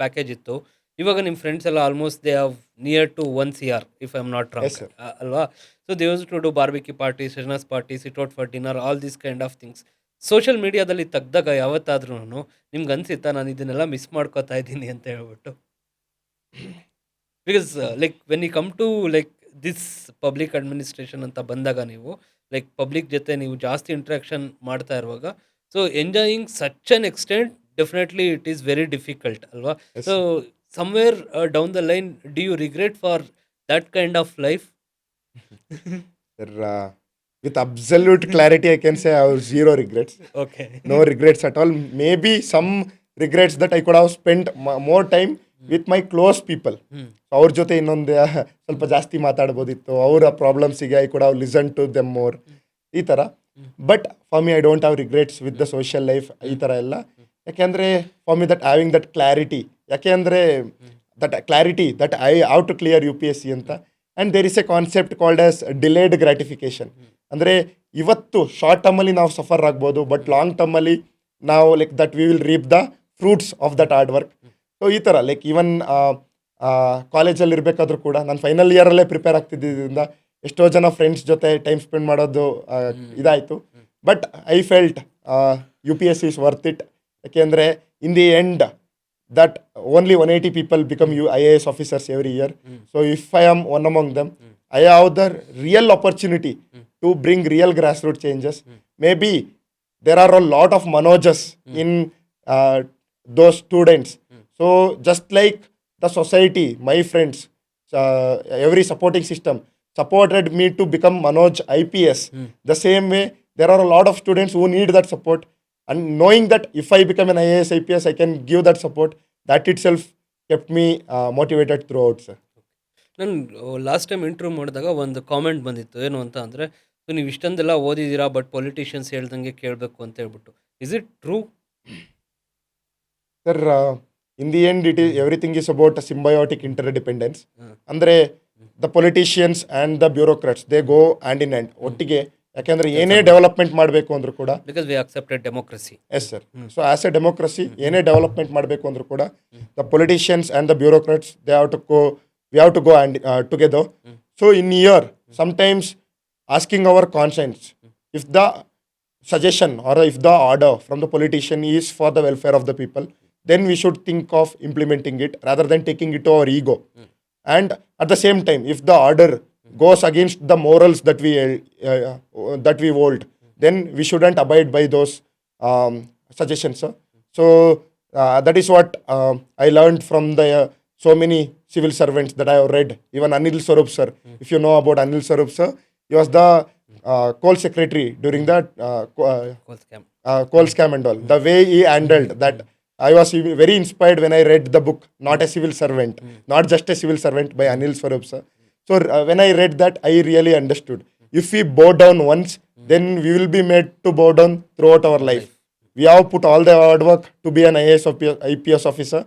ಪ್ಯಾಕೇಜ್ ಇತ್ತು, ಇವಾಗ ನಿಮ್ಮ ಫ್ರೆಂಡ್ಸ್ ಎಲ್ಲ almost they have near to 1 CR if I am not wrong, ಅಲ್ವಾ? So they use to do barbecue party, sessions party, sit out for dinner, all this kind of things. Social ಮೀಡಿಯಾದಲ್ಲಿ ತೆಗ್ದಾಗ ಯಾವತ್ತಾದ್ರೂ ನಿಮ್ಗೆ ಅನಿಸುತ್ತಾ ನಾನು ಇದನ್ನೆಲ್ಲ miss ಮಾಡ್ಕೋತಾ ಇದ್ದೀನಿ ಅಂತ ಹೇಳ್ಬಿಟ್ಟು? Because like when you come to like this public administration ಅಂತ ಬಂದಾಗ, ನೀವು ಲೈಕ್ ಪಬ್ಲಿಕ್ ಜೊತೆ ನೀವು ಜಾಸ್ತಿ ಇಂಟ್ರಾಕ್ಷನ್ ಮಾಡ್ತಾ ಇರುವಾಗ, so enjoying such an extent definitely it is very difficult, ಅಲ್ವಾ? So somewhere down the line, do you regret for that kind of life? Sir, with absolute clarity I can say I have zero regrets. Okay. No regrets at all. Maybe some regrets that I could have spent more time with my close people. ಅವ್ರ ಜೊತೆ ಇನ್ನೊಂದು ಸ್ವಲ್ಪ ಜಾಸ್ತಿ ಮಾತಾಡ್ಬೋದಿತ್ತು, ಅವರ ಪ್ರಾಬ್ಲಮ್ಸಿಗೆ I could have listen to them more, ಈ ಥರ. But for me I don't have regrets with the social life, ಈ ಥರ ಎಲ್ಲ. ಯಾಕೆಂದರೆ for me that having that clarity, ಯಾಕೆಂದರೆ that clarity that I have to clear U P S C ಅಂತ. And there is a concept called as delayed gratification. ಅಂದರೆ ಇವತ್ತು short ಟರ್ಮಲ್ಲಿ ನಾವು suffer ಆಗ್ಬೋದು, ಬಟ್ ಲಾಂಗ್ ಟರ್ಮಲ್ಲಿ ನಾವು like that we will reap the fruits of that hard work. So ಈ ಥರ like even ಕಾಲೇಜಲ್ಲಿ ಇರಬೇಕಾದ್ರೂ ಕೂಡ ನಾನು ಫೈನಲ್ ಇಯರಲ್ಲೇ ಪ್ರಿಪೇರ್ ಆಗ್ತಿದ್ದರಿಂದ ಎಷ್ಟೋ ಜನ ಫ್ರೆಂಡ್ಸ್ ಜೊತೆ ಟೈಮ್ ಸ್ಪೆಂಡ್ ಮಾಡೋದು ಇದಾಯಿತು. But I felt U P S C is worth it. ಯಾಕೆಂದರೆ in the end that only 180 people become IAS officers every year. So if I am one among them, I have the real opportunity to bring real grassroots changes. Maybe there are a lot of Manojas in those students. So just like the society, my friends, every supporting system supported me to become Manoj IPS. The same way, there are a lot of students who need that support. And knowing that if I become an IAS IPS, I can give that support, that itself kept me motivated throughout, sir. ನಾನು last time interview ಮಾಡಿದಾಗ ಒಂದು comment ಬಂದಿತ್ತು, ಏನು ಅಂತ ಅಂದರೆ, so ನೀವು ಇಷ್ಟೊಂದೆಲ್ಲ ಓದಿದ್ದೀರಾ but politicians ಹೇಳ್ದಂಗೆ ಕೇಳಬೇಕು ಅಂತ ಹೇಳ್ಬಿಟ್ಟು. Is it true? Sir, in the end it is everything is about symbiotic interdependence. ಅಂದರೆ the politicians and the bureaucrats they go hand in hand, ಒಟ್ಟಿಗೆ. ಯಾಕೆಂದರೆ ಏನೇ ಡೆವಲಪ್ಮೆಂಟ್ ಮಾಡಬೇಕು ಅಂದರೂ ಕೂಡ, because we accepted democracy. Yes sir. So as a democracy ಏನೇ development ಮಾಡಬೇಕು ಅಂದರೂ ಕೂಡ the politicians and the bureaucrats they have to go, we have to go and together. So in year sometimes asking our conscience, if the suggestion or if the order from the politician is for the welfare of the people, then we should think of implementing it rather than taking it to our ego. And at the same time, if the order goes against the morals that we hold, then we shouldn't abide by those suggestions, sir. So that is what I learned from the so many civil servants that I have read. Even Anil Swarup sir, if you know about Anil Swarup sir, he was the coal secretary during the Cool scam. coal scam and all. The way he handled that, I was very inspired when I read the book Not a Civil Servant, Not Just a Civil Servant by Anil Swarup sir. So when I read that, I really understood. If we bow down once, then we will be made to bow down throughout our life. We have put all the hard work to be an IAS or IPS officer.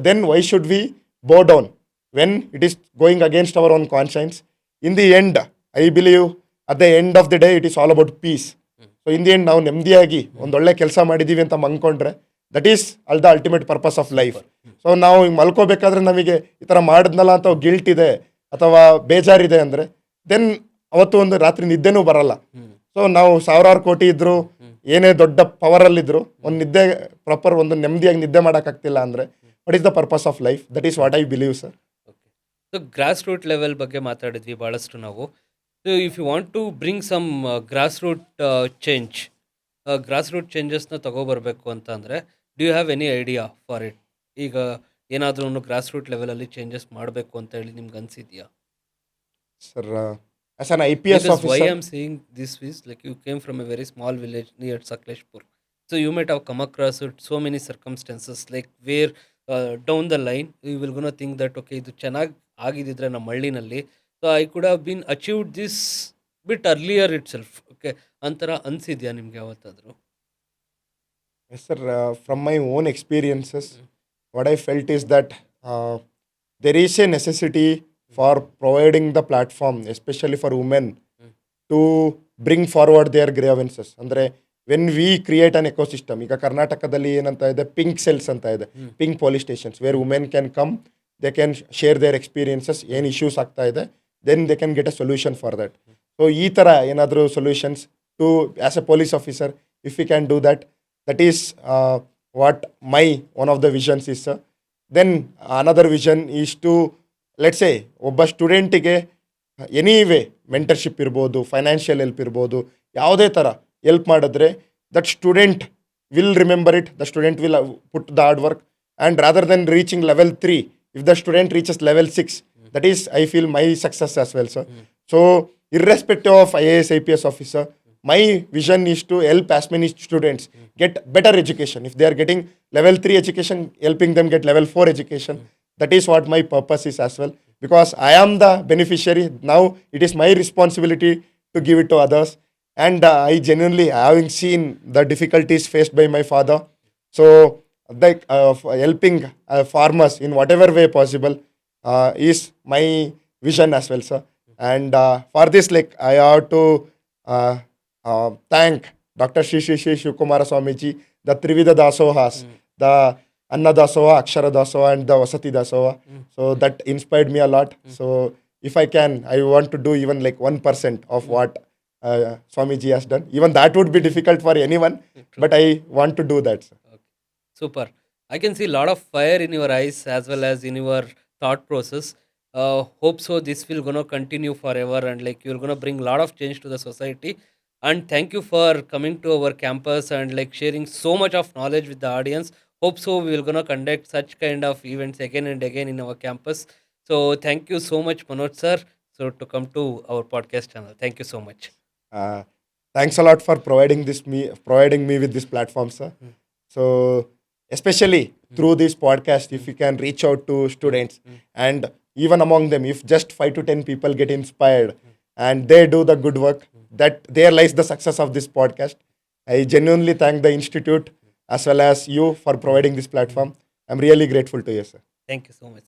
Then why should we bow down when it is going against our own conscience? In the end, I believe at the end of the day, it is all about peace. So in the end ನಾವು ನೆಮ್ಮದಿಯಾಗಿ ಒಂದೊಳ್ಳೆ ಕೆಲಸ ಮಾಡಿದ್ದೀವಿ ಅಂತ ಅಂದ್ಕೊಂಡ್ರೆ that is the ultimate purpose of life. So ನಾವು ಈಗ ಮಲ್ಕೋಬೇಕಾದ್ರೆ ನಮಗೆ ಈ ಥರ ಮಾಡಿದ್ನಲ್ಲ ಅಂತ ಗಿಲ್ಟ್ ಇದೆ ಅಥವಾ ಬೇಜಾರಿದೆ ಅಂದರೆ ದೆನ್ ಅವತ್ತು ಒಂದು ರಾತ್ರಿ ನಿದ್ದೆನೂ ಬರಲ್ಲ. ಸೊ ನಾವು ಸಾವಿರಾರು ಕೋಟಿ ಇದ್ರು, ಏನೇ ದೊಡ್ಡ ಪವರಲ್ಲಿದ್ರು, ಒಂದು ನಿದ್ದೆ ಪ್ರಾಪರ್ ಒಂದು ನೆಮ್ಮದಿಯಾಗಿ ನಿದ್ದೆ ಮಾಡೋಕ್ಕಾಗ್ತಿಲ್ಲ ಅಂದರೆ what is the purpose of life? That is what I believe sir. Okay. So grass root level ಬಗ್ಗೆ ಮಾತಾಡಿದ್ವಿ ಭಾಳಷ್ಟು ನಾವು. So if you want to bring some grass root change, grass root ಚೇಂಜಸ್ನ ತಗೊಬರ್ಬೇಕು ಅಂತ ಅಂದರೆ do you have any idea for it? ಈಗ ಏನಾದರೂ ಗ್ರಾಸ್ ರೂಟ್ ಲೆವೆಲಲ್ಲಿ ಚೇಂಜಸ್ ಮಾಡಬೇಕು ಅಂತ ಹೇಳಿ ನಿಮ್ಗೆ ಅನಿಸಿದೆಯಾ? Sir as an IPS Because why officer, I'm saying this is like you came from a very small village near Sakleshpur. So you might have come across it so many circumstances like where down the line you will gonna think that okay ಇದು ಚೆನ್ನಾಗಿ ಆಗಿದ್ದಿದ್ರೆ ನಮ್ಮ ಹಳ್ಳಿನಲ್ಲಿ so I could have been achieved this bit earlier it self. Okay, ಅಂತರ ಅನಿಸಿದ್ಯಾ ನಿಮ್ಗೆ ಯಾವತ್ತಾದರೂ? yes sir, from my own experiences, what I felt is that there is a necessity for providing the platform, especially for women, to bring forward their grievances. ಅಂದರೆ when we create an ecosystem, ಈಗ ಕರ್ನಾಟಕದಲ್ಲಿ ಏನಂತ ಇದೆ, pink cells ಅಂತ ಇದೆ, pink police stations, where women can come, they can share their experiences, ಏನು issues ಆಗ್ತಾ ಇದೆ, then they can get a solution for that. So ಈ ಥರ ಏನಾದರೂ solutions to as a police officer, if you can do that, that is what my one of the visions is. Then another vision is to let's say ಒಬ್ಬ ಸ್ಟೂಡೆಂಟಿಗೆ any way mentorship ಇರ್ಬೋದು, financial help ಇರ್ಬೋದು, ಯಾವುದೇ ಥರ help ಮಾಡಿದ್ರೆ that student will remember it, the student will put the hard work, and rather then reaching level 3, if the student reaches level 6, that is I feel my success as well sir. So irrespective of IAS IPS officer, my vision is to help as many students get better education. If they are getting level 3 education, helping them get level 4 education, that is what my purpose is as well, because I am the beneficiary. Now it is my responsibility to give it to others, and I genuinely, having seen the difficulties faced by my father, so like helping farmers in whatever way possible is my vision as well, sir. And for this, like, I have to thank Dr. Shri Shivkumara Swamiji, the Trivida Dasohas, the Anna Dasoha, Akshara Dasoha, and the Vasati Dasoha. So that inspired me a lot. So if I can, I want to do even like 1% of what Swamiji has done. Even that would be difficult for anyone, but I want to do that, sir. Okay. Super. I can see a lot of fire in your eyes as well as in your thought process. Hope so this will gonna continue forever and like you're gonna bring a lot of change to the society. And thank you for coming to our campus and like sharing so much of knowledge with the audience. Hope so we will gonna conduct such kind of events again and again in our campus. So thank you so much, Manoj sir, so to come to our podcast channel. Thank you so much. Thanks a lot for providing me with this platform, sir. So especially through this podcast, if you can reach out to students, and even among them, if just 5 to 10 people get inspired and they do the good work, that there lies the success of this podcast. I genuinely thank the institute as well as you for providing this platform. I'm really grateful to you, sir. Thank you so much.